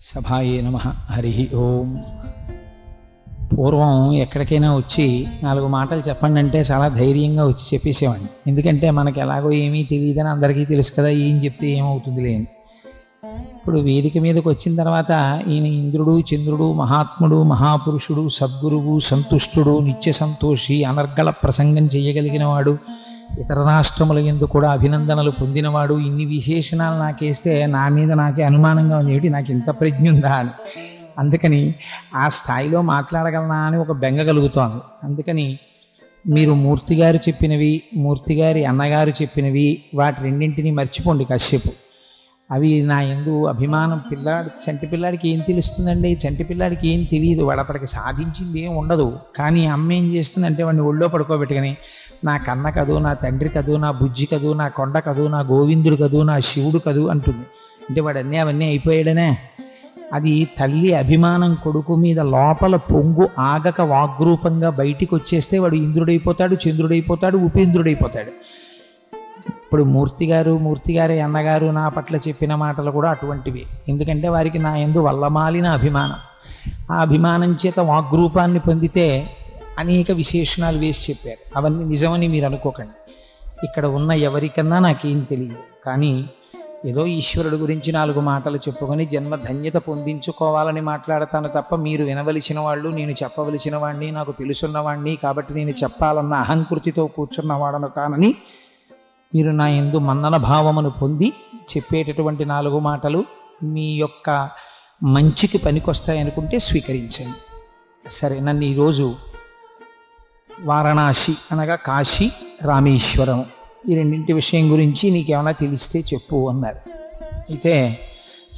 సభాయే నమః. హరి ఓం. పూర్వం ఎక్కడికైనా వచ్చి 4 మాటలు చెప్పండి అంటే చాలా ధైర్యంగా వచ్చి చెప్పేసేవాడిని. ఎందుకంటే మనకి ఎలాగో ఏమీ తెలియదని అందరికీ తెలుసు కదా, ఏం చెప్తే ఏమవుతుంది లేని. ఇప్పుడు వేదిక మీదకి వచ్చిన తర్వాత ఈయన ఇంద్రుడు, చంద్రుడు, మహాత్ముడు, మహాపురుషుడు, సద్గురువు, సంతుష్టుడు, నిత్య సంతోషి, అనర్గళ ప్రసంగం చేయగలిగిన వాడు, ఇతర రాష్ట్రముల యందు కూడా అభినందనలు పొందినవాడు, ఇన్ని విశేషణాలు నాకేస్తే నా మీద నాకే అనుమానంగా ఉంది, ఏమిటి నాకు ఇంత ప్రజ్ఞ ఉందా అని. అందుకని ఆ స్థాయిలో మాట్లాడగలనా అని ఒక బెంగ కలుగుతోంది. అందుకని మీరు మూర్తిగారు చెప్పినవి, మూర్తిగారి అన్నగారు చెప్పినవి, వాటి రెండింటినీ మర్చిపోండి కాసేపు. అవి నా యందు అభిమానం. చంటి పిల్లాడికి ఏం తెలుస్తుందండి? చంటి పిల్లాడికి ఏం తెలియదు, వాడు అప్పటికి సాధించింది ఏం ఉండదు. కానీ అమ్మ ఏం చేస్తుందంటే వాడిని ఒళ్ళో పడుకోబెట్టుకుని నా కన్న కదూ, నా తండ్రి కదూ, నా బుజ్జి కదూ, నా కొండ కదూ, నా గోవిందుడు కదూ, నా శివుడు కదూ అంటుంది. అంటే వాడు అవన్నీ అయిపోయాడనే. అది తల్లి అభిమానం కొడుకు మీద లోపల పొంగు ఆగక వాగ్రూపంగా బయటికి వచ్చేస్తే వాడు ఇంద్రుడైపోతాడు, చంద్రుడైపోతాడు, ఉపేంద్రుడైపోతాడు. ఇప్పుడు మూర్తిగారి అన్నగారు నా పట్ల చెప్పిన మాటలు కూడా అటువంటివి. ఎందుకంటే వారికి నా యందు వల్లమాలిన అభిమానం. ఆ అభిమానం చేత వాగ్రూపాన్ని పొందితే అనేక విశేషణాలు వేసి చెప్పారు. అవన్నీ నిజమని మీరు అనుకోకండి. ఇక్కడ ఉన్న ఎవరికన్నా నాకేం తెలియదు, కానీ ఏదో ఈశ్వరుడు గురించి 4 మాటలు చెప్పుకొని జన్మ ధన్యత పొందించుకోవాలని మాట్లాడతాను తప్ప, మీరు వినవలసిన వాళ్ళు, నేను చెప్పవలసిన వాడిని, నాకు తెలుసున్నవాడిని కాబట్టి నేను చెప్పాలన్న అహంకృతితో కూర్చున్నవాడను కానని మీరు నా యందు మన్నన భావమును పొంది చెప్పేటటువంటి 4 మాటలు మీ యొక్క మంచికి పనికొస్తాయనుకుంటే స్వీకరించండి. సరే, నన్ను ఈరోజు వారణాసి అనగా కాశీ, రామేశ్వరం, ఈ రెండింటి విషయం గురించి నీకేమైనా తెలిస్తే చెప్పు అన్నారు. అయితే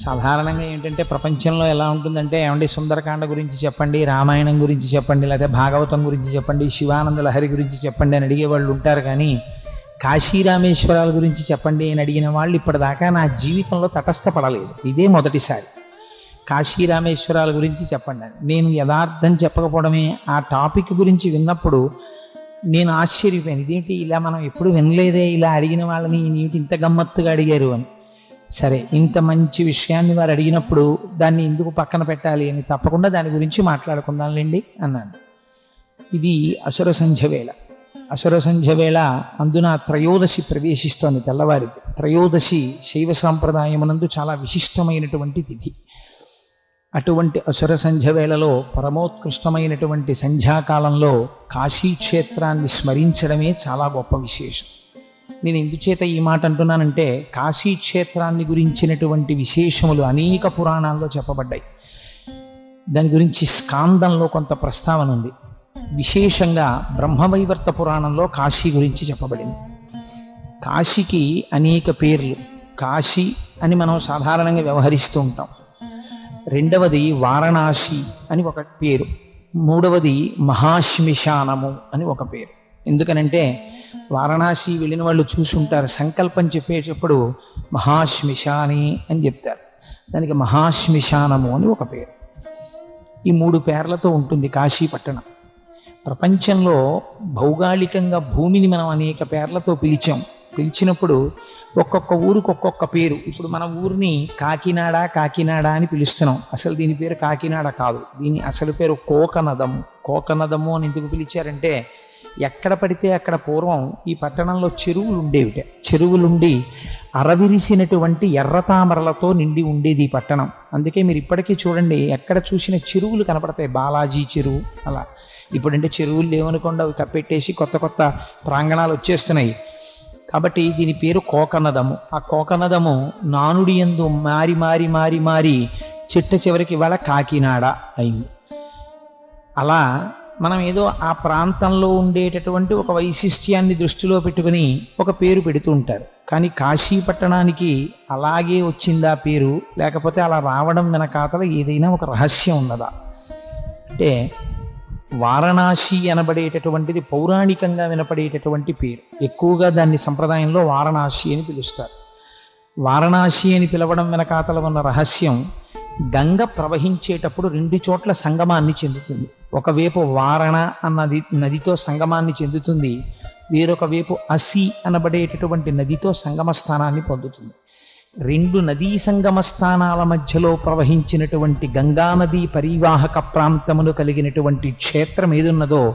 సాధారణంగా ఏంటంటే ప్రపంచంలో ఎలా ఉంటుందంటే, ఏమంటే సుందరకాండ గురించి చెప్పండి, రామాయణం గురించి చెప్పండి, లేకపోతే భాగవతం గురించి చెప్పండి, శివానంద లహరి గురించి చెప్పండి అని అడిగేవాళ్ళు ఉంటారు. కానీ కాశీ రామేశ్వరాల గురించి చెప్పండి అని అడిగిన వాళ్ళు ఇప్పటిదాకా నా జీవితంలో తటస్థపడలేదు. ఇదే మొదటిసారి. కాశీ రామేశ్వరాల గురించి చెప్పండి అని. నేను యథార్థం చెప్పకపోవడమే, ఆ టాపిక్ గురించి విన్నప్పుడు నేను ఆశ్చర్యపోయాను. ఇదేంటి ఇలా మనం ఎప్పుడు వినలేదే, ఇలా అడిగిన వాళ్ళని నీటి ఇంత గమ్మత్తుగా అడిగారు అని. సరే, ఇంత మంచి విషయాన్ని వారు అడిగినప్పుడు దాన్ని ఎందుకు పక్కన పెట్టాలి అని తప్పకుండా దాని గురించి మాట్లాడుకుందాంలేండి అన్నాను. ఇది అసుర సంధ్య వేళ. అసుర సంధ్య వేళ అందున త్రయోదశి ప్రవేశిస్తోంది, తెల్లవారిది. త్రయోదశి శైవ సాంప్రదాయమునందు చాలా విశిష్టమైనటువంటి తిథి. అటువంటి అసుర సంధ్య వేళలో, పరమోత్కృష్టమైనటువంటి సంధ్యాకాలంలో కాశీక్షేత్రాన్ని స్మరించడమే చాలా గొప్ప విశేషం. నేను ఎందుచేత ఈ మాట అంటున్నానంటే, కాశీక్షేత్రాన్ని గురించినటువంటి విశేషములు అనేక పురాణాల్లో చెప్పబడ్డాయి. దాని గురించి స్కాందంలో కొంత ప్రస్తావన ఉంది. విశేషంగా బ్రహ్మవైవర్త పురాణంలో కాశీ గురించి చెప్పబడింది. కాశీకి అనేక పేర్లు. కాశీ అని మనం సాధారణంగా వ్యవహరిస్తూ ఉంటాం. రెండవది వారణాసి అని ఒక పేరు. మూడవది మహాశ్మిశానము అని ఒక పేరు. ఎందుకనంటే వారణాసి వెళ్ళిన వాళ్ళు చూసుంటారు, సంకల్పం చెప్పేటప్పుడు మహాశ్మిశాని అని చెప్తారు. దానికి మహాశ్మిశానము అని ఒక పేరు. ఈ 3 పేర్లతో ఉంటుంది కాశీ పట్టణం. ప్రపంచంలో భౌగోళికంగా భూమిని మనం అనేక పేర్లతో పిలిచినప్పుడు ఒక్కొక్క ఊరికి ఒక్కొక్క పేరు. ఇప్పుడు మన ఊరిని కాకినాడ అని పిలుస్తున్నాం. అసలు దీని పేరు కాకినాడ కాదు, దీని అసలు పేరు కోకనదము. కోకనదము అని ఎందుకు పిలిచారంటే, ఎక్కడ పడితే అక్కడ పూర్వం ఈ పట్టణంలో చెరువులు ఉండేవిట. చెరువులుండి అరవిరిసినటువంటి ఎర్రతామరలతో నిండి ఉండేది ఈ పట్టణం. అందుకే మీరు ఇప్పటికీ చూడండి, ఎక్కడ చూసిన చెరువులు కనపడతాయి. బాలాజీ చెరువు అలా. ఇప్పుడంటే చెరువులు లేవనుకోండి, అవి కప్పెట్టేసి కొత్త కొత్త ప్రాంగణాలు వచ్చేస్తున్నాయి. కాబట్టి దీని పేరు కోకనదము. ఆ కోకనదము నానుడి యందు మారి మారి మారి మారి చిట్ట చివరికి ఇవాళ కాకినాడ అయింది. అలా మనం ఏదో ఆ ప్రాంతంలో ఉండేటటువంటి ఒక వైశిష్ట్యాన్ని దృష్టిలో పెట్టుకుని ఒక పేరు పెడుతూ ఉంటారు. కానీ కాశీ పట్టణానికి అలాగే వచ్చిందా పేరు, లేకపోతే అలా రావడం వెనకాతల ఏదైనా ఒక రహస్యం ఉన్నదా అంటే, వారణాసి అనబడేటటువంటిది పౌరాణికంగా వినపడేటటువంటి పేరు. ఎక్కువగా దాన్ని సంప్రదాయంలో వారణాసి అని పిలుస్తారు. వారణాసి అని పిలవడం వెనకాతల ఉన్న రహస్యం, గంగ ప్రవహించేటప్పుడు 2 చోట్ల సంగమాన్ని చెందుతుంది. ఒకవైపు వారణ అన్నది నదితో సంగమాన్ని చెందుతుంది, వేరొక వైపు అసి అనబడేటటువంటి నదితో సంగమ స్థానాన్ని పొందుతుంది. రెండు నదీ సంగమ స్థానాల మధ్యలో ప్రవహించినటువంటి గంగానదీ పరివాహక ప్రాంతమును కలిగినటువంటి క్షేత్రం ఏదున్నదో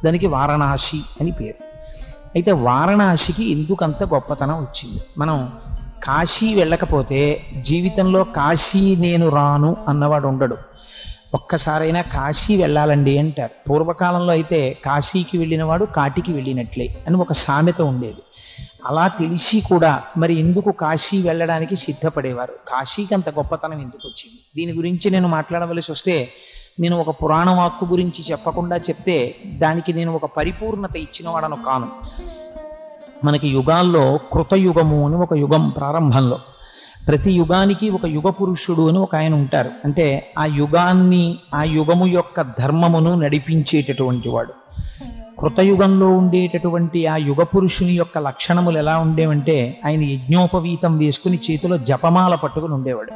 దానికి వారణాసి అని పేరు. అయితే వారణాసికి ఎందుకంత గొప్పతనం వచ్చింది? మనం కాశీ వెళ్ళకపోతే జీవితంలో కాశీ నేను రాను అన్నవాడు ఉండడు. ఒక్కసారైనా కాశీ వెళ్ళాలండి అంటారు. పూర్వకాలంలో అయితే కాశీకి వెళ్ళినవాడు కాటికి వెళ్ళినట్లే అని ఒక సామెత ఉండేది. అలా తెలిసి కూడా మరి ఎందుకు కాశీ వెళ్ళడానికి సిద్ధపడేవారు? కాశీకి అంత గొప్పతనం ఎందుకు వచ్చింది? దీని గురించి నేను మాట్లాడవలసి వస్తే నేను ఒక పురాణ వాక్కు గురించి చెప్పకుండా చెప్తే దానికి నేను ఒక పరిపూర్ణత ఇచ్చినవాడను కాను. మనకి యుగాల్లో కృతయుగము అని ఒక యుగం ప్రారంభంలో, ప్రతి యుగానికి ఒక యుగ పురుషుడు అని ఒక ఆయన ఉంటారు. అంటే ఆ యుగాన్ని, ఆ యుగము యొక్క ధర్మమును నడిపించేటటువంటి వాడు. కృతయుగంలో ఉండేటటువంటి ఆ యుగ పురుషుని యొక్క లక్షణములు ఎలా ఉండేవంటే, ఆయన యజ్ఞోపవీతం వేసుకుని చేతిలో జపమాల పట్టుకుని ఉండేవాడు.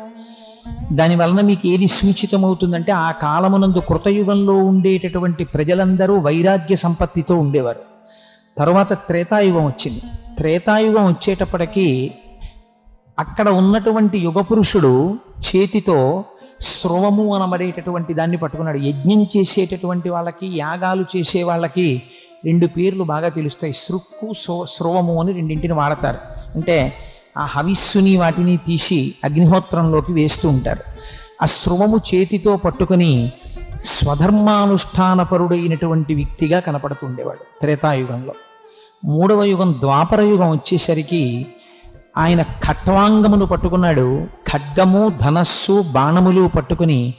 దానివలన మీకు ఏది సూచితమవుతుందంటే, ఆ కాలమునందు కృతయుగంలో ఉండేటటువంటి ప్రజలందరూ వైరాగ్య సంపత్తితో ఉండేవారు. తరువాత త్రేతాయుగం వచ్చింది. త్రేతాయుగం వచ్చేటప్పటికీ అక్కడ ఉన్నటువంటి యుగ పురుషుడు చేతితో స్రవము అనబడేటటువంటి దాన్ని పట్టుకున్నాడు. యజ్ఞం చేసేటటువంటి వాళ్ళకి, యాగాలు చేసే వాళ్ళకి రెండు పేర్లు బాగా తెలుస్తాయి. సృక్కు, స్రవము అని రెండింటిని వాడతారు. అంటే ఆ హవిస్సుని వాటిని తీసి అగ్నిహోత్రంలోకి వేస్తూ ఉంటారు. ఆ స్రవము చేతితో పట్టుకుని స్వధర్మానుష్ఠానపరుడైనటువంటి వ్యక్తిగా కనపడుతుండేవాడు త్రేతాయుగంలో. మూడవ యుగం ద్వాపర యుగం వచ్చేసరికి ఆయన ఖట్వాంగమును పట్టుకున్నాడు. ఖడ్గము, ధనస్సు, బాణములు పట్టుకుని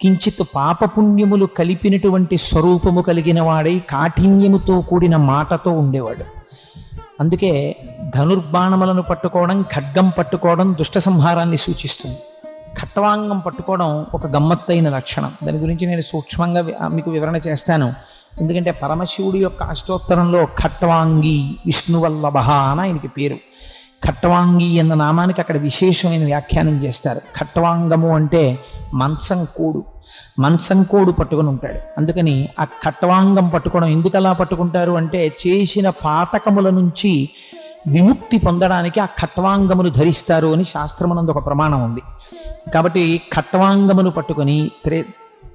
కించిత్ పాపపుణ్యములు కలిపినటువంటి స్వరూపము కలిగిన వాడై కాఠిన్యముతో కూడిన మాటతో ఉండేవాడు. అందుకే ధనుర్బాణములను పట్టుకోవడం, ఖడ్గం పట్టుకోవడం దుష్ట సంహారాన్ని సూచిస్తుంది. ఖట్వాంగం పట్టుకోవడం ఒక గమ్మత్తైన లక్షణం. దాని గురించి నేను సూక్ష్మంగా మీకు వివరణ చేస్తాను. ఎందుకంటే పరమశివుడి యొక్క అష్టోత్తరంలో ఖట్వాంగి విష్ణువల్లభ అని ఆయనకి పేరు. ఖట్వాంగి అన్న నామానికి అక్కడ విశేషమైన వ్యాఖ్యానం చేస్తారు. ఖట్వాంగము అంటే మంచం కోడు పట్టుకుని ఉంటాడు. అందుకని ఆ ఖట్వాంగం పట్టుకోవడం ఎందుకు అలా పట్టుకుంటారు అంటే, చేసిన పాతకముల నుంచి విముక్తి పొందడానికి ఆ ఖట్వాంగమును ధరిస్తారు అని శాస్త్రమునందు ఒక ప్రమాణం ఉంది. కాబట్టి ఖట్వాంగమును పట్టుకొని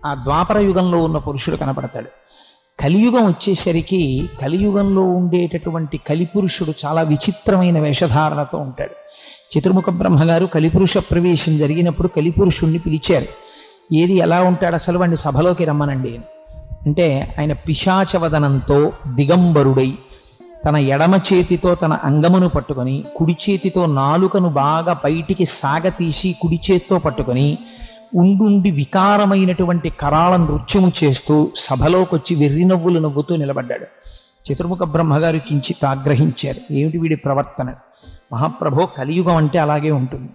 ఆ ద్వాపర యుగంలో ఉన్న పురుషుడు కనపడతాడు. కలియుగం వచ్చేసరికి కలియుగంలో ఉండేటటువంటి కలిపురుషుడు చాలా విచిత్రమైన వేషధారణతో ఉంటాడు. చతుర్ముఖ బ్రహ్మగారు కలిపురుష ప్రవేశం జరిగినప్పుడు కలిపురుషుణ్ణి పిలిచారు. ఏది ఎలా ఉంటాడు అసలు, వాడిని సభలోకి రమ్మనండి అంటే, ఆయన పిశాచవదనంతో దిగంబరుడై తన ఎడమ చేతితో తన అంగమును పట్టుకొని, కుడి చేతితో నాలుకను బాగా బయటికి సాగతీసి కుడి చేతితో పట్టుకొని ఉండుండి వికారమైనటువంటి కరాళ నృత్యము చేస్తూ సభలోకి వచ్చి వెర్రి నవ్వులు నవ్వుతూ నిలబడ్డాడు. చతుర్ముఖ బ్రహ్మగారు కించిత్ ఆగ్రహించారు. ఏమిటి వీడి ప్రవర్తన? మహాప్రభో, కలియుగం అంటే అలాగే ఉంటుంది.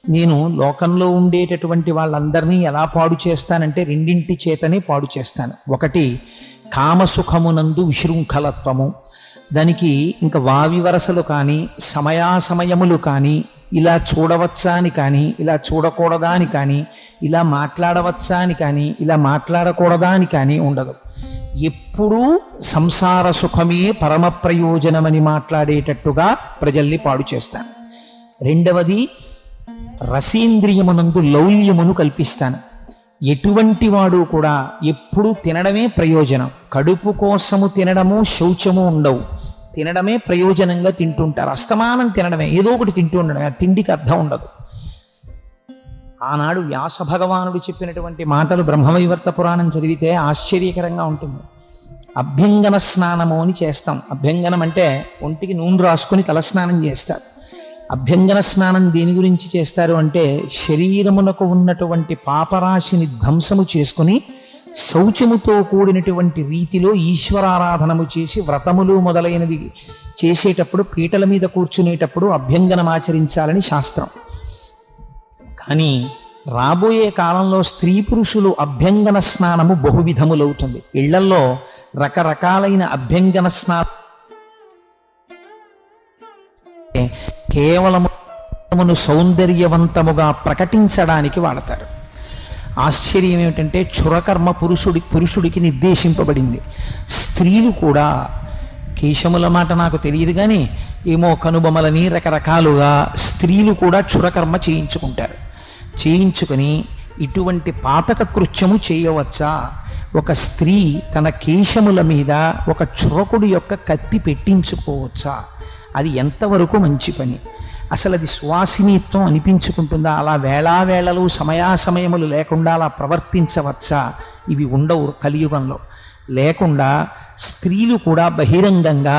నేను లోకంలో ఉండేటటువంటి వాళ్ళందరినీ ఎలా పాడు చేస్తానంటే రెండింటి చేతనే పాడు చేస్తాను. ఒకటి కామసుఖమునందు విశృంఖలత్వము, దానికి ఇంకా వావి వరసలు కానీ సమయాసమయములు కానీ, ఇలా చూడవచ్చా అని కానీ, ఇలా చూడకూడదా అని కానీ, ఇలా మాట్లాడవచ్చా అని కానీ, ఇలా మాట్లాడకూడదా అని కానీ ఉండదు. ఎప్పుడూ సంసార సుఖమే పరమ ప్రయోజనమని మాట్లాడేటట్టుగా ప్రజల్ని పాడు చేస్తాను. రెండవది, రసేంద్రియమునందు లౌల్యమును కల్పిస్తాను. ఎటువంటి వాడు కూడా ఎప్పుడూ తినడమే ప్రయోజనం, కడుపు కోసము తినడము శౌచము ఉండవు. తినడమే ప్రయోజనంగా తింటుంటారు. అస్తమానం తినడమే, ఏదో ఒకటి తింటూ ఉండడమే, ఆ తిండికి అర్థం ఉండదు. ఆనాడు వ్యాస భగవానుడు చెప్పినటువంటి మాటలు బ్రహ్మవైవర్త పురాణం చదివితే ఆశ్చర్యకరంగా ఉంటుంది. అభ్యంగన స్నానము అని చేస్తాం. అభ్యంగనం అంటే ఒంటికి నూనె రాసుకొని తలస్నానం చేస్తారు. అభ్యంగన స్నానం దేని గురించి చేస్తారు అంటే, శరీరమునకు ఉన్నటువంటి పాపరాశిని ధ్వంసము చేసుకుని శౌచముతో కూడినటువంటి రీతిలో ఈశ్వరారాధనము చేసి వ్రతములు మొదలైనవి చేసేటప్పుడు, పీటల మీద కూర్చునేటప్పుడు అభ్యంగనం ఆచరించాలని శాస్త్రం. కానీ రాబోయే కాలంలో స్త్రీ పురుషులు అభ్యంగన స్నానము బహువిధములవుతుంది. ఇళ్లల్లో రకరకాలైన అభ్యంగన స్నానం కేవలమును సౌందర్యవంతముగా ప్రకటించడానికి వాడతారు. ఆశ్చర్యం ఏమిటంటే, క్షురకర్మ పురుషుడికి నిర్దేశింపబడింది. స్త్రీలు కూడా కేశముల మాట నాకు తెలియదు కానీ ఏమో కనుబొమలని రకరకాలుగా స్త్రీలు కూడా క్షురకర్మ చేయించుకుంటారు. చేయించుకుని ఇటువంటి పాతక కృత్యము చేయవచ్చా? ఒక స్త్రీ తన కేశముల మీద ఒక చురకుడు యొక్క కత్తి పెట్టించుకోవచ్చా? అది ఎంతవరకు మంచి పని? అసలు అది సువాసినిత్వం అనిపించుకుంటుందా? అలా వేళావేళలు సమయాసమయములు లేకుండా అలా ప్రవర్తించవచ్చా? ఇవి ఉండవు కలియుగంలో. లేకుండా స్త్రీలు కూడా బహిరంగంగా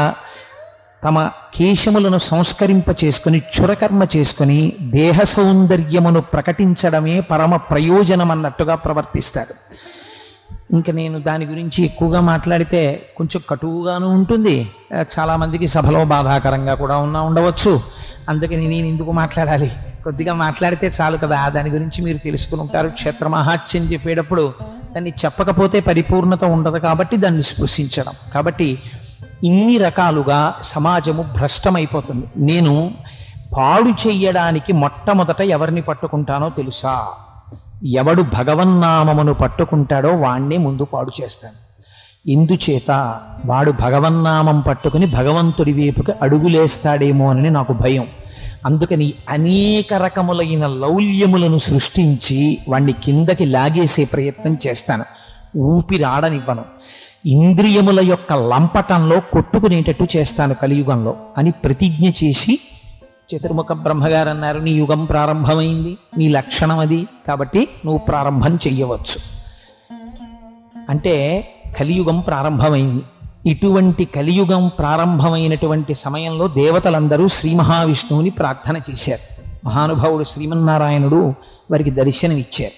తమ కేశములను సంస్కరింప చేసుకుని క్షురకర్మ చేసుకుని దేహ సౌందర్యమును ప్రకటించడమే పరమ ప్రయోజనం అన్నట్టుగా ప్రవర్తిస్తారు. ఇంకా నేను దాని గురించి ఎక్కువగా మాట్లాడితే కొంచెం కటువుగాను ఉంటుంది, చాలామందికి సభలో బాధాకరంగా కూడా ఉండవచ్చు. అందుకని నేను ఎందుకు మాట్లాడాలి? కొద్దిగా మాట్లాడితే చాలు కదా, దాని గురించి మీరు తెలుసుకుని ఉంటారు. క్షేత్ర మహాత్యం చెప్పేటప్పుడు దాన్ని చెప్పకపోతే పరిపూర్ణత ఉండదు కాబట్టి దాన్ని స్పృశించడం. కాబట్టి ఇన్ని రకాలుగా సమాజము భ్రష్టమైపోతుంది. నేను పాడు చెయ్యడానికి మొట్టమొదట ఎవరిని పట్టుకుంటానో తెలుసా? ఎవడు భగవన్నామమును పట్టుకుంటాడో వాణ్ణే ముందు పాడు చేస్తాను. ఇందుచేత వాడు భగవన్నామం పట్టుకుని భగవంతుడి వైపుకి అడుగులేస్తాడేమో అని నాకు భయం. అందుకని అనేక రకములైన లౌల్యములను సృష్టించి వాణ్ణి కిందకి లాగేసే ప్రయత్నం చేస్తాను. ఊపిరాడనివ్వను. ఇంద్రియముల యొక్క లంపటంలో కొట్టుకునేటట్టు చేస్తాను కలియుగంలో అని ప్రతిజ్ఞ చేసి చతుర్ముఖ బ్రహ్మగారు అన్నారు, నీ యుగం ప్రారంభమైంది, నీ లక్షణం అది, కాబట్టి నువ్వు ప్రారంభం చెయ్యవచ్చు అంటే కలియుగం ప్రారంభమైంది. ఇటువంటి కలియుగం ప్రారంభమైనటువంటి సమయంలో దేవతలందరూ శ్రీ మహావిష్ణువుని ప్రార్థన చేశారు. మహానుభావుడు శ్రీమన్నారాయణుడు వారికి దర్శనమిచ్చారు.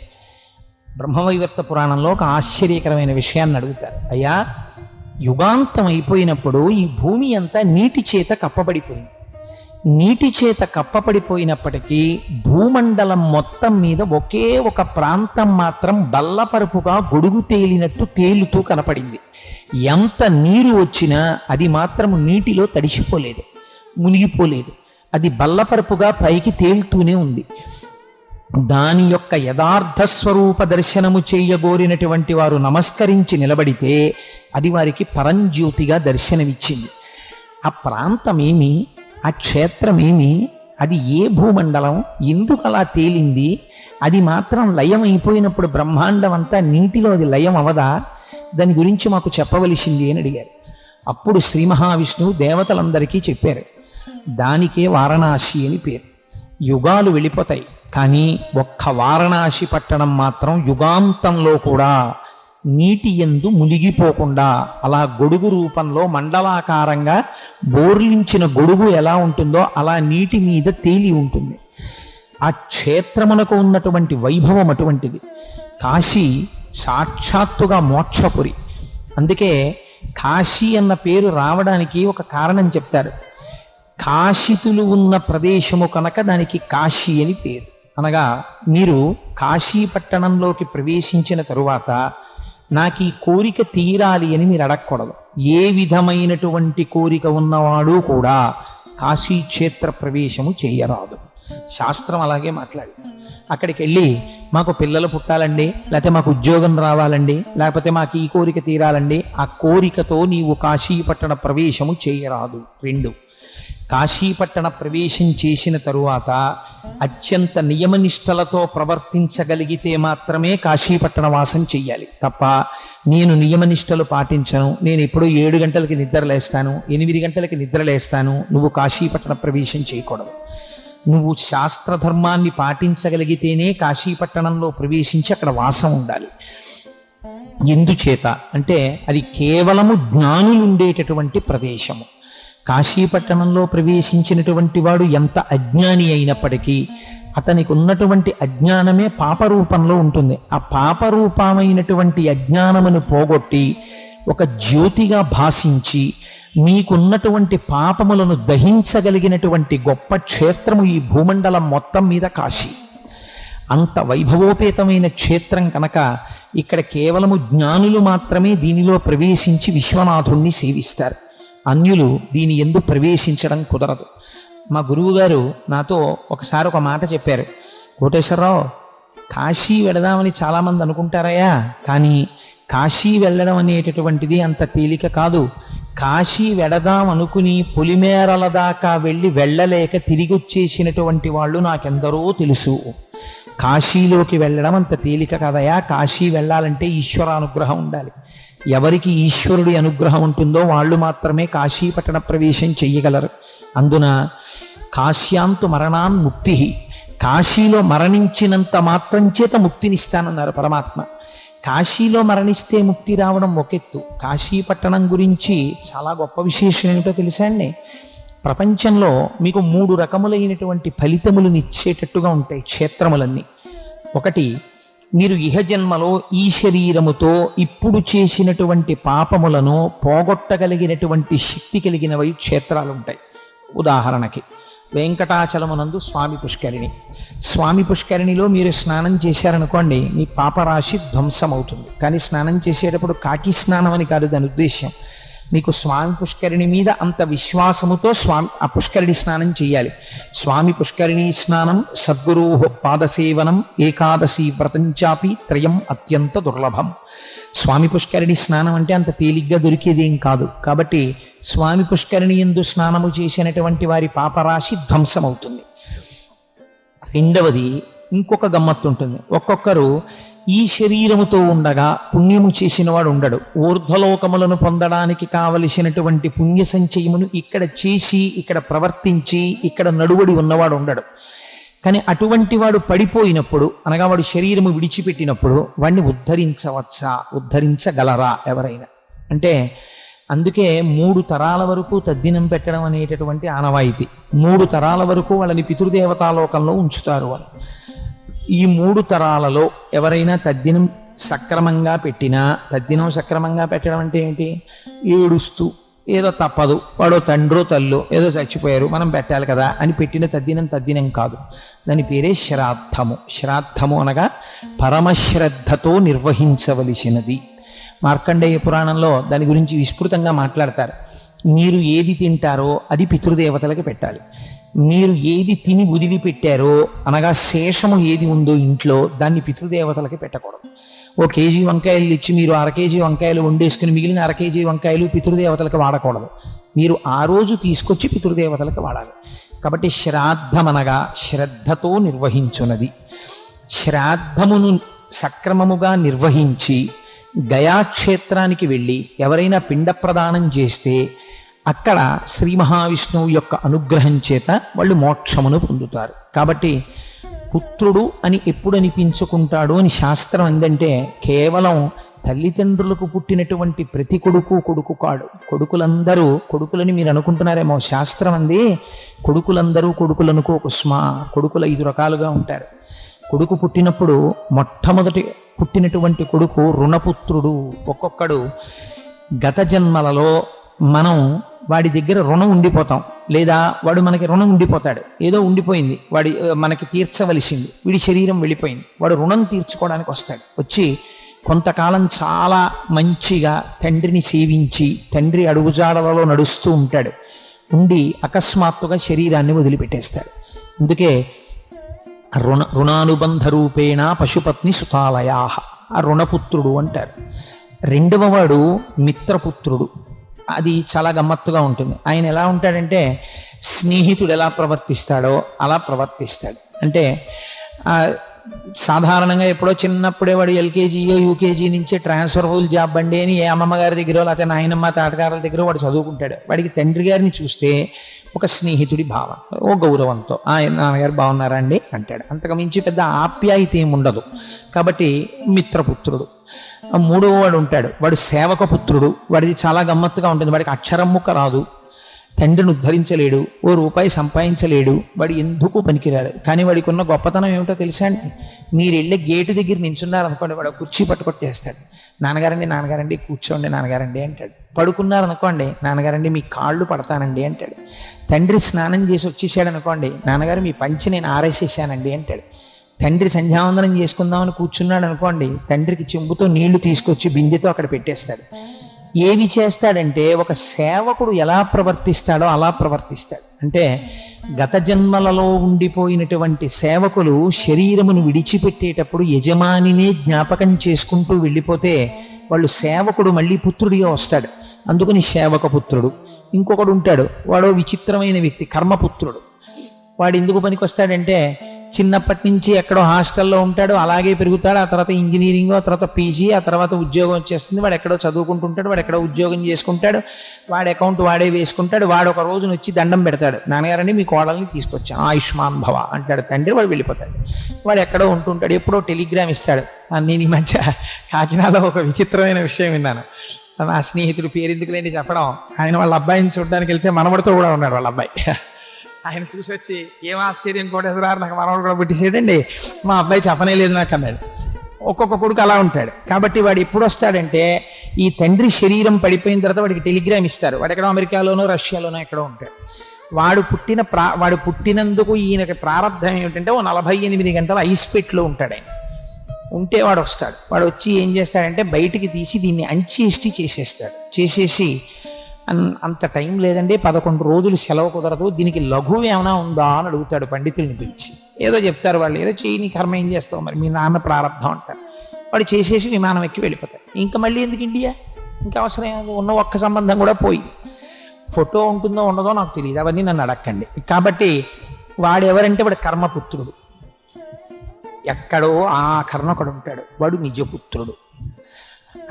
బ్రహ్మవైవర్త పురాణంలో ఒక ఆశ్చర్యకరమైన విషయాన్ని అడుగుతారు. అయ్యా, యుగాంతం అయిపోయినప్పుడు ఈ భూమి అంతా నీటి చేత కప్పబడిపోయింది. నీటి చేత కప్పబడిపోయినప్పటికీ భూమండలం మొత్తం మీద ఒకే ఒక ప్రాంతం మాత్రం బల్లపరుపుగా గొడుగు తేలినట్టు తేలుతూ కనపడింది. ఎంత నీరు వచ్చినా అది మాత్రం నీటిలో తడిసిపోలేదు, మునిగిపోలేదు. అది బల్లపరుపుగా పైకి తేలుతూనే ఉంది. దాని యొక్క యథార్థ స్వరూప దర్శనము చేయగోరినటువంటి వారు నమస్కరించి నిలబడితే అది వారికి పరంజ్యోతిగా దర్శనమిచ్చింది. ఆ ప్రాంతమేమి, ఆ క్షేత్రమేమి, అది ఏ భూమండలం, ఎందుకు అలా తేలింది? అది మాత్రం లయం అయిపోయినప్పుడు బ్రహ్మాండం అంతా నీటిలో అది లయం అవదా? దాని గురించి మాకు చెప్పవలసింది అని అడిగారు. అప్పుడు శ్రీ మహావిష్ణువు దేవతలందరికీ చెప్పారు, దానికే వారణాసి అని పేరు. యుగాలు వెళ్ళిపోతాయి కానీ ఒక్క వారణాసి పట్టణం మాత్రం యుగాంతంలో కూడా నీటి యందు మునిగిపోకుండా అలా గొడుగు రూపంలో మండలాకారంగా బోర్లించిన గొడుగు ఎలా ఉంటుందో అలా నీటి మీద తేలి ఉంటుంది. ఆ క్షేత్రమునకు ఉన్నటువంటి వైభవం అటువంటిది. కాశీ సాక్షాత్తుగా మోక్షపురి. అందుకే కాశీ అన్న పేరు రావడానికి ఒక కారణం చెప్తారు. కాశితులు ఉన్న ప్రదేశము కనుక దానికి కాశీ అని పేరు. అనగా మీరు కాశీ పట్టణంలోకి ప్రవేశించిన తరువాత నాకు ఈ కోరిక తీరాలి అని మీరు అడగకూడదు. ఏ విధమైనటువంటి కోరిక ఉన్నవాడు కూడా కాశీ క్షేత్ర ప్రవేశము చేయరాదు. శాస్త్రం అలాగే మాట్లాడి అక్కడికి వెళ్ళి మాకు పిల్లలు పుట్టాలండి, లేకపోతే మాకు ఉద్యోగం రావాలండి, లేకపోతే మాకు ఈ కోరిక తీరాలండి, ఆ కోరికతో నీవు కాశీపట్టణ ప్రవేశము చేయరాదు. 2, కాశీపట్టణ ప్రవేశం చేసిన తరువాత అత్యంత నియమనిష్టలతో ప్రవర్తించగలిగితే మాత్రమే కాశీపట్టణ వాసం చెయ్యాలి. తప్ప నేను నియమనిష్టలు పాటించను, నేను ఎప్పుడూ 7 గంటలకి నిద్రలేస్తాను, 8 గంటలకి నిద్రలేస్తాను, నువ్వు కాశీపట్టణ ప్రవేశం చేయకూడదు. నువ్వు శాస్త్రధర్మాన్ని పాటించగలిగితేనే కాశీపట్టణంలో ప్రవేశించి అక్కడ వాసం ఉండాలి. ఎందుచేత అంటే అది కేవలము జ్ఞానులు ఉండేటటువంటి ప్రదేశము. కాశీపట్టణంలో ప్రవేశించినటువంటి వాడు ఎంత అజ్ఞాని అయినప్పటికీ అతనికి ఉన్నటువంటి అజ్ఞానమే పాపరూపంలో ఉంటుంది. ఆ పాపరూపమైనటువంటి అజ్ఞానమును పోగొట్టి ఒక జ్యోతిగా భాషించి మీకున్నటువంటి పాపములను దహించగలిగినటువంటి గొప్ప క్షేత్రము ఈ భూమండలం మొత్తం మీద కాశీ. అంత వైభవోపేతమైన క్షేత్రం కనుక ఇక్కడ కేవలము జ్ఞానులు మాత్రమే దీనిలో ప్రవేశించి విశ్వనాథుణ్ణి సేవిస్తారు. అన్యులు దీని యందు ప్రవేశించడం కుదరదు. మా గురువుగారు నాతో ఒకసారి ఒక మాట చెప్పారు. కోటేశ్వరరావు, కాశీ వెళదామని చాలామంది అనుకుంటారయ్యా, కానీ కాశీ వెళ్ళడం అనేటటువంటిది అంత తేలిక కాదు. కాశీ వెడదాం అనుకుని పొలిమేరల దాకా వెళ్ళలేక తిరిగి వచ్చేసినటువంటి వాళ్ళు నాకెందరో తెలుసు. కాశీలోకి వెళ్ళడం అంత తేలిక కదయా. కాశీ వెళ్ళాలంటే ఈశ్వరానుగ్రహం ఉండాలి. ఎవరికి ఈశ్వరుడి అనుగ్రహం ఉంటుందో వాళ్ళు మాత్రమే కాశీ పట్టణ ప్రవేశం చెయ్యగలరు. అందున కాశ్యాంతు మరణాన్ ముక్తి, కాశీలో మరణించినంత మాత్రం చేత ముక్తినిస్తానన్నారు పరమాత్మ. కాశీలో మరణిస్తే ముక్తి రావడం ఒకెత్తు. కాశీ పట్టణం గురించి చాలా గొప్ప విశేషం ఏమిటో తెలుసా అండి? ప్రపంచంలో మీకు 3 రకములైనటువంటి ఫలితములను ఇచ్చేటట్టుగా ఉంటాయి క్షేత్రములన్నీ. ఒకటి, మీరు ఇహజన్మలో ఈ శరీరముతో ఇప్పుడు చేసినటువంటి పాపములను పోగొట్టగలిగినటువంటి శక్తి కలిగినవి క్షేత్రాలు ఉంటాయి. ఉదాహరణకి వెంకటాచలమునందు స్వామి పుష్కరిణి. స్వామి పుష్కరిణిలో మీరు స్నానం చేశారనుకోండి, మీ పాపరాశి ధ్వంసమవుతుంది. కానీ స్నానం చేసేటప్పుడు కాకి స్నానం అని కాదు దాని ఉద్దేశ్యం. మీకు స్వామి పుష్కరిణి మీద అంత విశ్వాసముతో ఆ పుష్కరిణి స్నానం చేయాలి. స్వామి పుష్కరిణి స్నానం సద్గురు పాదసేవనం ఏకాదశి వ్రతంచాపి త్రయం అత్యంత దుర్లభం. స్వామి పుష్కరిణి స్నానం అంటే అంత తేలిగ్గా దొరికేదేం కాదు. కాబట్టి స్వామి పుష్కరిణి యందు స్నానము చేసినటువంటి వారి పాపరాశి ధ్వంసమవుతుంది. రెండవది, ఇంకొక గమ్మత్తు ఉంటుంది. ఒక్కొక్కరు ఈ శరీరముతో ఉండగా పుణ్యము చేసిన వాడు ఉండడు. ఊర్ధ్వలోకములను పొందడానికి కావలసినటువంటి పుణ్య సంచయమును ఇక్కడ చేసి ఇక్కడ ప్రవర్తించి ఇక్కడ నడువడి ఉన్నవాడు ఉండడు. కానీ అటువంటి వాడు పడిపోయినప్పుడు, అనగా వాడు శరీరము విడిచిపెట్టినప్పుడు వాడిని ఉద్ధరించవచ్చా, ఉద్ధరించగలరా ఎవరైనా అంటే? అందుకే 3 తరాల వరకు తద్దినం పెట్టడం అనేటటువంటి ఆనవాయితీ. 3 తరాల వరకు వాళ్ళని పితృదేవతాలోకంలో ఉంచుతారు అని. ఈ 3 తరాలలో ఎవరైనా తద్దినం సక్రమంగా పెట్టినా, తద్దినం సక్రమంగా పెట్టడం అంటే ఏంటి? ఏడుస్తూ ఏదో తప్పదు, వాడో తండ్రో తల్లో ఏదో చచ్చిపోయారు మనం పెట్టాలి కదా అని పెట్టిన తద్దినం కాదు. దాని పేరే శ్రాద్ధము. శ్రాద్ధము అనగా పరమశ్రద్ధతో నిర్వహించవలసినది. మార్కండేయ పురాణంలో దాని గురించి విస్తృతంగా మాట్లాడతారు. మీరు ఏది తింటారో అది పితృదేవతలకి పెట్టాలి. మీరు ఏది తిని వదిలిపెట్టారో, అనగా శేషము ఏది ఉందో ఇంట్లో, దాన్ని పితృదేవతలకి పెట్టకూడదు. ఓ కేజీ వంకాయలు ఇచ్చి మీరు 1/2 కేజీ వంకాయలు వండేసుకుని మిగిలిన 1/2 కేజీ వంకాయలు పితృదేవతలకు వాడకూడదు. మీరు ఆ రోజు తీసుకొచ్చి పితృదేవతలకు వాడాలి. కాబట్టి శ్రాద్ధమనగా శ్రద్ధతో నిర్వహించున్నది. శ్రాద్ధమును సక్రమముగా నిర్వహించి గయాక్షేత్రానికి వెళ్ళి ఎవరైనా పిండ ప్రదానం చేస్తే అక్కడ శ్రీ మహావిష్ణువు యొక్క అనుగ్రహం చేత వాళ్ళు మోక్షమును పొందుతారు. కాబట్టి పుత్రుడు అని ఎప్పుడు అనిపించుకుంటాడు అని శాస్త్రం ఏంటంటే, కేవలం తల్లిదండ్రులకు పుట్టినటువంటి ప్రతి కొడుకు కాడు. కొడుకులందరూ కొడుకులని మీరు అనుకుంటున్నారేమో, శాస్త్రం అంది కొడుకులందరూ కొడుకులకు కొడుకులు 5 రకాలుగా ఉంటారు. కొడుకు పుట్టినప్పుడు మొట్టమొదటి పుట్టినటువంటి కొడుకు రుణపుత్రుడు. ఒక్కొక్కడు గత జన్మలలో మనం వాడి దగ్గర రుణం ఉండిపోతాం, లేదా వాడు మనకి రుణం ఉండిపోతాడు. ఏదో ఉండిపోయింది, వాడి మనకి తీర్చవలసింది, వీడి శరీరం వెళ్ళిపోయింది, వాడు రుణం తీర్చుకోవడానికి వస్తాడు. వచ్చి కొంతకాలం చాలా మంచిగా తండ్రిని సేవించి తండ్రి అడుగుజాడలలో నడుస్తూ ఉంటాడు. ఉండి అకస్మాత్తుగా శరీరాన్ని వదిలిపెట్టేస్తాడు. అందుకే రుణానుబంధ రూపేణ పశుపత్ని సుతాలయాహ, ఆ రుణపుత్రుడు అంటారు. రెండవ వాడు మిత్రపుత్రుడు. అది చాలా గమ్మత్తుగా ఉంటుంది. ఆయన ఎలా ఉంటాడంటే, స్నేహితుడు ఎలా ప్రవర్తిస్తాడో అలా ప్రవర్తిస్తాడు. అంటే సాధారణంగా ఎప్పుడో చిన్నప్పుడే వాడు ఎల్కేజీయో యూకేజీ నుంచే ట్రాన్స్ఫర్బుల్ జాబ్ బండి అని ఏ అమ్మమ్మ గారి దగ్గర లేకపోతే నాయనమ్మ తాతగారుల దగ్గర వాడు చదువుకుంటాడు. వాడికి తండ్రి గారిని చూస్తే ఒక స్నేహితుడి భావం, ఓ గౌరవంతో ఆయన నాన్నగారు బాగున్నారా అండి అంటాడు. అంతకుమించి పెద్ద ఆప్యాయత ఏమి ఉండదు. కాబట్టి మిత్రపుత్రుడు. మూడవ వాడు ఉంటాడు, వాడు సేవకపుత్రుడు. వాడిది చాలా గమ్మత్తుగా ఉంటుంది. వాడికి అక్షరం ముక్క రాదు, తండ్రిని ఉద్ధరించలేడు, ఓ రూపాయి సంపాదించలేడు, వాడు ఎందుకు పనికిరాడు. కానీ వాడికి ఉన్న గొప్పతనం ఏమిటో తెలుసా అండి? మీరు వెళ్ళే గేటు దగ్గర నించున్నారనుకోండి, వాడు కుర్చీ పట్టుకొట్టేస్తాడు. నాన్నగారండి కూర్చోండి నాన్నగారండి అంటాడు. పడుకున్నారనుకోండి, నాన్నగారండి మీ కాళ్ళు పడతానండి అంటాడు. తండ్రి స్నానం చేసి వచ్చేసాడు అనుకోండి, నాన్నగారు మీ పంచి నేను ఆరేసేసానండి అంటాడు. తండ్రి సంధ్యావందనం చేసుకుందామని కూర్చున్నాడు అనుకోండి, తండ్రికి చెంబుతో నీళ్లు తీసుకొచ్చి బిందెతో అక్కడ పెట్టేస్తాడు. ఏమి చేస్తాడంటే, ఒక సేవకుడు ఎలా ప్రవర్తిస్తాడో అలా ప్రవర్తిస్తాడు. అంటే గత జన్మలలో ఉండిపోయినటువంటి సేవకులు శరీరమును విడిచిపెట్టేటప్పుడు యజమానినే జ్ఞాపకం చేసుకుంటూ వెళ్ళిపోతే వాళ్ళు సేవకుడు మళ్ళీ పుత్రుడిగా వస్తాడు. అందుకని సేవకపుత్రుడు. ఇంకొకడు ఉంటాడు, వాడు విచిత్రమైన వ్యక్తి, కర్మపుత్రుడు. వాడు ఎందుకు పనికొస్తాడంటే చిన్నప్పటి నుంచి ఎక్కడో హాస్టల్లో ఉంటాడు, అలాగే పెరుగుతాడు. ఆ తర్వాత ఇంజనీరింగ్, ఆ తర్వాత పీజీ, ఆ తర్వాత ఉద్యోగం వచ్చేస్తుంది. వాడు ఎక్కడో చదువుకుంటుంటాడు, వాడు ఎక్కడో ఉద్యోగం చేసుకుంటాడు, వాడి అకౌంట్ వాడే వేసుకుంటాడు. వాడు ఒక రోజున వచ్చి దండం పెడతాడు, నాన్నగారండి మీ కోడల్ని తీసుకొచ్చాను, ఆయుష్మాన్ భవ అంటాడు తండ్రి. వాడు వెళ్ళిపోతాడు. వాడు ఎక్కడో ఉంటుంటాడు, ఎప్పుడో టెలిగ్రామ్ ఇస్తాడు. నేను ఈ మధ్య కాకినాడలో ఒక విచిత్రమైన విషయం విన్నాను. నా స్నేహితుడు పేరు ఎందుకు లేని చెప్పడం, ఆయన వాళ్ళ అబ్బాయిని చూడడానికి వెళ్తే మనవడితో కూడా ఉన్నాడు వాళ్ళ అబ్బాయి. ఆయన చూసి వచ్చి ఏం ఆశ్చర్యం కోటేశ్వరారు, నాకు మనవడు కూడా పుట్టిసేదండి, మా అబ్బాయి చెప్పనే లేదు నాకు అన్నాడు. ఒక్కొక్క కొడుకు అలా ఉంటాడు. కాబట్టి వాడు ఎప్పుడు వస్తాడంటే ఈ తండ్రి శరీరం పడిపోయిన తర్వాత వాడికి టెలిగ్రామ్ ఇస్తారు. వాడు ఎక్కడో అమెరికాలోనో రష్యాలోనో ఎక్కడో ఉంటాడు. వాడు పుట్టినందుకు ఈయనకి ప్రారంభం ఏమిటంటే ఓ 48 గంటలు ఐస్ పెట్లో ఉంటాడు. ఆయన ఉంటే వాడు వస్తాడు. వాడు వచ్చి ఏం చేస్తాడంటే బయటికి తీసి దీన్ని అంచేష్టి చేసేస్తాడు. చేసేసి అంత టైం లేదండి, 11 రోజులు సెలవు కుదరదు, దీనికి లఘువు ఏమైనా ఉందా అని అడుగుతాడు పండితుల్ని పిలిచి. ఏదో చెప్తారు వాళ్ళు, ఏదో చేయి, నీ కర్మ ఏం చేస్తావు మరి, మీ నాన్న ప్రారంభం అంటారు. వాడు చేసేసి విమానం ఎక్కి వెళ్ళిపోతాడు. ఇంకా మళ్ళీ ఎందుకు ఇండియా, ఇంకా అవసరం ఉన్న ఒక్క సంబంధం కూడా పోయి. ఫోటో ఉంటుందో ఉండదో నాకు తెలియదు, అవన్నీ నన్ను అడక్కండి. కాబట్టి వాడెవరంటే వాడు కర్మపుత్రుడు. ఎక్కడో ఆ కర్ణకుడు ఉంటాడు, వాడు నిజపుత్రుడు.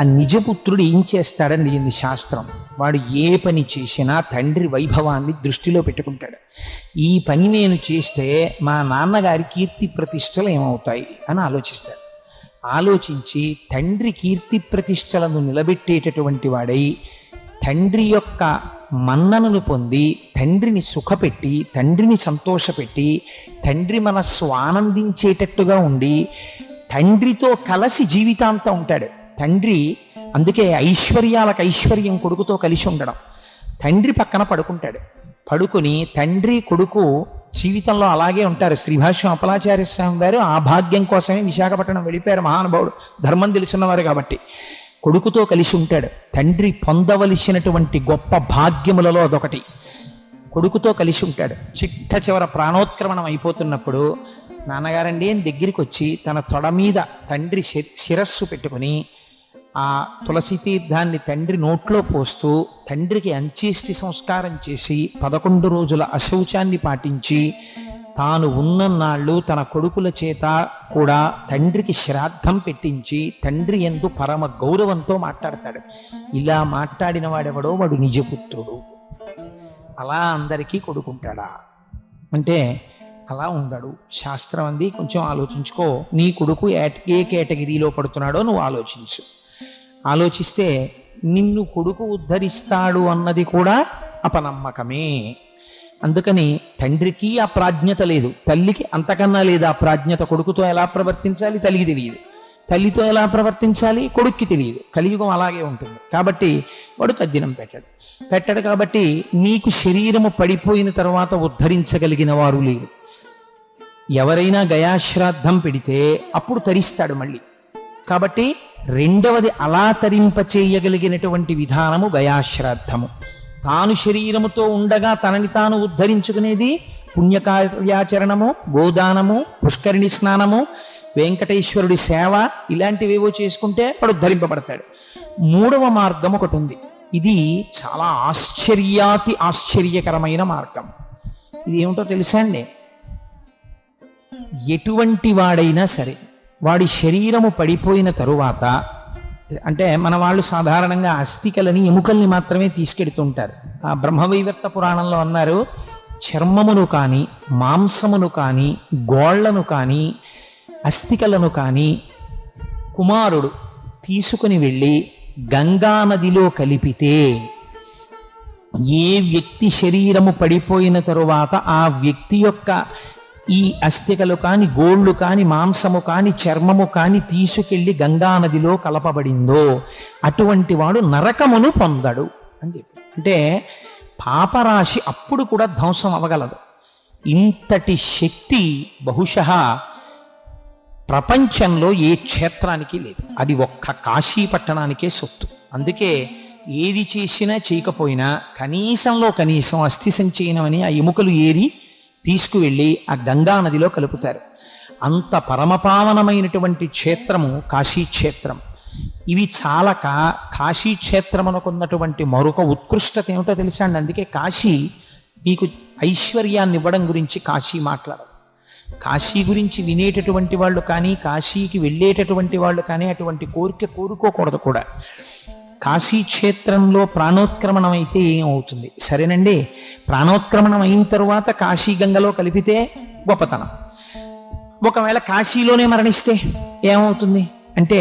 ఆ నిజపుత్రుడు ఏం చేస్తాడని అడిగింది శాస్త్రం. వాడు ఏ పని చేసినా తండ్రి వైభవాన్ని దృష్టిలో పెట్టుకుంటాడు. ఈ పని నేను చేస్తే మా నాన్నగారి కీర్తి ప్రతిష్టలు ఏమవుతాయి అని ఆలోచిస్తాడు. ఆలోచించి తండ్రి కీర్తి ప్రతిష్టలను నిలబెట్టేటటువంటి వాడై తండ్రి యొక్క మన్ననను పొంది తండ్రిని సుఖపెట్టి తండ్రిని సంతోషపెట్టి తండ్రి మనస్సు ఆనందించేటట్టుగా ఉండి తండ్రితో కలిసి జీవితాంతం ఉంటాడు. తండ్రి అందుకే ఐశ్వర్యాలకు ఐశ్వర్యం కొడుకుతో కలిసి ఉండడం. తండ్రి పక్కన పడుకుంటాడు. పడుకుని తండ్రి కొడుకు జీవితంలో అలాగే ఉంటారు. శ్రీభాష్యం అప్పలాచార్య స్వామి వారు ఆ భాగ్యం కోసమే విశాఖపట్నం వెళ్ళిపోయారు. మహానుభావుడు, ధర్మం తెలుసున్నవారు కాబట్టి. కొడుకుతో కలిసి ఉంటాడు. తండ్రి పొందవలసినటువంటి గొప్ప భాగ్యములలో అదొకటి. కొడుకుతో కలిసి ఉంటాడు. చిట్ట చివర ప్రాణోత్క్రమణం అయిపోతున్నప్పుడు నాన్నగారండి అని దగ్గరికి వచ్చి తన తొడ మీద తండ్రి శిరస్సు పెట్టుకుని ఆ తులసి తీర్థాన్ని తండ్రి నోట్లో పోస్తూ తండ్రికి అంత్యేష్టి సంస్కారం చేసి 11 రోజుల అశౌచాన్ని పాటించి తాను ఉన్నన్నాళ్ళు తన కొడుకుల చేత కూడా తండ్రికి శ్రాద్ధం పెట్టించి తండ్రి యందు పరమ గౌరవంతో మాట్లాడతాడు. ఇలా మాట్లాడిన వాడెవడో వాడు నిజపుత్రుడు. అలా అందరికీ కొడుకుంటాడా అంటే అలా ఉండడు. శాస్త్రం అంది కొంచెం ఆలోచించుకో, నీ కొడుకు ఏ కేటగిరీలో పడుతున్నాడో నువ్వు ఆలోచించు. ఆలోచిస్తే నిన్ను కొడుకు ఉద్ధరిస్తాడు అన్నది కూడా అపనమ్మకమే. అందుకని తండ్రికి ఆ ప్రాజ్ఞత లేదు, తల్లికి అంతకన్నా లేదు ఆ ప్రాజ్ఞత. కొడుకుతో ఎలా ప్రవర్తించాలి తల్లికి తెలియదు, తల్లితో ఎలా ప్రవర్తించాలి కొడుక్కి తెలియదు. కలియుగం అలాగే ఉంటుంది. కాబట్టి వాడు తద్దినం పెట్టాడు. కాబట్టి నీకు శరీరము పడిపోయిన తర్వాత ఉద్ధరించగలిగిన వారు లేరు. ఎవరైనా గయాశ్రాద్ధం పెడితే అప్పుడు తరిస్తాడు మళ్ళీ. కాబట్టి రెండవది అలా తరింపచేయగలిగినటువంటి విధానము గయాశ్రాద్ధము. తాను శరీరముతో ఉండగా తనని తాను ఉద్ధరించుకునేది పుణ్యకార్యాచరణము, గోదానము, పుష్కరిణి స్నానము, వెంకటేశ్వరుడి సేవ, ఇలాంటివేవో చేసుకుంటే వాడు ఉద్ధరింపబడతాడు. మూడవ మార్గం ఒకటి ఉంది. ఇది చాలా ఆశ్చర్యకరమైన మార్గం. ఇది ఏమిటో తెలుసా అండి? ఎటువంటి వాడైనా సరే వాడి శరీరము పడిపోయిన తరువాత, అంటే మన వాళ్ళు సాధారణంగా అస్థికలని ఎముకల్ని మాత్రమే తీసుకెడుతుంటారు. ఆ బ్రహ్మవైవర్త పురాణంలో అన్నారు, చర్మమును కానీ మాంసమును కానీ గోళ్లను కానీ అస్థికలను కానీ కుమారుడు తీసుకుని వెళ్ళి గంగానదిలో కలిపితే ఏ వ్యక్తి శరీరము పడిపోయిన తరువాత ఆ వ్యక్తి యొక్క ఈ అస్థికలు కాని గోళ్ళు కాని మాంసము కాని చర్మము కాని తీసుకెళ్లి గంగానదిలో కలపబడిందో అటువంటి వాడు నరకమును పొందడు అని చెప్పి. అంటే పాపరాశి అప్పుడు కూడా ధ్వంసం అవ్వగలదు. ఇంతటి శక్తి బహుశః ప్రపంచంలో ఏ క్షేత్రానికి లేదు. అది ఒక్క కాశీ పట్టణానికే సొత్తు. అందుకే ఏది చేసినా చేయకపోయినా కనీసంలో కనీసం అస్థి సంచయనం అని ఆ ఎముకలు ఏరి తీసుకువెళ్ళి ఆ గంగా నదిలో కలుపుతారు. అంత పరమపావనమైనటువంటి క్షేత్రము కాశీ క్షేత్రం. ఇవి చాలక కాశీ క్షేత్రమునకున్నటువంటి మరొక ఉత్కృష్టత ఏమిటో తెలుసా అండి. అందుకే కాశీ మీకు ఐశ్వర్యాన్ని ఇవ్వడం గురించి కాశీ మాట్లాడదు. కాశీ గురించి వినేటటువంటి వాళ్ళు కానీ కాశీకి వెళ్ళేటటువంటి వాళ్ళు కానీ అటువంటి కోరిక కోరుకోకూడదు కూడా. కాశీ క్షేత్రంలో ప్రాణోత్క్రమణం అయితే ఏమవుతుంది? సరేనండి, ప్రాణోత్క్రమణం అయిన తరువాత కాశీ గంగలో కలిపితే గొప్పతనం. ఒకవేళ కాశీలోనే మరణిస్తే ఏమవుతుంది అంటే,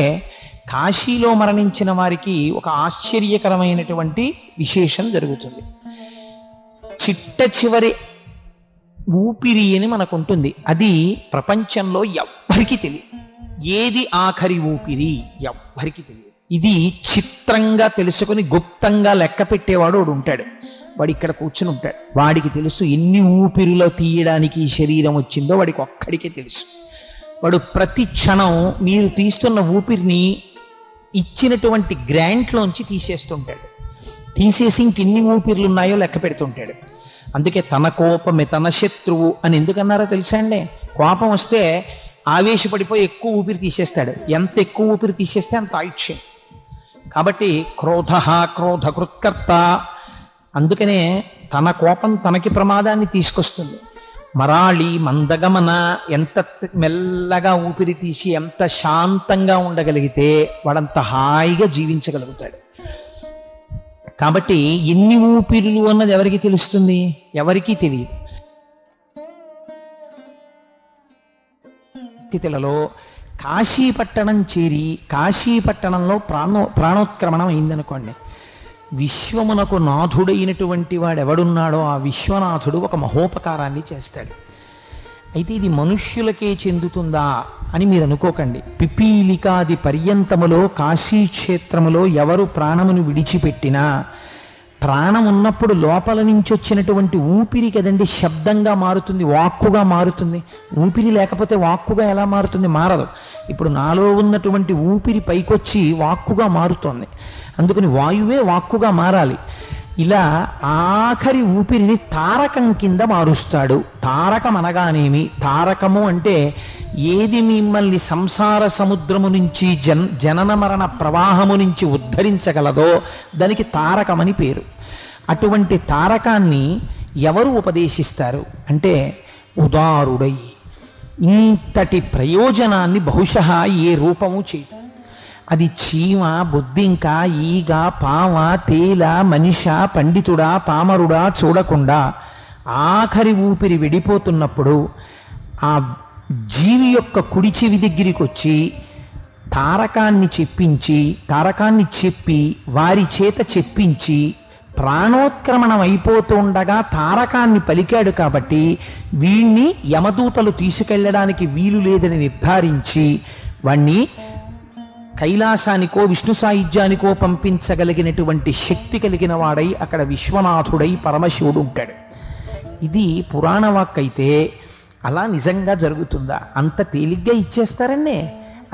కాశీలో మరణించిన వారికి ఒక ఆశ్చర్యకరమైనటువంటి విశేషం జరుగుతుంది. చిట్ట చివరి ఊపిరి అని మనకు ఉంటుంది. అది ప్రపంచంలో ఎవ్వరికీ తెలియదు. ఏది ఆఖరి ఊపిరి ఎవ్వరికీ తెలియదు. ఇది చిత్రంగా తెలుసుకుని గుప్తంగా లెక్క పెట్టేవాడు వాడు ఉంటాడు. వాడు ఇక్కడ కూర్చుని ఉంటాడు. వాడికి తెలుసు ఎన్ని ఊపిరిలో తీయడానికి ఈ శరీరం వచ్చిందో వాడికి ఒక్కడికే తెలుసు. వాడు ప్రతి క్షణం మీరు తీస్తున్న ఊపిరిని ఇచ్చినటువంటి గ్రాంట్లోంచి తీసేస్తుంటాడు. తీసేసి ఇంకెన్ని ఊపిర్లు ఉన్నాయో లెక్క పెడుతుంటాడు. అందుకే తన కోపమే తన శత్రువు అని ఎందుకన్నారో తెలుసా అండి? కోపం వస్తే ఆవేశపడిపోయి ఎక్కువ ఊపిరి తీసేస్తాడు. ఎంత ఎక్కువ ఊపిరి తీసేస్తే అంత ఆయుష్యం. కాబట్టి క్రోధ క్రోధకృత్కర్త. అందుకనే తన కోపం తనకి ప్రమాదాన్ని తీసుకొస్తుంది. మరాళి మందగమన, ఎంత మెల్లగా ఊపిరి తీసి ఎంత శాంతంగా ఉండగలిగితే వాడంత హాయిగా జీవించగలుగుతాడు. కాబట్టి ఎన్ని ఊపిరులు అన్నది ఎవరికి తెలుస్తుంది? ఎవరికీ తెలియదు. స్థితులలో కాశీపట్టణం చేరి కాశీపట్టణంలో ప్రాణోత్క్రమణం అయిందనుకోండి, విశ్వమునకు నాథుడైనటువంటి వాడెవడున్నాడో ఆ విశ్వనాథుడు ఒక మహోపకారాన్ని చేస్తాడు. అయితే ఇది మనుష్యులకే చెందుతుందా అని మీరు అనుకోకండి. పిపీలికాది పర్యంతములో కాశీక్షేత్రములో ఎవరు ప్రాణమును విడిచిపెట్టినా ప్రాణం ఉన్నప్పుడు లోపల నుంచి వచ్చినటువంటి ఊపిరి కదండి శబ్దంగా మారుతుంది, వాక్కుగా మారుతుంది. ఊపిరి లేకపోతే వాక్కుగా ఎలా మారుతుంది? మారదు. ఇప్పుడు నాలో ఉన్నటువంటి ఊపిరి పైకొచ్చి వాక్కుగా మారుతోంది. అందుకని వాయువే వాక్కుగా మారాలి. ఇలా ఆఖరి ఊపిరిని తారకం కింద మారుస్తాడు. తారకం అనగానేమి? తారకము అంటే ఏది మిమ్మల్ని సంసార సముద్రము నుంచి జనన మరణ ప్రవాహము నుంచి ఉద్ధరించగలదో దానికి తారకమని పేరు. అటువంటి తారకాన్ని ఎవరు ఉపదేశిస్తారు అంటే, ఉదారుడై ఇంతటి ప్రయోజనాన్ని బహుశः ఏ రూపము చేయదు. అది చీమ, బొద్దింక, ఈగ, పామ, తేల, మనిష, పండితుడా, పామరుడా చూడకుండా ఆఖరి ఊపిరి విడిపోతున్నప్పుడు ఆ జీవి యొక్క కుడి చెవి దగ్గరికి వచ్చి తారకాన్ని చెప్పి వారి చేత చెప్పించి ప్రాణోత్క్రమణం అయిపోతుండగా తారకాన్ని పలికాడు కాబట్టి వీణ్ణి యమదూతలు తీసుకెళ్లడానికి వీలు లేదని నిర్ధారించి వాణ్ణి కైలాసానికో విష్ణు సాయుధ్యానికో పంపించగలిగినటువంటి శక్తి కలిగిన వాడై అక్కడ విశ్వనాథుడై పరమశివుడు ఉంటాడు. ఇది పురాణ వాక్ అయితే అలా నిజంగా జరుగుతుందా? అంత తేలిగ్గా ఇచ్చేస్తారండి.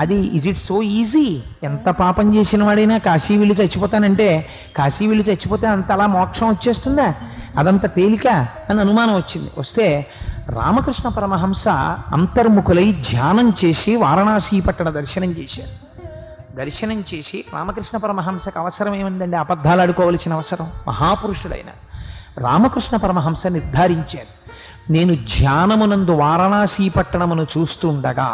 అది ఇజ్ ఇట్ సో ఈజీ? ఎంత పాపం చేసిన వాడైనా కాశీ వెళ్ళి చచ్చిపోతానంటే కాశీ వెళ్ళి చచ్చిపోతే అంత అలా మోక్షం వచ్చేస్తుందా? అదంత తేలిక అని అనుమానం వచ్చింది. వస్తే రామకృష్ణ పరమహంస అంతర్ముఖులై ధ్యానం చేసి వారణాసి పట్టణ దర్శనం చేశారు. దర్శనం చేసి రామకృష్ణ పరమహంసకు అవసరం ఏముందండి? అబద్ధాలు ఆడుకోవలసిన అవసరం? మహాపురుషుడైన రామకృష్ణ పరమహంస నిర్ధారించారు, నేను ధ్యానమునందు వారణాసి పట్టణమును చూస్తుండగా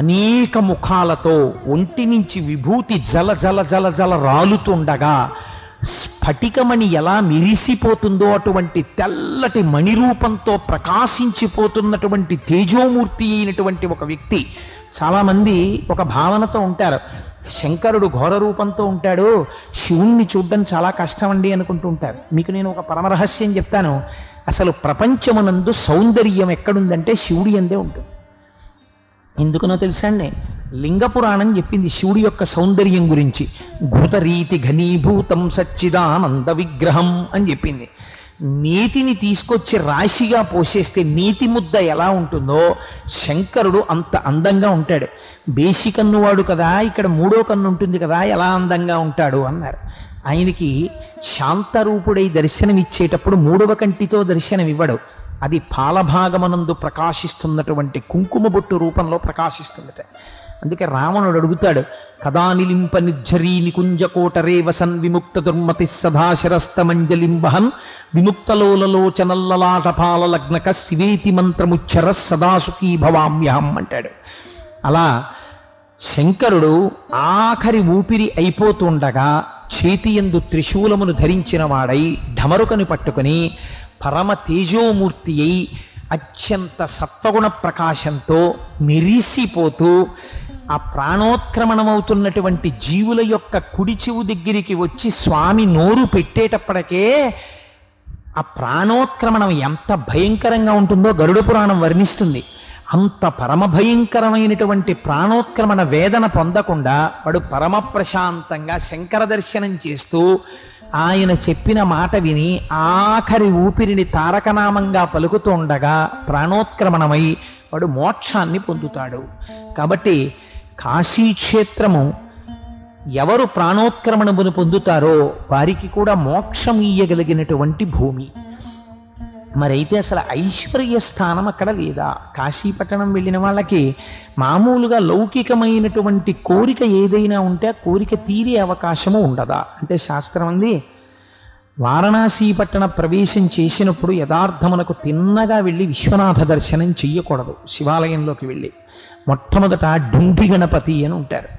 అనేక ముఖాలతో ఒంటి నుంచి విభూతి జల జల జల జల రాలుతుండగా స్ఫటికమణి ఎలా మెరిసిపోతుందో అటువంటి తెల్లటి మణిరూపంతో ప్రకాశించిపోతున్నటువంటి తేజోమూర్తి అయినటువంటి ఒక వ్యక్తి. చాలామంది ఒక భావనతో ఉంటారు, శంకరుడు ఘోర రూపంతో ఉంటాడు, శివుణ్ణి చూడడం చాలా కష్టం అండి అనుకుంటూ ఉంటారు. మీకు నేను ఒక పరమరహస్యం చెప్తాను. అసలు ప్రపంచమునందు సౌందర్యం ఎక్కడుందంటే శివుడి అందే ఉంటుంది. ఎందుకనో తెలుసా అండి? లింగ పురాణం చెప్పింది శివుడి యొక్క సౌందర్యం గురించి. ఘృతరీతి ఘనీభూతం సచ్చిదానంద విగ్రహం అని చెప్పింది. నీతిని తీసుకొచ్చి రాశిగా పోసేస్తే నీతి ముద్ద ఎలా ఉంటుందో శంకరుడు అంత అందంగా ఉంటాడు. బేసి కన్నువాడు కదా, ఇక్కడ మూడో కన్ను ఉంటుంది కదా, ఎలా అందంగా ఉంటాడు అన్నారు. ఆయనకి శాంతరూపుడై దర్శనమిచ్చేటప్పుడు మూడవ కంటితో దర్శనమివ్వడు. అది పాలభాగమనందు ప్రకాశిస్తున్నటువంటి కుంకుమ బొట్టు రూపంలో ప్రకాశిస్తుందట. అందుకే రావణుడు అడుగుతాడు, కదా నిలింప నిర్ఝరీ నికుంజకోటరే వసన్ విముక్త దుర్మతి సదాశిరస్తమంజలిం వహన్ విముక్తలోలలోచనల్లలాటపాల లగ్నక శివేతి మంత్రముచ్చర సదాసుఖీ భవామ్యహం అంటాడు. అలా శంకరుడు ఆఖరి ఊపిరి అయిపోతుండగా చేతియందు త్రిశూలమును ధరించిన వాడై ఢమరుకని పట్టుకుని పరమ తేజోమూర్తి అయి అత్యంత సత్వగుణ ప్రకాశంతో మెరిసిపోతూ ఆ ప్రాణోత్క్రమణమవుతున్నటువంటి జీవుల యొక్క కుడి చెవు దగ్గరికి వచ్చి స్వామి నోరు పెట్టేటప్పటికే ఆ ప్రాణోత్క్రమణం ఎంత భయంకరంగా ఉంటుందో గరుడ పురాణం వర్ణిస్తుంది. అంత పరమ భయంకరమైనటువంటి ప్రాణోత్క్రమణ వేదన పొందకుండా వాడు పరమ ప్రశాంతంగా శంకర దర్శనం చేస్తూ ఆయన చెప్పిన మాట విని ఆఖరి ఊపిరిని తారకనామంగా పలుకుతుండగా ప్రాణోత్క్రమణమై వాడు మోక్షాన్ని పొందుతాడు. కాబట్టి కాశీక్షేత్రము ఎవరు ప్రాణోత్క్రమణమును పొందుతారో వారికి కూడా మోక్షం ఇయ్యగలిగినటువంటి భూమి. మరైతే అసలు ఐశ్వర్య స్థానం అక్కడ లేదా? కాశీపట్టణం వెళ్ళిన వాళ్ళకి మామూలుగా లౌకికమైనటువంటి కోరిక ఏదైనా ఉంటే ఆ కోరిక తీరే అవకాశము ఉండదా అంటే శాస్త్రం అంది, వారణాసి పట్టణ ప్రవేశం చేసినప్పుడు యథార్థమునకు తిన్నగా వెళ్ళి విశ్వనాథ దర్శనం చెయ్యకూడదు. శివాలయంలోకి వెళ్ళి మొట్టమొదట డుండి గణపతి అని ఉంటారు.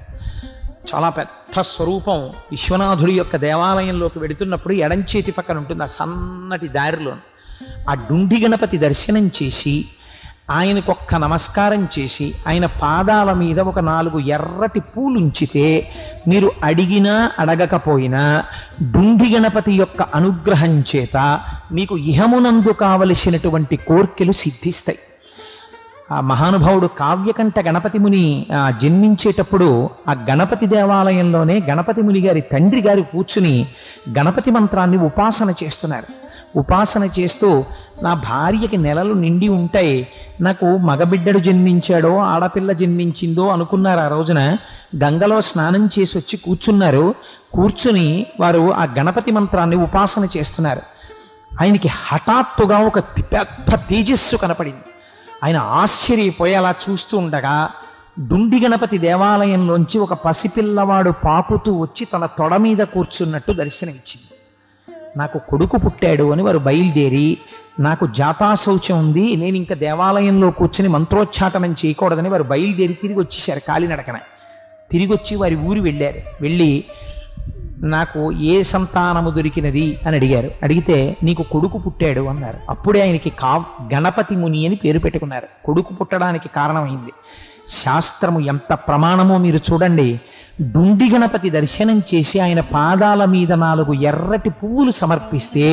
చాలా పెద్ద స్వరూపం విశ్వనాథుడి యొక్క దేవాలయంలోకి వెడుతున్నప్పుడు ఎడంచేతి పక్కన ఉంటుంది ఆ సన్నటి దారిలో. ఆ డుండి గణపతి దర్శనం చేసి ఆయనకొక్క నమస్కారం చేసి ఆయన పాదాల మీద ఒక 4 ఎర్రటి పూలు ఉంచితే మీరు అడిగినా అడగకపోయినా డుండి గణపతి యొక్క అనుగ్రహం చేత మీకు ఇహమునందు కావలసినటువంటి కోర్కెలు సిద్ధిస్తాయి. ఆ మహానుభావుడు కావ్యకంఠ గణపతి ముని జన్మించేటప్పుడు ఆ గణపతి దేవాలయంలోనే గణపతి ముని గారి తండ్రి గారు కూర్చుని గణపతి మంత్రాన్ని ఉపాసన చేస్తున్నారు. ఉపాసన చేస్తూ నా భార్యకి నెలలు నిండి ఉంటాయి, నాకు మగబిడ్డడు జన్మించాడో ఆడపిల్ల జన్మించిందో అనుకున్నారు. ఆ రోజున గంగలో స్నానం చేసి వచ్చి కూర్చున్నారు. కూర్చుని వారు ఆ గణపతి మంత్రాన్ని ఉపాసన చేస్తున్నారు. ఆయనకి హఠాత్తుగా ఒక పెద్ద తేజస్సు కనపడింది. ఆయన ఆశ్చర్యపోయి అలా చూస్తూ ఉండగా డుండి గణపతి దేవాలయంలోంచి ఒక పసిపిల్లవాడు పాకుతూ వచ్చి తన తొడ మీద కూర్చున్నట్టు దర్శనమిచ్చింది. నాకు కొడుకు పుట్టాడు అని వారు బయలుదేరి, నాకు జాతాశౌచం ఉంది, నేను ఇంకా దేవాలయంలో కూర్చుని మంత్రోచ్చాటనం చేయకూడదని వారు బయలుదేరి తిరిగి వచ్చేసారు. కాలినడకన తిరిగి వచ్చి వారి ఊరు వెళ్ళారు. వెళ్ళి నాకు ఏ సంతానము దొరికినది అని అడిగారు. అడిగితే నీకు కొడుకు పుట్టాడు అన్నారు. అప్పుడే ఆయనకి గణపతి ముని అని పేరు పెట్టుకున్నారు. కొడుకు పుట్టడానికి కారణమైంది. శాస్త్రము ఎంత ప్రమాణమో మీరు చూడండి. డుండి గణపతి దర్శనం చేసి ఆయన పాదాల మీద 4 ఎర్రటి పువ్వులు సమర్పిస్తే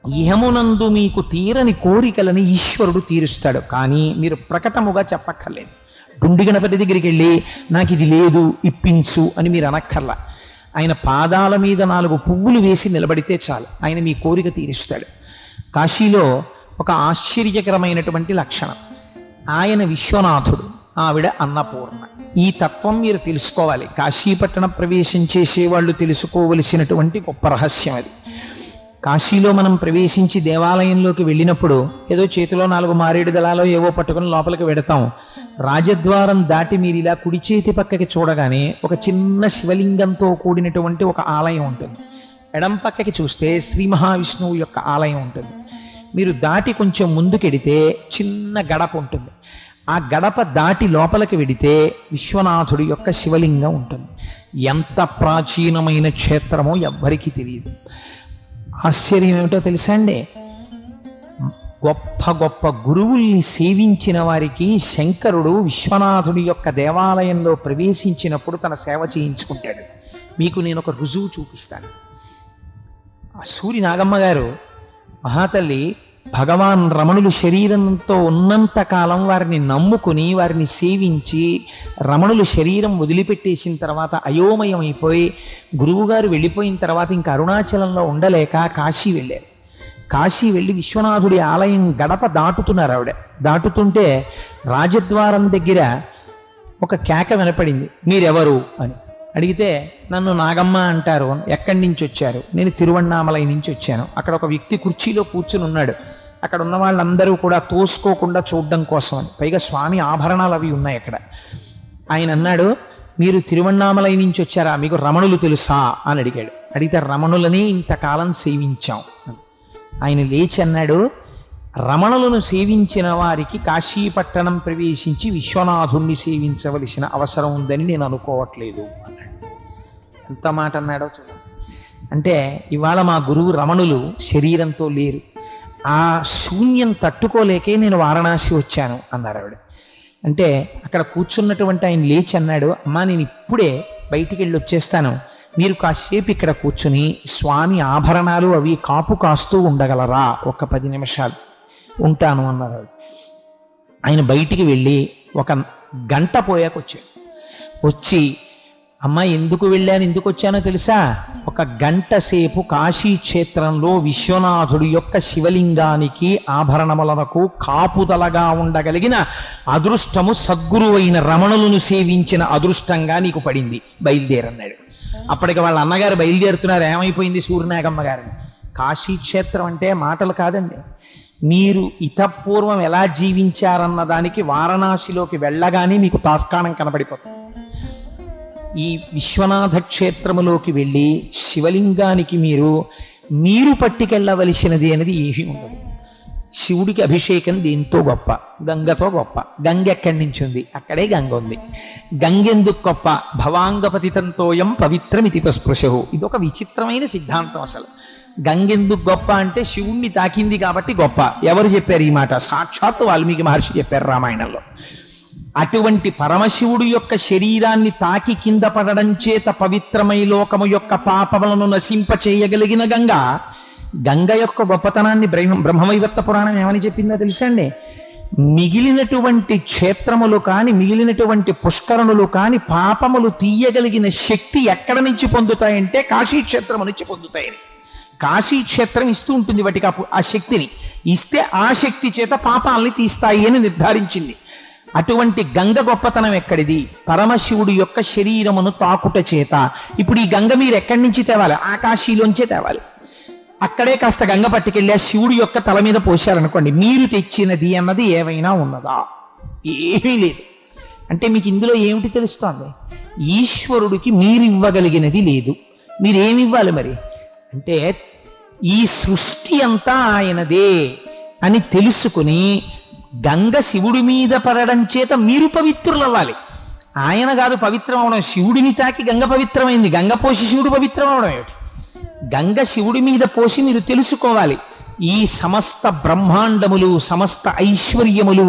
ఇహమునందు మీకు తీరని కోరికలని ఈశ్వరుడు తీరుస్తాడు. కానీ మీరు ప్రకటముగా చెప్పక్కర్లేదు. డుండి గణపతి దగ్గరికి వెళ్ళి నాకు ఇది లేదు ఇప్పించు అని మీరు అనక్కర్లా. ఆయన పాదాల మీద 4 పువ్వులు వేసి నిలబడితే చాలు, ఆయన మీ కోరిక తీరుస్తాడు. కాశీలో ఒక ఆశ్చర్యకరమైనటువంటి లక్షణం, ఆయన విశ్వనాథుడు, ఆవిడ అన్నపూర్ణ. ఈ తత్వం మీరు తెలుసుకోవాలి. కాశీపట్టణ ప్రవేశం చేసేవాళ్ళు తెలుసుకోవలసినటువంటి గొప్ప రహస్యం అది. కాశీలో మనం ప్రవేశించి దేవాలయంలోకి వెళ్ళినప్పుడు ఏదో చేతిలో 4 మారేడు దళాలో ఏవో పట్టుకుని లోపలికి వెడతాం. రాజద్వారం దాటి మీరు ఇలా కుడి చేతి పక్కకి చూడగానే ఒక చిన్న శివలింగంతో కూడినటువంటి ఒక ఆలయం ఉంటుంది. ఎడం పక్కకి చూస్తే శ్రీ మహావిష్ణువు యొక్క ఆలయం ఉంటుంది. మీరు దాటి కొంచెం ముందుకెడితే చిన్న గడప ఉంటుంది. ఆ గడప దాటి లోపలికి వెడితే విశ్వనాథుడి యొక్క శివలింగం ఉంటుంది. ఎంత ప్రాచీనమైన క్షేత్రమో ఎవ్వరికీ తెలియదు. ఆశ్చర్యం ఏమిటో తెలుసా అండి? గొప్ప గొప్ప గురువుల్ని సేవించిన వారికి శంకరుడు విశ్వనాథుడి యొక్క దేవాలయంలో ప్రవేశించినప్పుడు తన సేవ చేయించుకుంటాడు. మీకు నేను ఒక రుజువు చూపిస్తాను. సూరి నాగమ్మ గారు మహాతల్లి భగవాన్ రమణులు శరీరంతో ఉన్నంత కాలం వారిని నమ్ముకుని వారిని సేవించి రమణులు శరీరం వదిలిపెట్టేసిన తర్వాత అయోమయం అయిపోయి గురువుగారు వెళ్ళిపోయిన తర్వాత ఇంకా అరుణాచలంలో ఉండలేక కాశీ వెళ్ళారు. కాశీ వెళ్ళి విశ్వనాథుడి ఆలయం గడప దాటుతున్నారు. ఆవిడ దాటుతుంటే రాజద్వారం దగ్గర ఒక కేక వినపడింది, మీరెవరు అని. అడిగితే నన్ను నాగమ్మ అంటారు. ఎక్కడి నుంచి వచ్చారు? నేను తిరువణ్ణామలై నుంచి వచ్చాను. అక్కడ ఒక వ్యక్తి కుర్చీలో కూర్చుని ఉన్నాడు. అక్కడ ఉన్న వాళ్ళందరూ కూడా తోసుకోకుండా చూడడం కోసం అని, పైగా స్వామి ఆభరణాలు అవి ఉన్నాయి అక్కడ. ఆయన అన్నాడు, మీరు తిరువణ్ణామలై నుంచి వచ్చారా, మీకు రమణులు తెలుసా అని అడిగాడు. అడిగితే రమణులని ఇంతకాలం సేవించాం. ఆయన లేచి అన్నాడు, రమణులను సేవించిన వారికి కాశీపట్టణం ప్రవేశించి విశ్వనాథుణ్ణి సేవించవలసిన అవసరం ఉందని నేను అనుకోవట్లేదు అన్నాడు. ఎంత మాట అన్నాడో చూడండి. అంటే ఇవాళ మా గురువు రమణులు శరీరంతో లేరు, ఆ శూన్యం తట్టుకోలేకే నేను వారణాసి వచ్చాను అన్నారు ఆవిడ. అంటే అక్కడ కూర్చున్నటువంటి ఆయన లేచి అన్నాడు, అమ్మా నేను ఇప్పుడే బయటికి వెళ్ళి వచ్చేస్తాను, మీరు కాసేపు ఇక్కడ కూర్చుని స్వామి ఆభరణాలు అవి కాపు కాస్తూ ఉండగలరా, ఒక 10 నిమిషాలు ఉంటాను అన్నారు. ఆయన బయటికి వెళ్ళి 1 గంట పోయాక వచ్చాడు. వచ్చి, అమ్మ ఎందుకు వెళ్ళాను ఎందుకు వచ్చానో తెలుసా, 1 గంట సేపు కాశీ క్షేత్రంలో విశ్వనాథుడి యొక్క శివలింగానికి ఆభరణములకు కాపుదలగా ఉండగలిగిన అదృష్టము సద్గురువైన రమణులను సేవించిన అదృష్టంగా నీకు పడింది, బయలుదేరన్నాడు. అప్పటికి వాళ్ళ అన్నగారు బయలుదేరుతున్నారు, ఏమైపోయింది సూర్యనాగమ్మ గారిని. కాశీ క్షేత్రం అంటే మాటలు కాదండి. మీరు ఇతపూర్వం ఎలా జీవించారన్న దానికి వారణాసిలోకి వెళ్ళగానే మీకు తాస్కాణం కనబడిపోతుంది. ఈ విశ్వనాథ క్షేత్రములోకి వెళ్ళి శివలింగానికి మీరు పట్టుకెళ్ళవలసినది అనేది ఏమీ ఉండదు. శివుడికి అభిషేకం దీంతో గొప్ప, గంగతో గొప్ప. గంగ ఎక్కడి నుంచి ఉంది, అక్కడే గంగ ఉంది. గంగెందుకు గొప్ప, భవాంగపతితంతోయం పవిత్రమితి స్పృశు. ఇదొక విచిత్రమైన సిద్ధాంతం. అసలు గంగెందుకు గొప్ప అంటే శివుణ్ణి తాకింది కాబట్టి గొప్ప. ఎవరు చెప్పారు ఈ మాట? సాక్షాత్తు వాల్మీకి మహర్షి చెప్పారు రామాయణంలో. అటువంటి పరమశివుడు యొక్క శరీరాన్ని తాకి కింద పడడం చేత పవిత్రమై లోకము యొక్క పాపములను నశింపచేయగలిగిన గంగ యొక్క గొప్పతనాన్ని బ్రహ్మవైవర్త పురాణం ఏమని చెప్పిందో తెలుసండి? మిగిలినటువంటి క్షేత్రములు కాని మిగిలినటువంటి పుష్కరణులు కాని పాపములు తీయగలిగిన శక్తి ఎక్కడ నుంచి పొందుతాయంటే కాశీక్షేత్రము నుంచి పొందుతాయని. కాశీక్షేత్రం ఇస్తూ ఉంటుంది వాటికి ఆ శక్తిని. ఇస్తే ఆ శక్తి చేత పాపాలని తీస్తాయి అని నిర్ధారించింది. అటువంటి గంగ గొప్పతనం ఎక్కడిది? పరమశివుడు యొక్క శరీరమును తాకుట చేత. ఇప్పుడు ఈ గంగ మీరు ఎక్కడి నుంచి తేవాలి? ఆకాశీలోంచే తేవాలి. అక్కడే కాస్త గంగ పట్టుకెళ్ళి ఆ శివుడి యొక్క తల మీద పోశారనుకోండి, మీరు తెచ్చినది అన్నది ఏమైనా ఉన్నదా? ఏమీ లేదు. అంటే మీకు ఇందులో ఏమిటి తెలుస్తోంది? ఈశ్వరుడికి మీరు ఇవ్వగలిగినది లేదు. మీరేమి ఇవ్వాలి మరి అంటే, ఈ సృష్టి అంతా ఆయనదే అని తెలుసుకుని గంగ శివుడి మీద పడడం చేత మీరు పవిత్రులవ్వాలి. ఆయన కాదు పవిత్రం అవడం. శివుడిని తాకి గంగ పవిత్రమైంది, గంగ పోసి శివుడు పవిత్రం అవడం ఏమిటి? గంగ శివుడి మీద పోసి మీరు తెలుసుకోవాలి, ఈ సమస్త బ్రహ్మాండములు సమస్త ఐశ్వర్యములు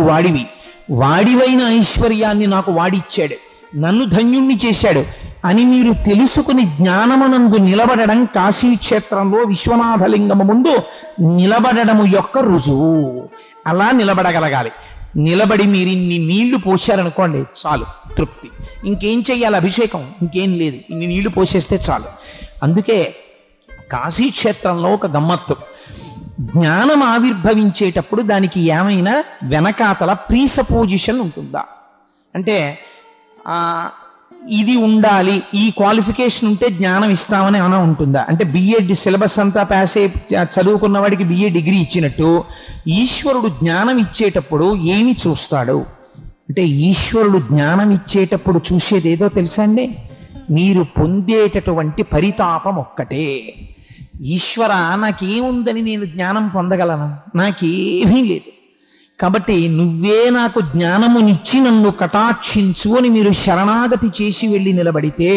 వాడివైన ఐశ్వర్యాన్ని నాకు వాడిచ్చాడు, నన్ను ధన్యుణ్ణి చేశాడు అని మీరు తెలుసుకుని జ్ఞానమునందు నిలబడడం కాశీక్షేత్రంలో విశ్వనాథలింగము ముందు నిలబడము యొక్క రుజువు. అలా నిలబడగలగాలి. నిలబడి మీరు ఇన్ని నీళ్లు పోశారనుకోండి చాలు, తృప్తి. ఇంకేం చెయ్యాలి? అభిషేకం ఇంకేం లేదు, ఇన్ని నీళ్లు పోసేస్తే చాలు. అందుకే కాశీక్షేత్రంలో ఒక గమ్మత్తు, జ్ఞానం ఆవిర్భవించేటప్పుడు దానికి ఏమైనా వెనకాతల ప్రీసపోజిషన్ ఉంటుందా అంటే, ఇది ఉండాలి, ఈ క్వాలిఫికేషన్ ఉంటే జ్ఞానం ఇస్తామని ఏమైనా ఉంటుందా అంటే, బిఏ సిలబస్ అంతా పాస్ అయి చదువుకున్న వాడికి బిఏ డిగ్రీ ఇచ్చినట్టు ఈశ్వరుడు జ్ఞానం ఇచ్చేటప్పుడు ఏమి చూస్తాడు అంటే, ఈశ్వరుడు జ్ఞానం ఇచ్చేటప్పుడు చూసేది ఏదో తెలుసా అండి? మీరు పొందేటటువంటి పరితాపం ఒక్కటే. ఈశ్వర నాకేముందని నేను జ్ఞానం పొందగలను? నాకేమీ లేదు, కాబట్టి నువ్వే నాకు జ్ఞానమునిచ్చి నన్ను కటాక్షించు అని మీరు శరణాగతి చేసి వెళ్ళి నిలబడితే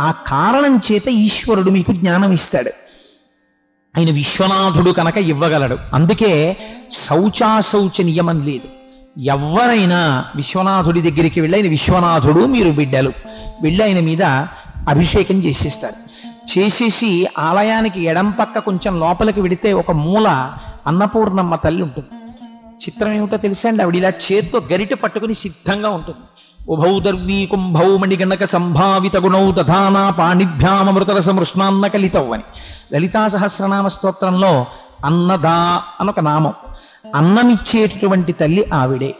ఆ కారణం చేత ఈశ్వరుడు మీకు జ్ఞానం ఇస్తాడు. ఆయన విశ్వనాథుడు కనుక ఇవ్వగలడు. అందుకే శౌచాశౌచ నియమం లేదు. ఎవరైనా విశ్వనాథుడి దగ్గరికి వెళ్ళి, ఆయన విశ్వనాథుడు, మీరు బిడ్డలు వెళ్ళి ఆయన మీద అభిషేకం చేసేస్తారు. చేసేసి ఆలయానికి ఎడం పక్క కొంచెం లోపలికి వెడితే ఒక మూల అన్నపూర్ణమ్మ తల్లి ఉంటుంది. చిత్రం ఏమిటో తెలుసా అండి? ఆవిడ ఇలా చేత్తో గరిట పట్టుకుని సిద్ధంగా ఉంటుంది. ఉభౌ దర్వీ కుంభౌ మణిగణక సంభావిత గుణౌ దధానా పాణిభ్యామృతరస మృష్ణాన్న కలితౌ అని లలితా సహస్రనామ స్తోత్రంలో అన్నదా అనొక నామం. అన్నమిచ్చేటటువంటి తల్లి ఆవిడే.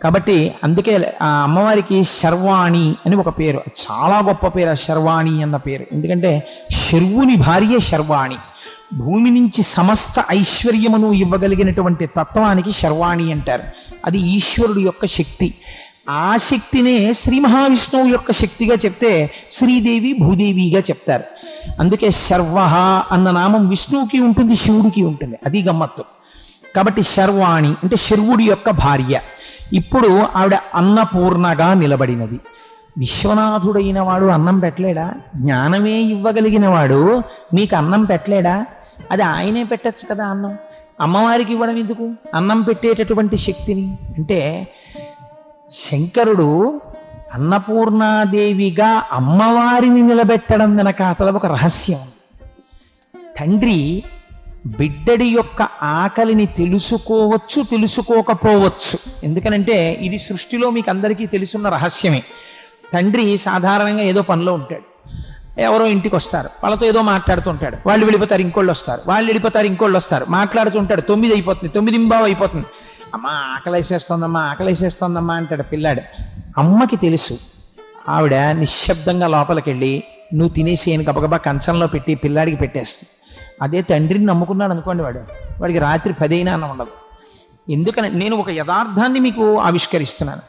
కాబట్టి అందుకే ఆ అమ్మవారికి శర్వాణి అని ఒక పేరు, చాలా గొప్ప పేరు ఆ శర్వాణి అన్న పేరు. ఎందుకంటే శర్వుని భార్య శర్వాణి. భూమి నుంచి సమస్త ఐశ్వర్యమును ఇవ్వగలిగినటువంటి తత్వానికి శర్వాణి అంటారు. అది ఈశ్వరుడు యొక్క శక్తి. ఆ శక్తినే శ్రీ మహావిష్ణువు యొక్క శక్తిగా చెప్తే శ్రీదేవి భూదేవిగా చెప్తారు. అందుకే శర్వ అన్న నామం విష్ణువుకి ఉంటుంది, శివుడికి ఉంటుంది. అది గమ్మత్తు. కాబట్టి శర్వాణి అంటే శర్వుడి యొక్క భార్య. ఇప్పుడు ఆవిడ అన్నపూర్ణగా నిలబడినది. విశ్వనాథుడైన వాడు అన్నం పెట్టలేడా? జ్ఞానమే ఇవ్వగలిగిన వాడు మీకు అన్నం పెట్టలేడా? అది ఆయనే పెట్టచ్చు కదా అన్నం. అమ్మవారికి ఇవ్వడం ఎందుకు అన్నం పెట్టేటటువంటి శక్తిని? అంటే శంకరుడు అన్నపూర్ణాదేవిగా అమ్మవారిని నిలబెట్టడం వెనక అతల ఒక రహస్యం. తండ్రి బిడ్డడి యొక్క ఆకలిని తెలుసుకోవచ్చు, తెలుసుకోకపోవచ్చు. ఎందుకనంటే ఇది సృష్టిలో మీకు అందరికీ తెలుసున్న రహస్యమే. తండ్రి సాధారణంగా ఏదో పనిలో ఉంటాడు, ఎవరో ఇంటికి వస్తారు, వాళ్ళతో ఏదో మాట్లాడుతుంటాడు, వాళ్ళు వెళ్ళిపోతారు, ఇంకోళ్ళు వస్తారు, వాళ్ళు వెళ్ళిపోతారు, ఇంకోళ్ళు వస్తారు, మాట్లాడుతుంటాడు. 9 అయిపోతుంది, 9:15 అయిపోతుంది. అమ్మా ఆకలేసేస్తోందమ్మా, ఆకలేసేస్తోందమ్మా అంటాడు పిల్లాడు. అమ్మకి తెలుసు. ఆవిడ నిశ్శబ్దంగా లోపలికి వెళ్ళి నువ్వు తినేసేయని గబగబా కంచంలో పెట్టి పిల్లాడికి పెట్టేస్తుంది. అదే తండ్రిని నమ్ముకున్నాడు అనుకోండి, వాడికి రాత్రి 10 అయినా అన్నం ఉండదు. ఎందుకని నేను ఒక యథార్థాన్ని మీకు ఆవిష్కరిస్తున్నాను.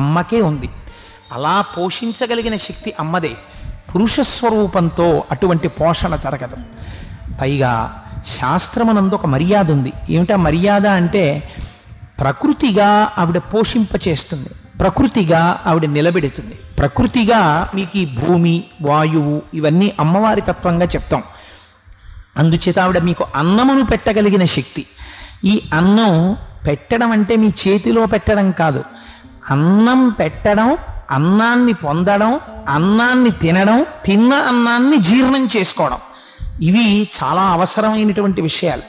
అమ్మకే ఉంది. అలా పోషించగలిగిన శక్తి అమ్మదే. పురుష స్వరూపంతో అటువంటి పోషణ జరగదు. పైగా శాస్త్రమనందు ఒక మర్యాద ఉంది. ఏమిటా మర్యాద అంటే ప్రకృతిగా ఆవిడ పోషింపచేస్తుంది, ప్రకృతిగా ఆవిడ నిలబెడుతుంది. ప్రకృతిగా మీకు ఈ భూమి, వాయువు ఇవన్నీ అమ్మవారి తత్వంగా చెప్తాం. అందుచేత ఆవిడ మీకు అన్నమును పెట్టగలిగిన శక్తి. ఈ అన్నం పెట్టడం అంటే మీ చేతిలో పెట్టడం కాదు, అన్నం పెట్టడం, అన్నాన్ని పొందడం, అన్నాన్ని తినడం, తిన్న అన్నాన్ని జీర్ణం చేసుకోవడం. ఇవి చాలా అవసరమైనటువంటి విషయాలు.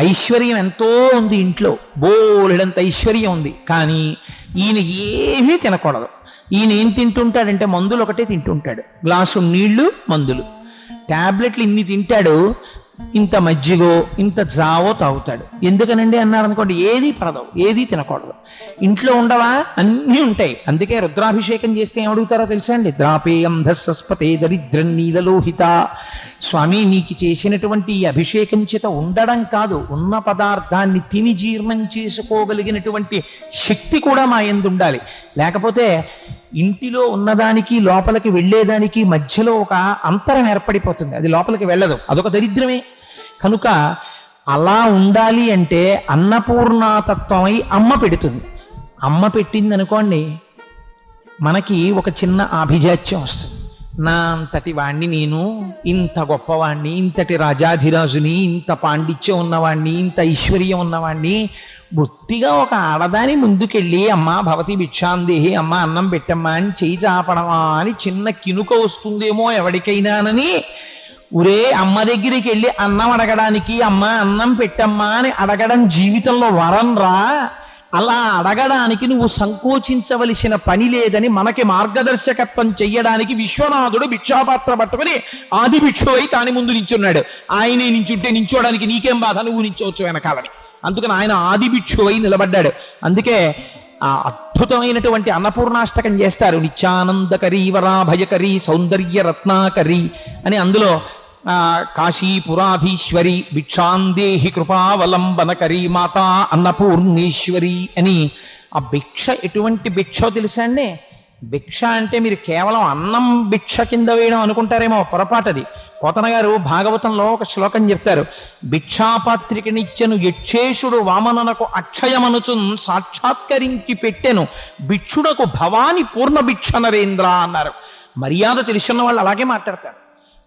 ఐశ్వర్యం ఎంతో ఉంది ఇంట్లో, బోలెడంత ఐశ్వర్యం ఉంది. కానీ ఈయన ఏమీ తినకూడదు. ఈయన ఏం తింటుంటాడంటే మందులు ఒకటే తింటుంటాడు. గ్లాసు నీళ్లు, మందులు, టాబ్లెట్లు ఇన్ని తింటాడు. ఇంత మజ్జిగో ఇంత జావో తాగుతాడు. ఎందుకనండి అన్నారు అనుకోండి, ఏది పడదు, ఏది తినకూడదు. ఇంట్లో ఉండవా? అన్నీ ఉంటాయి. అందుకే రుద్రాభిషేకం చేస్తే ఏమడుగుతారో తెలుసా అండి? ద్రాపేయం ధస్సస్పతే దరిద్రం నీలలోహిత. స్వామి నీకు చేసినటువంటి ఈ అభిషేకం చేత ఉండడం కాదు, ఉన్న పదార్థాన్ని తిని జీర్ణం చేసుకోగలిగినటువంటి శక్తి కూడా మా యందు ఉండాలి. లేకపోతే ఇంటిలో ఉన్నదానికి లోపలికి వెళ్ళేదానికి మధ్యలో ఒక అంతరం ఏర్పడిపోతుంది, అది లోపలికి వెళ్ళదు, అదొక దరిద్రమే. కనుక అలా ఉండాలి అంటే అన్నపూర్ణాతత్వమై అమ్మ పెడుతుంది. అమ్మ పెట్టింది అనుకోండి, మనకి ఒక చిన్న ఆభిజాత్యం వస్తుంది. నా అంతటి వాణ్ణి నేను, ఇంత గొప్పవాణ్ణి, ఇంతటి రాజాధిరాజుని, ఇంత పాండిత్యం ఉన్నవాణ్ణి, ఇంత ఐశ్వర్యం ఉన్నవాణ్ణి, బొత్తిగా ఒక ఆడదాని ముందుకెళ్ళి అమ్మా భవతి భిక్షాందేహి, అమ్మ అన్నం పెట్టమ్మా అని చేయి చాపడమా అని చిన్న కినుక వస్తుందేమో ఎవరికైనానని, ఒరే అమ్మ దగ్గరికి వెళ్ళి అన్నం అడగడానికి అమ్మ అన్నం పెట్టమ్మా అని అడగడం జీవితంలో వరం రా. అలా అడగడానికి నువ్వు సంకోచించవలసిన పని లేదని మనకి మార్గదర్శకత్వం చెయ్యడానికి విశ్వనాథుడు భిక్షాపాత్ర పట్టుకుని ఆది భిక్షువై తాని ముందు నించున్నాడు. ఆయనే నించుంటే నించోడానికి నీకేం బాధ, నువ్వు నించోవచ్చు వెనకాలని. అందుకని ఆయన ఆది భిక్షువై నిలబడ్డాడు. అందుకే ఆ అద్భుతమైనటువంటి అన్నపూర్ణాష్టకం చేస్తారు. నిత్యానందకరీ వరాభయకరీ సౌందర్య రత్నాకరీ అని. అందులో కాశీపురాధీశ్వరి భిక్షాందేహి కృపావలంబనకరీ మాతా అన్నపూర్ణేశ్వరి అని. ఆ భిక్ష ఎటువంటి భిక్షో తెలుసా అండి? భిక్ష అంటే మీరు కేవలం అన్నం భిక్ష కింద వేయడం అనుకుంటారేమో, పొరపాటది. పోతన గారు భాగవతంలో ఒక శ్లోకం చెప్తారు. భిక్షాపాత్రికనిచ్చెను యక్షేషుడు వామననకు అక్షయమనుచున్ సాక్షాత్కరించి పెట్టెను భిక్షుడకు భవాని పూర్ణ భిక్ష నరేంద్ర అన్నారు. మర్యాద తెలుసున్న వాళ్ళు అలాగే మాట్లాడతారు.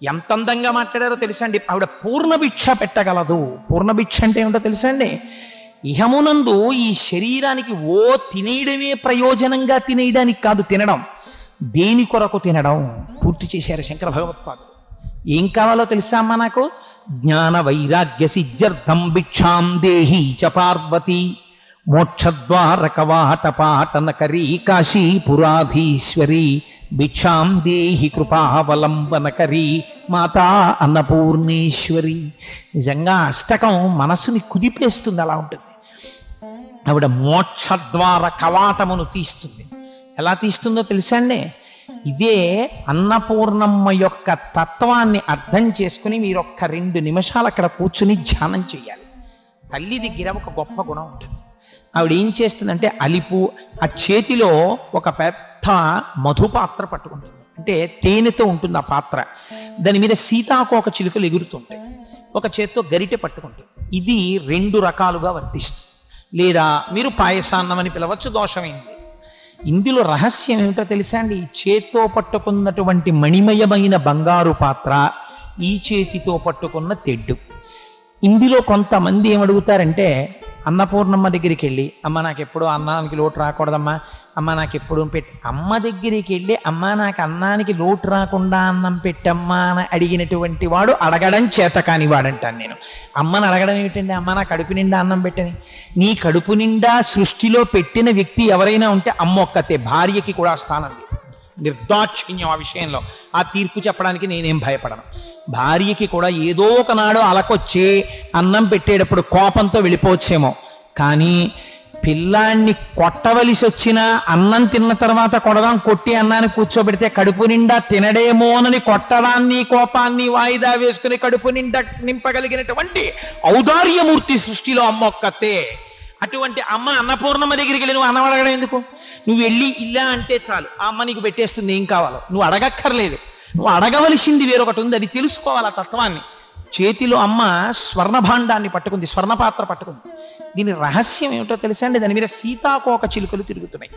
ఎంత అందంగా మాట్లాడారో తెలుసా అండి? ఆవిడ పూర్ణ భిక్ష పెట్టగలదు. పూర్ణ భిక్ష అంటే ఏమిటో తెలుసా అండి? ఇహమునందు ఈ శరీరానికి తినేయడమే ప్రయోజనంగా తినేయడానికి కాదు, తినడం దేని కొరకు తినడం పూర్తి చేశారు శంకర భగవత్పాదులు. ఏం కావాలో తెలుసా అమ్మా నాకు? జ్ఞాన వైరాగ్య సిద్ధ్యర్థం భిక్షాం దేహి చ పార్వతి మోక్షద్వారకవాటపాటనకరీ కాశీపురాధీశ్వరి భిక్షాం దేహి కృపావలంబనకరీ మాతా అన్నపూర్ణేశ్వరి. నిజంగా అష్టకం మనసుని కుదిపేస్తుంది, అలా ఉంటుంది. ఆవిడ మోక్షద్వార కవాటమును తీస్తుంది. ఎలా తీస్తుందో తెలుసా అండి? ఇదే అన్నపూర్ణమ్మ యొక్క తత్వాన్ని అర్థం చేసుకుని మీరు ఒక్క 2 నిమిషాలు అక్కడ కూర్చుని ధ్యానం చేయాలి. తల్లి దగ్గర ఒక గొప్ప గుణం ఉంటుంది. ఆవిడ ఏం చేస్తుందంటే అలిపు ఆ చేతిలో ఒక పెద్ద మధుపాత్ర పట్టుకుంటుంది, అంటే తేనెతో ఉంటుంది ఆ పాత్ర. దాని మీద సీతాకోక చిలుకలు ఎగురుతుంటాయి. ఒక చేత్తో గరిటె పట్టుకుంటుంది. ఇది 2 రకాలుగా వర్తిస్తుంది. లేదా మీరు పాయసాన్నం అని పిలవచ్చు, దోషమైంది. ఇందులో రహస్యం ఏమిటో తెలుసా అండి? ఈ చేత్తో పట్టుకున్నటువంటి మణిమయమైన బంగారు పాత్ర, ఈ చేతితో పట్టుకున్న తెడ్డు. ఇందులో కొంతమంది ఏమడుగుతారంటే, అన్నపూర్ణమ్మ దగ్గరికి వెళ్ళి, అమ్మ నాకు ఎప్పుడు అన్నానికి లోటు రాకూడదమ్మా, అమ్మ నాకు ఎప్పుడు అమ్మ దగ్గరికి వెళ్ళి, అమ్మ నాకు అన్నానికి లోటు రాకుండా అన్నం పెట్టమ్మా అని అడిగినటువంటి వాడు అడగడం చేత కాని వాడంటాను నేను. అమ్మని అడగడం ఏమిటండి? అమ్మ నా కడుపు నిండా అన్నం పెట్టని. నీ కడుపు నిండా సృష్టిలో పెట్టిన వ్యక్తి ఎవరైనా ఉంటే అమ్మ ఒక్కతే, భార్యకి కూడా స్థానం లేదు. నిర్దాక్షిణ్యం ఆ విషయంలో. ఆ తీర్పు చెప్పడానికి నేనేం భయపడను. భార్యకి కూడా ఏదో ఒకనాడు అలకొచ్చి అన్నం పెట్టేటప్పుడు కోపంతో వెళ్ళిపోవచ్చేమో, కానీ పిల్లాన్ని కొట్టవలసి వచ్చినా అన్నం తిన్న తర్వాత కొడదాం, కొట్టి అన్నాన్ని కూర్చోబెడితే కడుపు నిండా తినడేమోనని కొట్టడాన్ని కోపాన్ని వాయిదా వేసుకుని కడుపు నిండా నింపగలిగినటువంటి ఔదార్యమూర్తి సృష్టిలో అమ్మ ఒక్కతే. అటువంటి అమ్మ అన్నపూర్ణమ్మ దగ్గరికి వెళ్ళి నువ్వు అన్నం అడగడం ఎందుకు? నువ్వు వెళ్ళి ఇలా అంటే చాలు, ఆ అమ్మ నీకు పెట్టేస్తుంది. ఏం కావాలో నువ్వు అడగక్కర్లేదు. నువ్వు అడగవలసింది వేరొకటి ఉంది, అది తెలుసుకోవాలి ఆ తత్వాన్ని. చేతిలో అమ్మ స్వర్ణభాండాన్ని పట్టుకుంది, స్వర్ణపాత్ర పట్టుకుంది. దీని రహస్యం ఏమిటో తెలుసా అండి? దాని మీద సీతాకోక చిలుకలు తిరుగుతున్నాయి.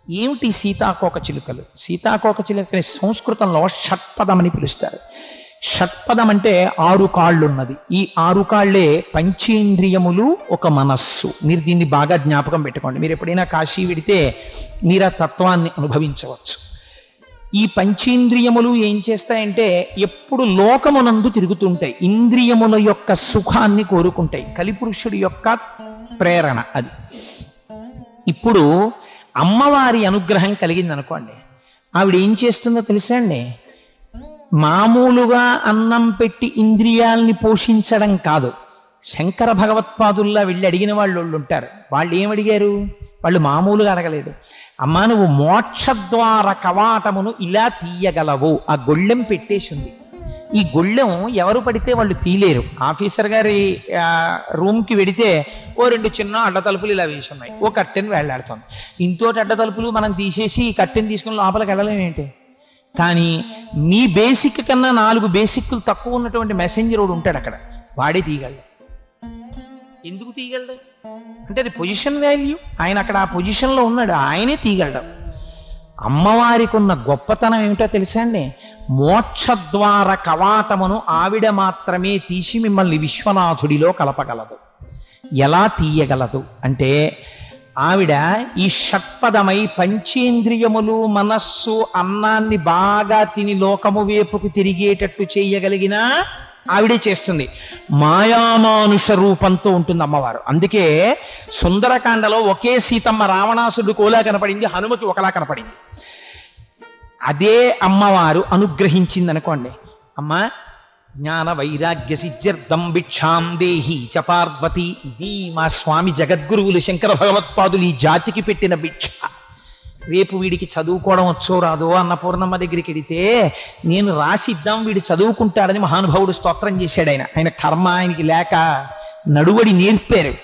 ఏమిటి సీతాకోక చిలుకలు? సీతాకోక చిలుకని సంస్కృతంలో షట్పదం అని పిలుస్తారు. షట్పదం అంటే 6 కాళ్ళున్నది. ఈ 6 కాళ్లే పంచేంద్రియములు, ఒక మనస్సు. మీరు దీన్ని బాగా జ్ఞాపకం పెట్టుకోండి. మీరు ఎప్పుడైనా కాశీ వెడితే మీరు ఆ తత్వాన్ని అనుభవించవచ్చు. ఈ పంచేంద్రియములు ఏం చేస్తాయంటే ఎప్పుడు లోకమునందు తిరుగుతుంటాయి, ఇంద్రియముల యొక్క సుఖాన్ని కోరుకుంటాయి. కలిపురుషుడి యొక్క ప్రేరణ అది. ఇప్పుడు అమ్మవారి అనుగ్రహం కలిగింది అనుకోండి, ఆవిడ ఏం చేస్తుందో తెలుసా అండి? మామూలుగా అన్నం పెట్టి ఇంద్రియాల్ని పోషించడం కాదు. శంకర భగవత్పాదుల్లా వెళ్ళి అడిగిన వాళ్ళు ఉంటారు. వాళ్ళు ఏమడిగారు? వాళ్ళు మామూలుగా అడగలేదు. అమ్మా నువ్వు మోక్షద్వార కవాటమును ఇలా తీయగలవు. ఆ గొళ్ళెం పెట్టేసింది. ఈ గొళ్ళెం ఎవరు పడితే వాళ్ళు తీలేరు. ఆఫీసర్ గారి రూమ్కి వెడితే ఓ 2 చిన్న అడ్డ తలుపులు ఇలా వేసి ఉన్నాయి, ఓ కట్టెని వేళ్లాడుతుంది. ఇంతోటి అడ్డ తలుపులు మనం తీసేసి ఈ కట్టెని తీసుకుని లోపలికి వెళ్ళలేమేంటి? కానీ మీ బేసిక్ కన్నా 4 బేసిక్లు తక్కువ ఉన్నటువంటి మెసెంజర్ ఒకడు ఉంటాడు అక్కడ, వాడే తీయగలడు. ఎందుకు తీయగలడు అంటే అది పొజిషన్ వాల్యూ. ఆయన అక్కడ ఆ పొజిషన్లో ఉన్నాడు, ఆయనే తీయగలడు. అమ్మవారికి ఉన్న గొప్పతనం ఏమిటో తెలుసా అండి? మోక్షద్వార కవాటమును ఆవిడ మాత్రమే తీసి మిమ్మల్ని విశ్వనాథుడిలో కలపగలదు. ఎలా తీయగలదు అంటే ఆవిడ ఈ షట్పదమై పంచేంద్రియములు, మనస్సు, అన్నాన్ని బాగా తిని లోకము వైపుకు తిరిగేటట్టు చేయగలిగిన ఆవిడే చేస్తుంది. మాయామానుష రూపంతో ఉంటుంది అమ్మవారు. అందుకే సుందరకాండలో ఒకే సీతమ్మ రావణాసుడు కోలా కనపడింది, హనుమకి ఒకలా కనపడింది. అదే అమ్మవారు అనుగ్రహించింది అనుకోండి. అమ్మ జ్ఞాన వైరాగ్య సిద్ధ్యర్థం భిక్షాం దేహి చ పార్వతి. ఇది మా స్వామి జగద్గురువులు శంకర భగవత్పాదులు ఈ జాతికి పెట్టిన భిక్ష. రేపు వీడికి చదువుకోవడం వచ్చో రాదో అన్నపూర్ణమ్మ దగ్గరికి వెడితే నేను రాసిద్దాం, వీడు చదువుకుంటాడని మహానుభావుడు స్తోత్రం చేశాడు. ఆయన కర్మ ఆయనకి లేక నడువడి నేర్పారు.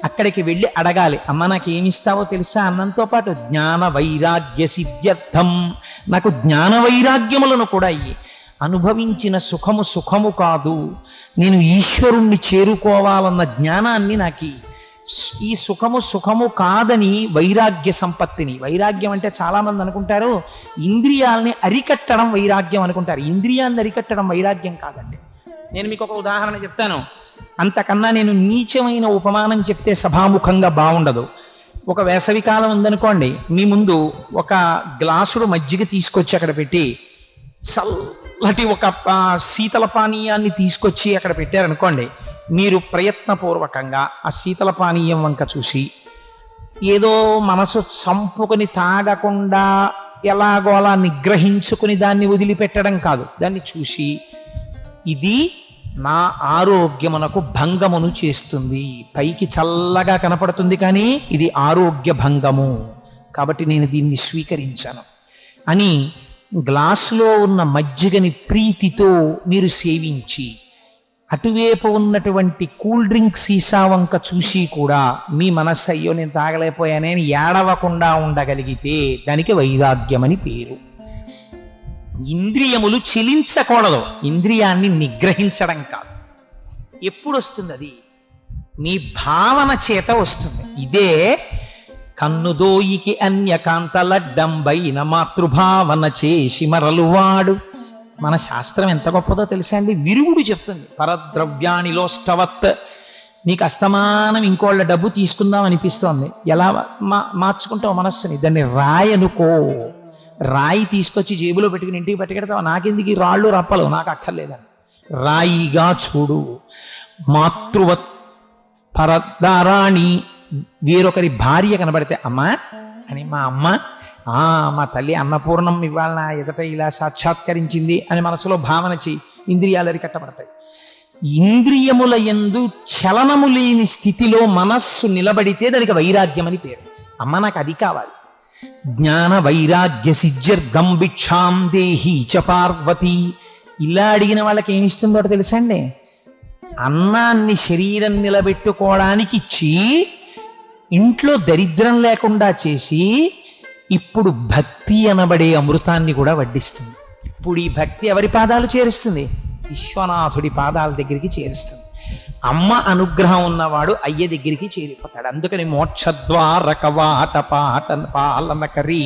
అక్కడికి వెళ్ళి అడగాలి, అమ్మ నాకేమిస్తావో తెలుసా? అన్నంతో పాటు జ్ఞాన వైరాగ్య సిద్ధ్యర్థం, నాకు జ్ఞాన వైరాగ్యములను కూడా ఇయ్యి. అనుభవించిన సుఖము సుఖము కాదు, నేను ఈశ్వరుణ్ణి చేరుకోవాలన్న జ్ఞానాన్ని నాకు. ఈ సుఖము సుఖము కాదని వైరాగ్య సంపత్తిని. వైరాగ్యం అంటే చాలామంది అనుకుంటారు ఇంద్రియాలని అరికట్టడం వైరాగ్యం అనుకుంటారు. ఇంద్రియాలను అరికట్టడం వైరాగ్యం కాదండి. నేను మీకు ఒక ఉదాహరణ చెప్తాను. అంతకన్నా నేను నీచమైన ఉపమానం చెప్తే సభాముఖంగా బాగుండదు. ఒక వేసవికాలం ఉందనుకోండి, మీ ముందు ఒక గ్లాసుడు మజ్జిగ తీసుకొచ్చి అక్కడ పెట్టి చల్లటి ఒక శీతల పానీయాన్ని తీసుకొచ్చి అక్కడ పెట్టారనుకోండి, మీరు ప్రయత్నపూర్వకంగా ఆ శీతల పానీయం వంక చూసి ఏదో మనసు చంపుకొని తాగకుండా ఎలాగో అలా నిగ్రహించుకుని దాన్ని వదిలిపెట్టడం కాదు, దాన్ని చూసి ఇది నా ఆరోగ్యమునకు భంగమును చేస్తుంది. పైకి చల్లగా కనపడుతుంది కానీ ఇది ఆరోగ్య భంగము, కాబట్టి నేను దీన్ని స్వీకరించాను అని గ్లాసులో ఉన్న మజ్జిగని ప్రీతితో మీరు సేవించి అటువైపు ఉన్నటువంటి కూల్ డ్రింక్ సీసా వంక చూసి కూడా మీ మనస్సు అయ్యో నేను తాగలేకపోయానే అని ఏడవకుండా ఉండగలిగితే దానికి వైరాగ్యం అని పేరు. ఇంద్రియములు చెలించకూడదు, ఇంద్రియాన్ని నిగ్రహించడం కాదు. ఎప్పుడు వస్తుంది అది? మీ భావన చేత వస్తుంది. ఇదే కన్నుదోయికి అన్యకాంతలడ్డంబైన మాతృభావన చేసి మరలువాడు. మన శాస్త్రం ఎంత గొప్పదో తెలుసా అండి. విరుగుడు చెప్తుంది, పరద్రవ్యానిలోష్టవత్. నీకు అస్తమానం ఇంకోళ్ళ డబ్బు తీసుకుందాం అనిపిస్తోంది, ఎలా మార్చుకుంటావు మనస్సుని? దాన్ని రాయి అనుకో. రాయి తీసుకొచ్చి జేబులో పెట్టుకుని ఇంటికి పట్టుకెడతావు. నాకెందుకు ఈ రాళ్ళు రప్పలు, నాకు అక్కర్లేదని రాయిగా చూడు. మాతృవత్ పరదారాణి. వేరొకరి భార్య కనబడితే అమ్మా అని, మా అమ్మ, మా తల్లి అన్నపూర్ణం ఇవాళ నా ఎదుట ఇలా సాక్షాత్కరించింది అని మనసులో భావన చేయి. ఇంద్రియాలు అరికట్టబడతాయి. ఇంద్రియముల యందు చలనము లేని స్థితిలో మనస్సు నిలబడితే దానికి వైరాగ్యం అని పేరు. అమ్మ నాకు అది కావాలి. జ్ఞాన వైరాగ్య సిద్ధ్యర్థం భిక్షాం దేహి చ పార్వతి. ఇలా అడిగిన వాళ్ళకి ఏమిస్తుందో తెలుసా అండి? అన్నాన్ని శరీరం నిలబెట్టుకోవడానికి ఇచ్చి ఇంట్లో దరిద్రం లేకుండా చేసి ఇప్పుడు భక్తి అనబడే అమృతాన్ని కూడా వడ్డిస్తుంది. ఇప్పుడు ఈ భక్తి ఎవరి పాదాలు చేరుస్తుంది? విశ్వనాథుడి పాదాల దగ్గరికి చేరుస్తుంది. అమ్మ అనుగ్రహం ఉన్నవాడు అయ్య దగ్గరికి చేరిపోతాడు. అందుకని మోక్షద్వారకవాట పాలనకరి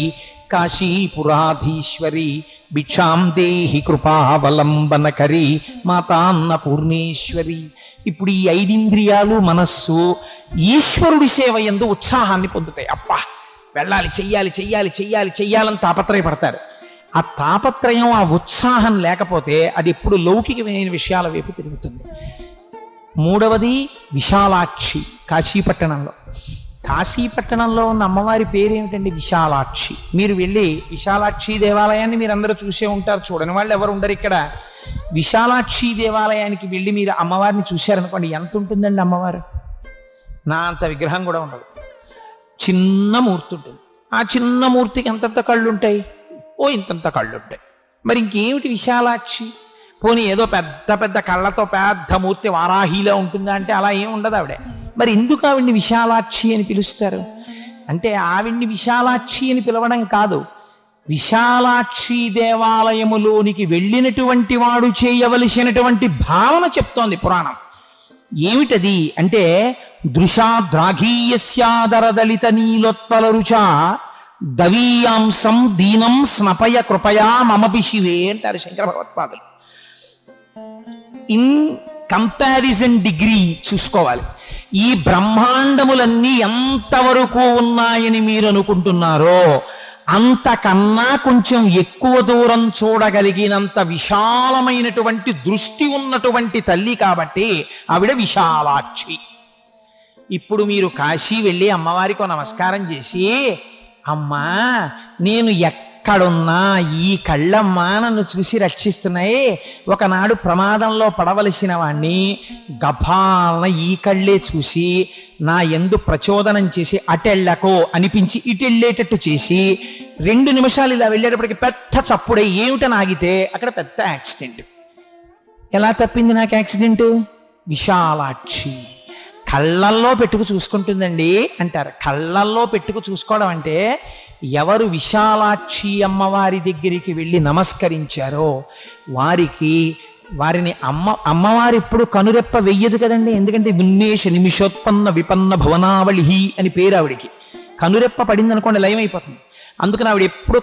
కాశీపురాధీశ్వరి భిక్షాం దేహి కృపావలంబనకరి మాతాన్నపూర్ణేశ్వరి. ఇప్పుడు ఈ 5 ఇంద్రియాలు మనస్సు ఈశ్వరుడి సేవ యందు ఉత్సాహాన్ని పొందుతాయి. అబ్బా వెళ్ళాలి, చెయ్యాలి చెయ్యాలి చెయ్యాలి చెయ్యాలని తాపత్రయపడతారు. ఆ తాపత్రయం, ఆ ఉత్సాహం లేకపోతే అది ఎప్పుడు లౌకికమైన విషయాల వైపు తిరుగుతుంది. 3వది విశాలాక్షి. కాశీపట్టణంలో ఉన్న అమ్మవారి పేరేమిటండి? విశాలాక్షి. మీరు వెళ్ళి విశాలాక్షి దేవాలయాన్ని మీరు అందరూ చూసే ఉంటారు, చూడని వాళ్ళు ఎవరు ఉండరు ఇక్కడ. విశాలాక్షి దేవాలయానికి వెళ్ళి మీరు అమ్మవారిని చూశారనుకోండి, ఎంత ఉంటుందండి అమ్మవారు? నా అంత విగ్రహం కూడా ఉండదు, చిన్న మూర్తి ఉంటుంది. ఆ చిన్న మూర్తికి ఎంతంత కళ్ళు ఉంటాయి? ఓ ఇంతంత కళ్ళు ఉంటాయి. మరి ఇంకేమిటి విశాలాక్షి? పోనీ ఏదో పెద్ద పెద్ద కళ్ళతో పెద్ద మూర్తి వారాహిలా ఉంటుందా అంటే అలా ఏం ఉండదు ఆవిడ. మరి ఎందుకు ఆవిడ్ని విశాలాక్షి అని పిలుస్తారు అంటే, ఆవిడ్ని విశాలాక్షి అని పిలవడం కాదు, విశాలాక్షి దేవాలయములోనికి వెళ్ళినటువంటి వాడు చేయవలసినటువంటి భావన చెప్తోంది పురాణం. ఏమిటది అంటే, దృశాద్రాఘీయస్యాదరదలిత నీలోత్పల రుచా దవీయాంసం దీనం స్నపయ కృపయా మమపి శివే అంటారు శంకర భగవత్పాదులు. ఇన్ కంపారిజన్ డిగ్రీ చూసుకోవాలి. ఈ బ్రహ్మాండములన్నీ ఎంతవరకు ఉన్నాయని మీరు అనుకుంటున్నారో అంతకన్నా కొంచెం ఎక్కువ దూరం చూడగలిగినంత విశాలమైనటువంటి దృష్టి ఉన్నటువంటి తల్లి కాబట్టి ఆవిడ విశాలాక్షి. ఇప్పుడు మీరు కాశీ వెళ్ళి అమ్మవారికి నమస్కారం చేసి, అమ్మా నేను ఎక్కడున్నా ఈ కళ్ళమ్మా నన్ను చూసి రక్షిస్తున్నాయి, ఒకనాడు ప్రమాదంలో పడవలసిన వాణ్ణి గభాలన ఈ కళ్ళే చూసి నా యందు ప్రచోదనం చేసి అటెళ్ళకో అనిపించి ఇటెళ్ళేటట్టు చేసి 2 నిమిషాలు ఇలా వెళ్ళేటప్పటికి పెద్ద చప్పుడై ఏమిటని ఆగితే అక్కడ పెద్ద యాక్సిడెంట్. ఎలా తప్పింది నాకు యాక్సిడెంట్? విశాలాక్షి కళ్ళల్లో పెట్టుకు చూసుకుంటుందండి అంటారు. కళ్ళల్లో పెట్టుకు చూసుకోవడం అంటే, ఎవరు విశాలాక్షి అమ్మవారి దగ్గరికి వెళ్ళి నమస్కరించారో వారిని అమ్మవారు ఎప్పుడు కనురెప్ప వెయ్యదు కదండి. ఎందుకంటే విన్నేష నిమిషోత్పన్న విపన్న భువనావళి అని పేరు ఆవిడికి. కనురెప్ప పడింది అనుకోండి లయం అయిపోతుంది. అందుకని ఆవిడ ఎప్పుడు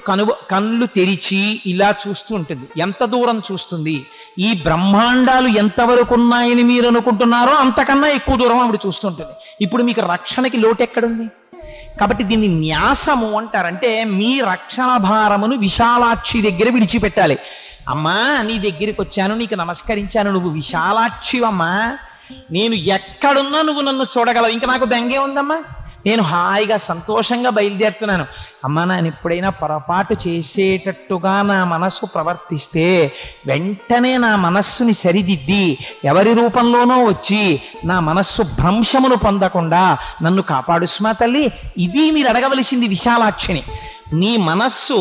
కళ్ళు తెరిచి ఇలా చూస్తూ ఉంటుంది. ఎంత దూరం చూస్తుంది? ఈ బ్రహ్మాండాలు ఎంతవరకు ఉన్నాయని మీరు అనుకుంటున్నారో అంతకన్నా ఎక్కువ దూరం ఆవిడ చూస్తుంటుంది. ఇప్పుడు మీకు రక్షణకి లోటు ఎక్కడుంది? కాబట్టి దీన్ని న్యాసము అంటారంటే, మీ రక్షణ భారమును విశాలాక్షి దగ్గర విడిచిపెట్టాలి. అమ్మా నీ దగ్గరికి వచ్చాను, నీకు నమస్కరించాను, నువ్వు విశాలాక్షివమ్మా, నేను ఎక్కడున్నా నువ్వు నన్ను చూడగలవు, ఇంకా నాకు బెంగే ఉందమ్మా, నేను హాయిగా సంతోషంగా బయలుదేరుతున్నాను. అమ్మ నేను ఎప్పుడైనా పొరపాటు చేసేటట్టుగా నా మనస్సు ప్రవర్తిస్తే వెంటనే నా మనస్సుని సరిదిద్ది ఎవరి రూపంలోనో వచ్చి నా మనస్సు భ్రంశమును పొందకుండా నన్ను కాపాడు స్మా తల్లి. ఇది మీరు అడగవలసింది విశాలాక్షిని. నీ మనస్సు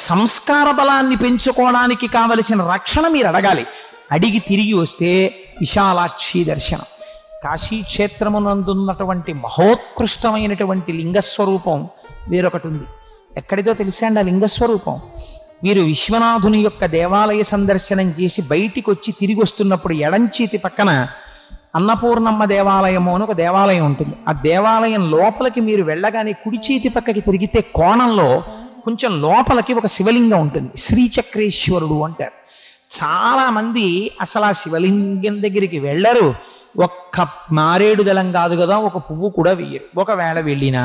సంస్కార బలాన్ని పెంచుకోవడానికి కావలసిన రక్షణ మీరు అడగాలి. అడిగి తిరిగి వస్తే విశాలాక్షి దర్శనం. కాశీక్షేత్రమునందున్నటువంటి మహోత్కృష్టమైనటువంటి లింగస్వరూపం వేరొకటి ఉంది. ఎక్కడితో తెలిసా అండి ఆ లింగస్వరూపం? మీరు విశ్వనాథుని యొక్క దేవాలయ సందర్శనం చేసి బయటికి వచ్చి తిరిగి వస్తున్నప్పుడు ఎడంచేతి పక్కన అన్నపూర్ణమ్మ దేవాలయము అని ఒక దేవాలయం ఉంటుంది. ఆ దేవాలయం లోపలికి మీరు వెళ్ళగానే కుడి చేతి పక్కకి తిరిగితే కోణంలో కొంచెం లోపలికి ఒక శివలింగం ఉంటుంది. శ్రీచక్రేశ్వరుడు అంటారు. చాలామంది అసలు ఆ శివలింగం దగ్గరికి వెళ్ళరు. ఒక్క మారేడు దళం కాదు కదా, ఒక పువ్వు కూడా వేయరు. ఒకవేళ వెళ్ళినా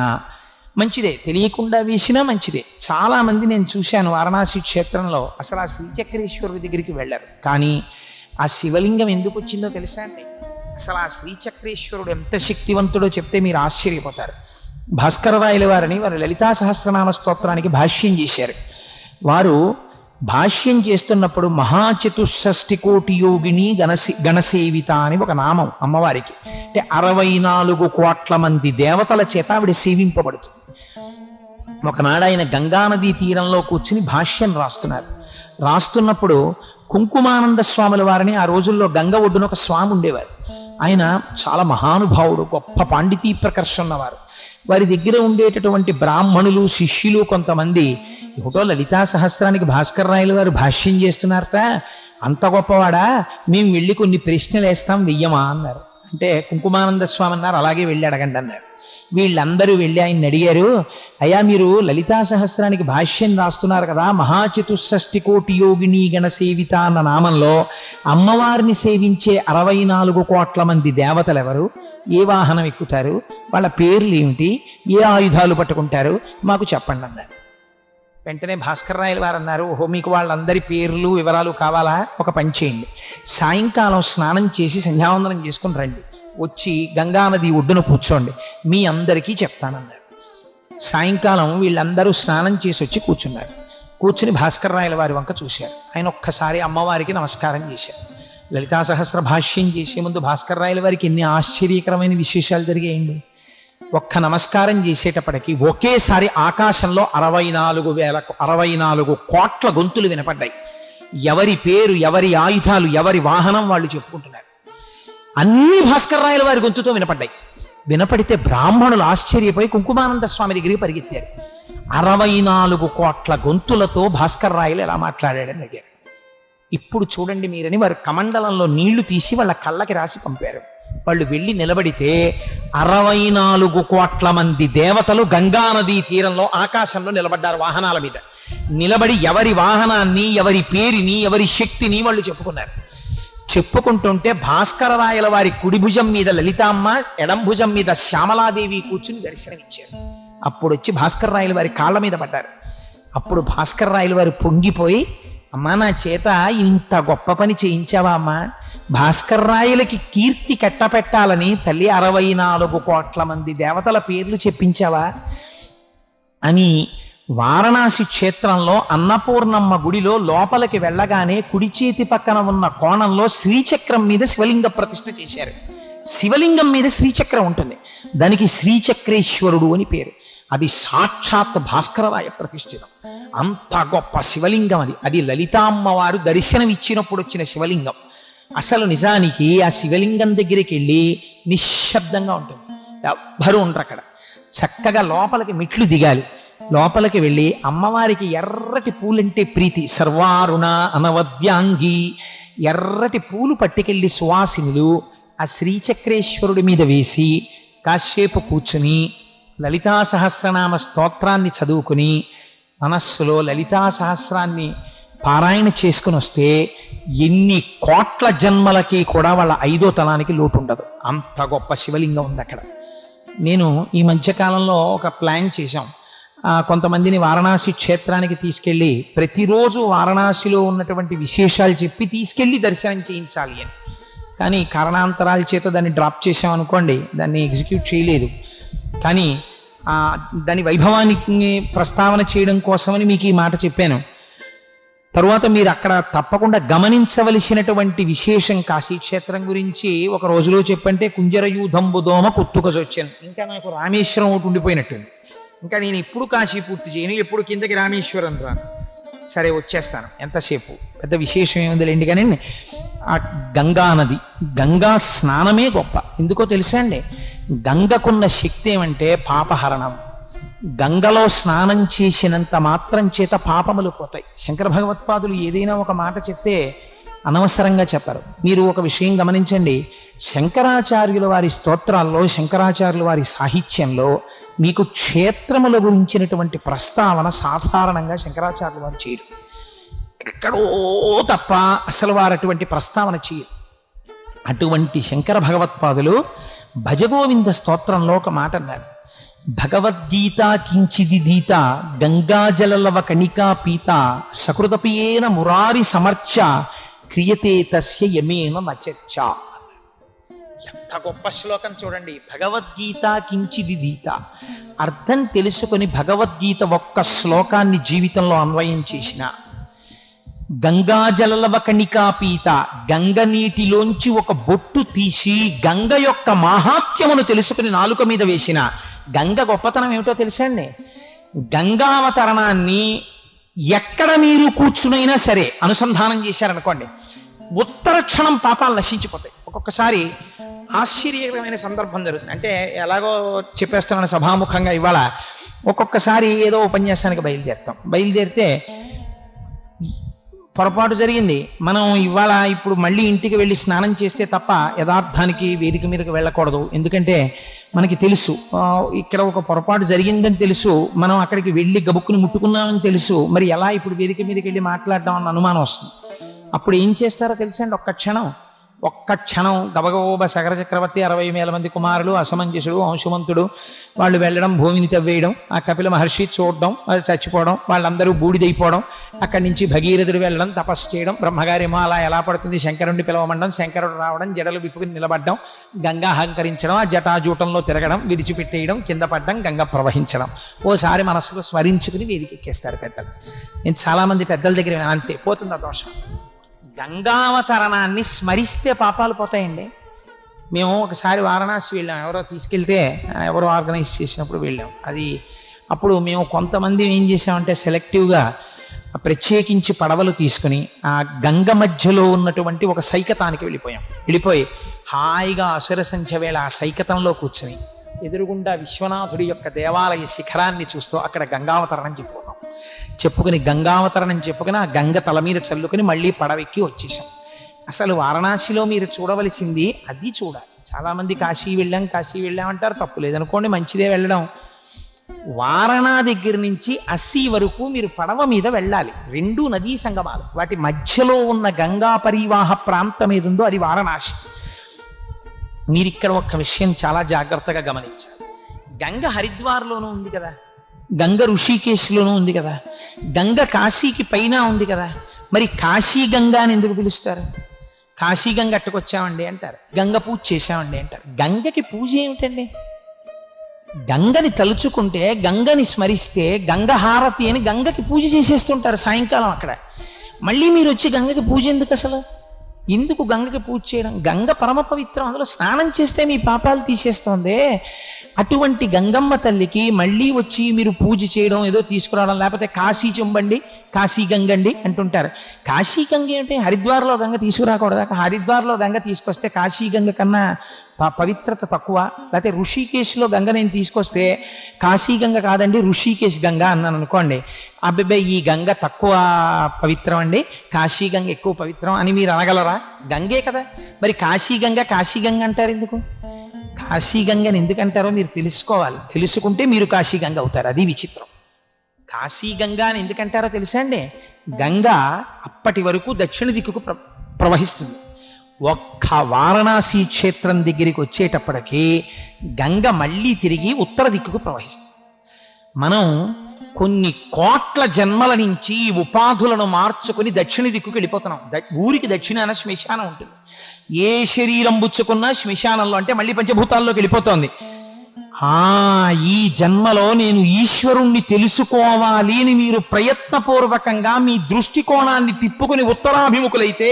మంచిదే, తెలియకుండా వేసినా మంచిదే. చాలామంది నేను చూశాను వారణాసి క్షేత్రంలో అసలు ఆ శ్రీచక్రేశ్వరుడి దగ్గరికి వెళ్ళరు. కానీ ఆ శివలింగం ఎందుకు వచ్చిందో తెలుసా అండి? అసలు ఆ శ్రీచక్రేశ్వరుడు ఎంత శక్తివంతుడో చెప్తే మీరు ఆశ్చర్యపోతారు. భాస్కరరాయల వారిని వారు లలితా సహస్రనామ స్తోత్రానికి భాష్యం చేశారు. వారు భాష్యం చేస్తున్నప్పుడు మహాచతుషష్ఠి కోటి యోగిని గణసేవిత అని ఒక నామం అమ్మవారికి. అంటే 64 కోట్ల మంది దేవతల చేత ఆవిడ సేవింపబడుతుంది. ఒకనాడు ఆయన గంగానదీ తీరంలో కూర్చుని భాష్యం రాస్తున్నప్పుడు కుంకుమానంద స్వాముల వారిని ఆ రోజుల్లో గంగ ఒడ్డున ఒక స్వామి ఉండేవారు. ఆయన చాలా మహానుభావుడు, గొప్ప పాండితీ ప్రకర్ష ఉన్నవారు. వారి దగ్గర ఉండేటటువంటి బ్రాహ్మణులు శిష్యులు కొంతమంది ఏమిటో లలితా సహస్రానికి భాస్కర్ రాయల వారు భాష్యం చేస్తున్నారట, అంత గొప్పవాడా, మేము వెళ్ళి కొన్ని ప్రశ్నలు వేస్తాం వెయ్యమా అన్నారు. అంటే కుంకుమానంద స్వామి అన్నారు అలాగే వెళ్ళి అడగండి అన్నారు. వీళ్ళందరూ వెళ్ళి ఆయన్ని అడిగారు, అయ్యా మీరు లలితా సహస్రానికి భాష్యం రాస్తున్నారు కదా, మహాచతుషష్ఠి కోటి యోగిని గణసేవిత అన్న నామంలో అమ్మవారిని సేవించే 64 కోట్ల మంది దేవతలు ఎవరు, ఏ వాహనం ఎక్కుతారు, వాళ్ళ పేర్లు ఏమిటి, ఏ ఆయుధాలు పట్టుకుంటారు, మాకు చెప్పండి అన్నారు. వెంటనే భాస్కర్ రాయల వారు అన్నారు, ఓహో మీకు వాళ్ళందరి పేర్లు వివరాలు కావాలా, ఒక పని చేయండి, సాయంకాలం స్నానం చేసి సంధ్యావందనం చేసుకుని రండి, వచ్చి గంగానది ఒడ్డున కూర్చోండి, మీ అందరికీ చెప్తానన్నారు. సాయంకాలం వీళ్ళందరూ స్నానం చేసి వచ్చి కూర్చున్నారు. కూర్చుని భాస్కర్ రాయల వారి వంక చూశారు. ఆయన ఒక్కసారి అమ్మవారికి నమస్కారం చేశారు. లలితా సహస్ర భాష్యం చేసే ముందు భాస్కర్ రాయల వారికి ఎన్ని ఆశ్చర్యకరమైన విశేషాలు జరిగాయండి. ఒక్క నమస్కారం చేసేటప్పటికి ఒకేసారి ఆకాశంలో 64 కోట్ల గొంతులు వినపడ్డాయి. ఎవరి పేరు, ఎవరి ఆయుధాలు, ఎవరి వాహనం వాళ్ళు చెప్పుకుంటున్నారు. అన్ని భాస్కర్ రాయల వారి గొంతుతో వినపడ్డాయి. వినపడితే బ్రాహ్మణులు ఆశ్చర్యపోయి కుంకుమానంద స్వామి దగ్గరికి పరిగెత్తారు. 64 కోట్ల గొంతులతో భాస్కర్ రాయలు ఎలా మాట్లాడాడని అడిగారు. ఇప్పుడు చూడండి మీరని వారు కమండలంలో నీళ్లు తీసి వాళ్ళ కళ్ళకి రాసి పంపారు. వాళ్ళు వెళ్ళి నిలబడితే 64 కోట్ల మంది దేవతలు గంగానదీ తీరంలో ఆకాశంలో నిలబడ్డారు. వాహనాల మీద నిలబడి ఎవరి వాహనాన్ని, ఎవరి పేరుని, ఎవరి శక్తిని వాళ్ళు చెప్పుకున్నారు. చెప్పుకుంటుంటే భాస్కర రాయల వారి కుడి భుజం మీద లలితామ్మ, ఎడం భుజం మీద శ్యామలాదేవి కూర్చుని దర్శనమిచ్చారు. అప్పుడు వచ్చి భాస్కర్ రాయల వారి కాళ్ళ మీద పడ్డారు. అప్పుడు భాస్కర్ రాయల వారు పొంగిపోయి, అమ్మా నా చేత ఇంత గొప్ప పని చేయించావా అమ్మా, భాస్కర్ రాయలకి కీర్తి కట్టపెట్టాలని తల్లి 64 కోట్ల మంది దేవతల పేర్లు చెప్పించావా అని వారణాసి క్షేత్రంలో అన్నపూర్ణమ్మ గుడిలో లోపలికి వెళ్ళగానే కుడి చేతి పక్కన ఉన్న కోణంలో శ్రీచక్రం మీద శివలింగ ప్రతిష్ఠ చేశారు. శివలింగం మీద శ్రీచక్రం ఉంటుంది, దానికి శ్రీచక్రేశ్వరుడు అని పేరు. అది సాక్షాత్ భాస్కరరాయ ప్రతిష్ఠితం. అంత గొప్ప శివలింగం అది లలితామ్మవారు దర్శనమిచ్చినప్పుడు వచ్చిన శివలింగం. అసలు నిజానికి ఆ శివలింగం దగ్గరికి వెళ్ళి నిశ్శబ్దంగా ఉంటుంది, ఎవ్వరూ ఉండరు అక్కడ. చక్కగా లోపలికి మెట్లు దిగాలి. లోపలికి వెళ్ళి అమ్మవారికి ఎర్రటి పూలంటే ప్రీతి, సర్వారుణ అనవద్యాంగి, ఎర్రటి పూలు పట్టుకెళ్ళి సువాసినులు ఆ శ్రీచక్రేశ్వరుడి మీద వేసి కాసేపు కూర్చుని లలితా సహస్రనామ స్తోత్రాన్ని చదువుకుని మనస్సులో లలితా సహస్రాన్ని పారాయణ చేసుకుని వస్తే ఎన్ని కోట్ల జన్మలకి కూడా వాళ్ళ 5వ తలానికి లోటు ఉండదు. అంత గొప్ప శివలింగం ఉంది అక్కడ. నేను ఈ మధ్యకాలంలో ఒక ప్లాన్ చేశాం, కొంతమందిని వారణాసి క్షేత్రానికి తీసుకెళ్ళి ప్రతిరోజు వారణాసిలో ఉన్నటువంటి విశేషాలు చెప్పి తీసుకెళ్ళి దర్శనం చేయించాలి అని. కానీ కారణాంతరాల చేత దాన్ని డ్రాప్ చేసాం అనుకోండి, దాన్ని ఎగ్జిక్యూట్ చేయలేదు. కానీ దాని వైభవానికి ప్రస్తావన చేయడం కోసమని మీకు ఈ మాట చెప్పాను. తరువాత మీరు అక్కడ తప్పకుండా గమనించవలసినటువంటి విశేషం కాశీక్షేత్రం గురించి ఒక రోజులో చెప్పంటే కుంజరయూధంబుదోమ కుత్తుకజొచ్చాను. ఇంకా నాకు రామేశ్వరం ఒకటి ఉండిపోయినట్టుంది. ఇంకా నేను ఎప్పుడు కాశీ పూర్తి చేయను, ఎప్పుడు కిందకి రామేశ్వరం రాను. సరే వచ్చేస్తాను, ఎంతసేపు, పెద్ద విశేషం ఏముందిలేండి. కానీ ఆ గంగా నది, గంగా స్నానమే గొప్ప. ఎందుకో తెలుసా అండి, గంగకున్న శక్తి ఏమంటే పాపహరణం. గంగలో స్నానం చేసినంత మాత్రం చేత పాపములు పోతాయి. శంకర భగవత్పాదులు ఏదైనా ఒక మాట చెప్తే అనవసరంగా చెప్పరు. మీరు ఒక విషయం గమనించండి, శంకరాచార్యుల వారి స్తోత్రాల్లో, శంకరాచార్యుల వారి సాహిత్యంలో మీకు క్షేత్రముల గురించినటువంటి ప్రస్తావన సాధారణంగా శంకరాచార్యుల వారు చేయరు. ఎక్కడో తప్ప అసలు వారు అటువంటి ప్రస్తావన చేయరు. అటువంటి శంకర భగవత్పాదులు భజగోవింద స్తోత్రంలో ఒక మాట అన్నారు, భగవద్గీత కించిదిదీత గంగాజలలవ కణికా పీత సకృతపియేన మురారి సమర్చ క్రియతే తస్య యమేన నచర్చ. ఎంత గొప్ప శ్లోకం చూడండి. భగవద్గీత కించిదిదీత, అర్థం తెలుసుకొని భగవద్గీత ఒక్క శ్లోకాన్ని జీవితంలో అన్వయం చేసిన, గంగాజలలవ కణికాపీత, గంగ నీటిలోంచి ఒక బొట్టు తీసి గంగ యొక్క మాహాత్మ్యమును తెలుసుకుని నాలుక మీద వేసిన, గంగ గొప్పతనం ఏమిటో తెలుసా అండి, గంగావతరణాన్ని ఎక్కడ మీరు కూర్చునైనా సరే అనుసంధానం చేశారనుకోండి, ఉత్తర క్షణం పాపాలు నశించిపోతాయి. ఒక్కొక్కసారి ఆశ్చర్యకరమైన సందర్భం జరుగుతుంది. అంటే ఎలాగో చెప్పేస్తున్నాను సభాముఖంగా ఇవాళ, ఒక్కొక్కసారి ఏదో ఉపన్యాసానికి బయలుదేరితే పొరపాటు జరిగింది, మనం ఇవాళ ఇప్పుడు మళ్ళీ ఇంటికి వెళ్ళి స్నానం చేస్తే తప్ప యథార్థానికి వేదిక మీదకి వెళ్ళకూడదు. ఎందుకంటే మనకి తెలుసు ఇక్కడ ఒక పొరపాటు జరిగిందని తెలుసు, మనం అక్కడికి వెళ్ళి గబుక్కుని ముట్టుకున్నామని తెలుసు, మరి ఎలా ఇప్పుడు వేదిక మీదకి వెళ్ళి మాట్లాడడం అన్న అనుమానం వస్తుంది. అప్పుడు ఏం చేస్తారో తెలుసా అండి, ఒక్క క్షణం గబగబోబ సగర చక్రవర్తి 60,000 మంది కుమారులు, అసమంజసుడు, అంశుమంతుడు, వాళ్ళు వెళ్ళడం, భూమిని తవ్వేయడం, ఆ కపిల మహర్షి చూడడం, అది చచ్చిపోవడం, వాళ్ళందరూ బూడిదైపోవడం, అక్కడి నుంచి భగీరథుడు వెళ్ళడం, తపస్సు చేయడం, బ్రహ్మగారేమో అలా ఎలా పడుతుంది శంకరుడిని పిలవమండం, శంకరుడు రావడం, జడలు విప్పుకుని నిలబడ్డం, గంగా అహంకరించడం, ఆ జటాజూటంలో తిరగడం, విడిచిపెట్టేయడం, కింద పడ్డం, గంగ ప్రవహించడం, ఓసారి మనసుకు స్మరించుకుని వేదికెక్కేస్తారు పెద్దలు. నేను చాలామంది పెద్దల దగ్గర అంతే పోతుంది ఆ దోషం. గంగావతరణాన్ని స్మరిస్తే పాపాలు పోతాయండి. మేము ఒకసారి వారణాసి వెళ్ళాం, ఎవరో తీసుకెళ్తే, ఎవరో ఆర్గనైజ్ చేసినప్పుడు వెళ్ళాం. అప్పుడు మేము కొంతమంది ఏం చేసామంటే సెలెక్టివ్గా ప్రత్యేకించి పడవలు తీసుకుని ఆ గంగ మధ్యలో ఉన్నటువంటి ఒక సైకతానికి వెళ్ళిపోయి హాయిగా అసుర సంధ్య వేళ ఆ సైకతంలో కూర్చుని ఎదురుగుండా విశ్వనాథుడి యొక్క దేవాలయ శిఖరాన్ని చూస్తూ అక్కడ గంగావతరణం చెప్పుకుని గంగావతరణం చెప్పుకుని ఆ గంగ తల మీద చల్లుకుని మళ్ళీ పడవెక్కి వచ్చేసాం. అసలు వారణాసిలో మీరు చూడవలసింది అది చూడాలి. చాలామంది కాశీ వెళ్ళాం అంటారు, తప్పు లేదనుకోండి, మంచిదే వెళ్ళడం. వారణా దగ్గర నుంచి అస్సీ వరకు మీరు పడవ మీద వెళ్ళాలి. 2 నదీ సంగమాలు, వాటి మధ్యలో ఉన్న గంగా పరివాహ ప్రాంతం ఏదుందో అది వారణాసి. మీరు ఇక్కడ ఒక్క విషయం చాలా జాగ్రత్తగా గమనించాలి. గంగ హరిద్వార్లోనూ ఉంది కదా, గంగ ఋషికేశ్లోనూ ఉంది కదా, గంగ కాశీకి పైన ఉంది కదా, మరి కాశీ గంగా అని ఎందుకు పిలుస్తారు? కాశీ గంగ అట్టుకొచ్చామండి అంటారు, గంగ పూజ చేశామండి అంటారు. గంగకి పూజ ఏమిటండి? గంగని తలుచుకుంటే, గంగని స్మరిస్తే గంగ హారతి అని గంగకి పూజ చేసేస్తుంటారు సాయంకాలం అక్కడ. మళ్ళీ మీరు వచ్చి గంగకి పూజ ఎందుకు గంగకి పూజ చేయడం? గంగ పరమ పవిత్రం, అందులో స్నానం చేస్తే మీ పాపాలు తీసేస్తోంది. అటువంటి గంగమ్మ తల్లికి మళ్ళీ వచ్చి మీరు పూజ చేయడం, ఏదో తీసుకురావడం, లేకపోతే కాశీ చెంబండి, కాశీ గంగండి అంటుంటారు. కాశీ గంగ ఏంటి? హరిద్వార్లో గంగ తీసుకురాకూడదా? హరిద్వార్లో గంగ తీసుకొస్తే కాశీ గంగ కన్నా పవిత్రత తక్కువ? లేకపోతే ఋషికేశ్లో గంగ నేను తీసుకొస్తే కాశీ గంగ కాదండి ఋషికేశ్ గంగ అన్నాను అనుకోండి, అబ్బాయి ఈ గంగ తక్కువ పవిత్రం అండి, కాశీ గంగ ఎక్కువ పవిత్రం అని మీరు అనగలరా? గంగే కదా. మరి కాశీ గంగ అంటారు ఎందుకు? కాశీ గంగని ఎందుకంటారో మీరు తెలుసుకోవాలి. తెలుసుకుంటే మీరు కాశీ గంగ అవుతారు. అది విచిత్రం. కాశీ గంగా అని ఎందుకంటారో తెలుసా అండి? గంగ అప్పటి వరకు దక్షిణ దిక్కుకు ప్రవహిస్తుంది. ఒక్క వారణాసి క్షేత్రం దగ్గరికి వచ్చేటప్పటికీ గంగ మళ్ళీ తిరిగి ఉత్తర దిక్కుకు ప్రవహిస్తుంది. మనం కొన్ని కోట్ల జన్మల నుంచి ఉపాధులను మార్చుకుని దక్షిణ దిక్కుకు వెళ్ళిపోతున్నాం. ఊరికి దక్షిణాన శ్మశానం ఉంటుంది. ఏ శరీరం పుచ్చుకున్నా శ్మశానంలో, అంటే మళ్ళీ పంచభూతాల్లోకి వెళ్ళిపోతోంది. ఈ జన్మలో నేను ఈశ్వరుణ్ణి తెలుసుకోవాలి అని మీరు ప్రయత్నపూర్వకంగా మీ దృష్టికోణాన్ని తిప్పుకుని ఉత్తరాభిముఖులైతే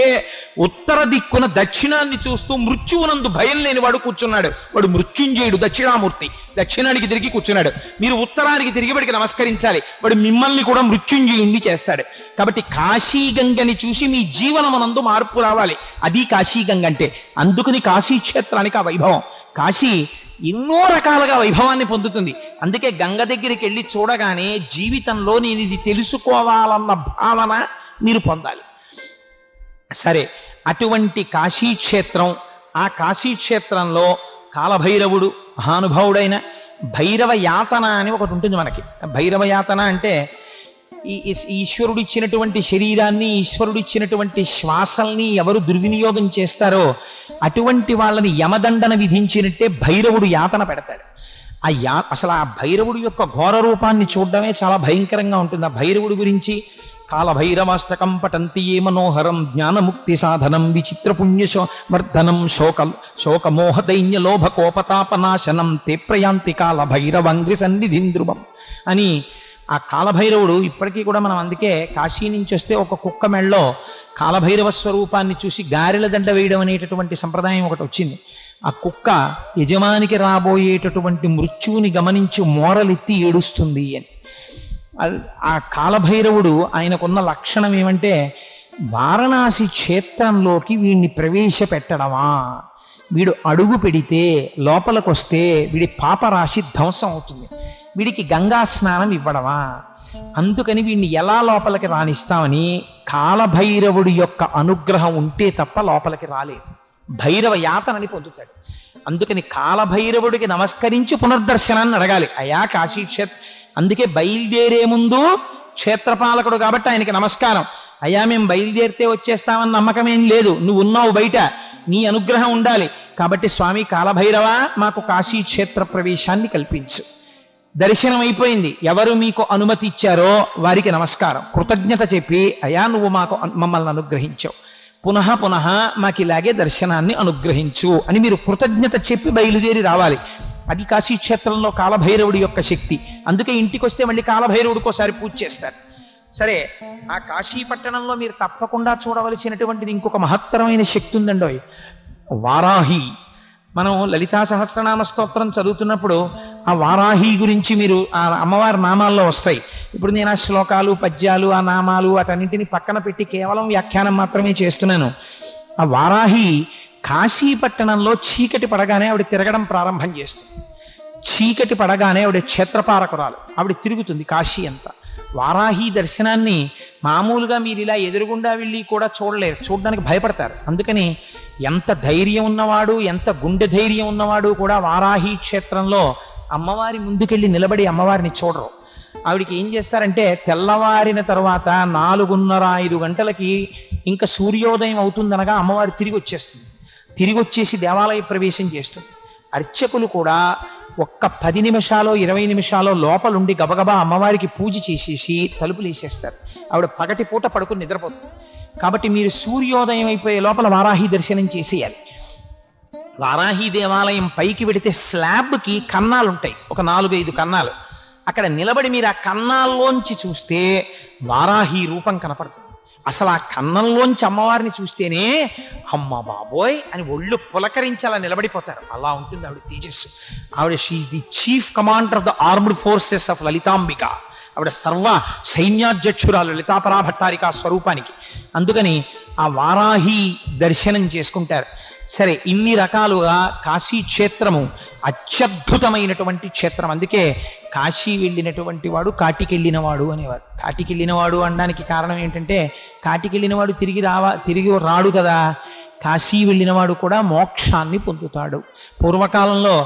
ఉత్తర దిక్కున దక్షిణాన్ని చూస్తూ మృత్యువునందు భయం లేని వాడు కూర్చున్నాడు. వాడు మృత్యుంజయుడు, దక్షిణామూర్తి. దక్షిణానికి తిరిగి కూర్చున్నాడు. మీరు ఉత్తరానికి తిరిగి వాడికి నమస్కరించాలి. వాడు మిమ్మల్ని కూడా మృత్యుంజయుణ్ణి చేస్తాడు. కాబట్టి కాశీగంగని చూసి మీ జీవనమునందు మార్పు రావాలి. అది కాశీగంగ అంటే. అందుకని కాశీక్షేత్రానికి ఆ వైభవం. కాశీ ఎన్నో రకాలుగా వైభవాన్ని పొందుతుంది. అందుకే గంగ దగ్గరికి వెళ్ళి చూడగానే జీవితంలో నేను ఇది తెలుసుకోవాలన్న భావన మీరు పొందాలి. సరే, అటువంటి కాశీక్షేత్రం, ఆ కాశీక్షేత్రంలో కాలభైరవుడు మహానుభావుడైన భైరవ యాతన అని ఒకటి ఉంటుంది మనకి. భైరవ యాతన అంటే ఈశ్వరుడు ఇచ్చినటువంటి శరీరాన్ని, ఈశ్వరుడు ఇచ్చినటువంటి శ్వాసల్ని ఎవరు దుర్వినియోగం చేస్తారో అటువంటి వాళ్ళని యమదండన విధించినట్టే భైరవుడు యాతన పెడతాడు. అసలు ఆ భైరవుడు యొక్క ఘోర రూపాన్ని చూడడమే చాలా భయంకరంగా ఉంటుంది. ఆ భైరవుడి గురించి కాలభైరవాష్టకం పఠంతి ఏ మనోహరం జ్ఞానముక్తి సాధనం విచిత్ర పుణ్యవర్ధనం శోకమోహ దైన్య లోభ కోపతాపనాశనం te ప్రయాంతి కాలభైరవంగ్రి సన్నిధిం ధ్రువం అని ఆ కాలభైరవుడు ఇప్పటికీ కూడా మనం అందుకే కాశీ నుంచి వస్తే ఒక కుక్క మెళ్ళలో కాలభైరవ స్వరూపాన్ని చూసి గారెల దండ వేయడం అనేటటువంటి సంప్రదాయం ఒకటి వచ్చింది. ఆ కుక్క యజమానికి రాబోయేటటువంటి మృత్యువుని గమనించి మోరలెత్తి ఏడుస్తుంది అని. ఆ కాలభైరవుడు ఆయనకున్న లక్షణం ఏమంటే వారణాసి క్షేత్రంలోకి వీడిని ప్రవేశపెట్టడమా, వీడు అడుగు పెడితే లోపలికొస్తే వీడి పాపరాశి ధ్వంసం అవుతుంది, వీడికి గంగా స్నానం ఇవ్వడమా, అందుకని వీడిని ఎలా లోపలికి రాణిస్తామని కాలభైరవుడి యొక్క అనుగ్రహం ఉంటే తప్ప లోపలికి రాలేదు. భైరవ యాతనని పొందుతాడు. అందుకని కాలభైరవుడికి నమస్కరించి పునర్దర్శనాన్ని అడగాలి. అయా కాశీక్షేత్ర, అందుకే బయలుదేరే ముందు క్షేత్రపాలకుడు కాబట్టి ఆయనకి నమస్కారం. అయ్యా మేము బయలుదేరితే వచ్చేస్తామని నమ్మకం ఏం లేదు, నువ్వు ఉన్నావు బయట, నీ అనుగ్రహం ఉండాలి. కాబట్టి స్వామి కాలభైరవ మాకు కాశీ క్షేత్ర ప్రవేశాన్ని కల్పించు. దర్శనం అయిపోయింది, ఎవరు మీకు అనుమతి ఇచ్చారో వారికి నమస్కారం, కృతజ్ఞత చెప్పి అయ్యా నువ్వు మమ్మల్ని అనుగ్రహించావు, పునః పునః మాకు ఇలాగే దర్శనాన్ని అనుగ్రహించు అని మీరు కృతజ్ఞత చెప్పి బయలుదేరి రావాలి. అది కాశీక్షేత్రంలో కాలభైరవుడి యొక్క శక్తి. అందుకే ఇంటికి వస్తే మళ్ళీ కాలభైరవుడికి ఒకసారి పూజ చేస్తారు. సరే, ఆ కాశీ పట్టణంలో మీరు తప్పకుండా చూడవలసినటువంటిది ఇంకొక మహత్తరమైన శక్తి ఉందండి, వారాహి. మనం లలితా సహస్రనామ స్తోత్రం చదువుతున్నప్పుడు ఆ వారాహి గురించి మీరు ఆ అమ్మవారి నామాల్లో వస్తాయి. ఇప్పుడు నేను ఆ శ్లోకాలు, పద్యాలు, ఆ నామాలు వాటన్నింటినీ పక్కన పెట్టి కేవలం వ్యాఖ్యానం మాత్రమే చేస్తున్నాను. ఆ వారాహి కాశీ పట్టణంలో చీకటి పడగానే ఆవిడ తిరగడం ప్రారంభం చేస్తుంది. చీకటి పడగానే ఆవిడ క్షేత్రపాలకురాలు, ఆవిడ తిరుగుతుంది కాశీ అంతా. వారాహి దర్శనాన్ని మామూలుగా మీరు ఇలా ఎదురుగుండా వెళ్ళి కూడా చూడలేరు, చూడడానికి భయపడతారు. అందుకని ఎంత ధైర్యం ఉన్నవాడు, ఎంత గుండె ధైర్యం ఉన్నవాడు కూడా వారాహి క్షేత్రంలో అమ్మవారి ముందుకెళ్ళి నిలబడి అమ్మవారిని చూడరు. ఆవిడికి ఏం చేస్తారంటే తెల్లవారిన తర్వాత 4:30-5 గంటలకి ఇంకా సూర్యోదయం అవుతుందనగా అమ్మవారు తిరిగి వచ్చేస్తుంది. తిరిగి వచ్చేసి దేవాలయ ప్రవేశం చేస్తుంది. అర్చకులు కూడా ఒక్క 10 నిమిషాలు 20 నిమిషాలు లోపలుండి గబగబా అమ్మవారికి పూజ చేసేసి తలుపులు వేసేస్తారు. ఆవిడ పగటి పూట పడుకుని నిద్రపోతుంది. కాబట్టి మీరు సూర్యోదయం అయిపోయే లోపల వారాహి దర్శనం చేసేయాలి. వారాహి దేవాలయం పైకి వెడితే స్లాబ్కి కన్నాలు ఉంటాయి, ఒక 4-5 కన్నాలు. అక్కడ నిలబడి మీరు ఆ కన్నాల్లోంచి చూస్తే వారాహి రూపం కనపడుతుంది. అసలు ఆ కన్నంలోంచి అమ్మవారిని చూస్తేనే అమ్మ బాబోయ్ అని ఒళ్ళు పులకరించి అలా నిలబడిపోతారు. అలా ఉంటుంది ఆవిడ తేజస్సు. ఆవిడ she's the chief commander of the armed forces of Lalitambika. ఆవిడ సర్వ సైన్యాధ్యక్షురాలు లలితాపరా భట్టారిక స్వరూపానికి. అందుకని ఆ వారాహి దర్శనం చేసుకుంటారు. సరే, ఇన్ని రకాలుగా కాశీ క్షేత్రము అత్యద్భుతమైనటువంటి క్షేత్రం. అందుకే కాశీ వెళ్ళినటువంటి వాడు కాటికెళ్ళినవాడు అనేవారు. కాటికెళ్ళినవాడు అనడానికి కారణం ఏంటంటే కాటికెళ్ళినవాడు తిరిగి రాడు కదా, కాశీ వెళ్ళినవాడు కూడా మోక్షాన్ని పొందుతాడు. పూర్వకాలంలో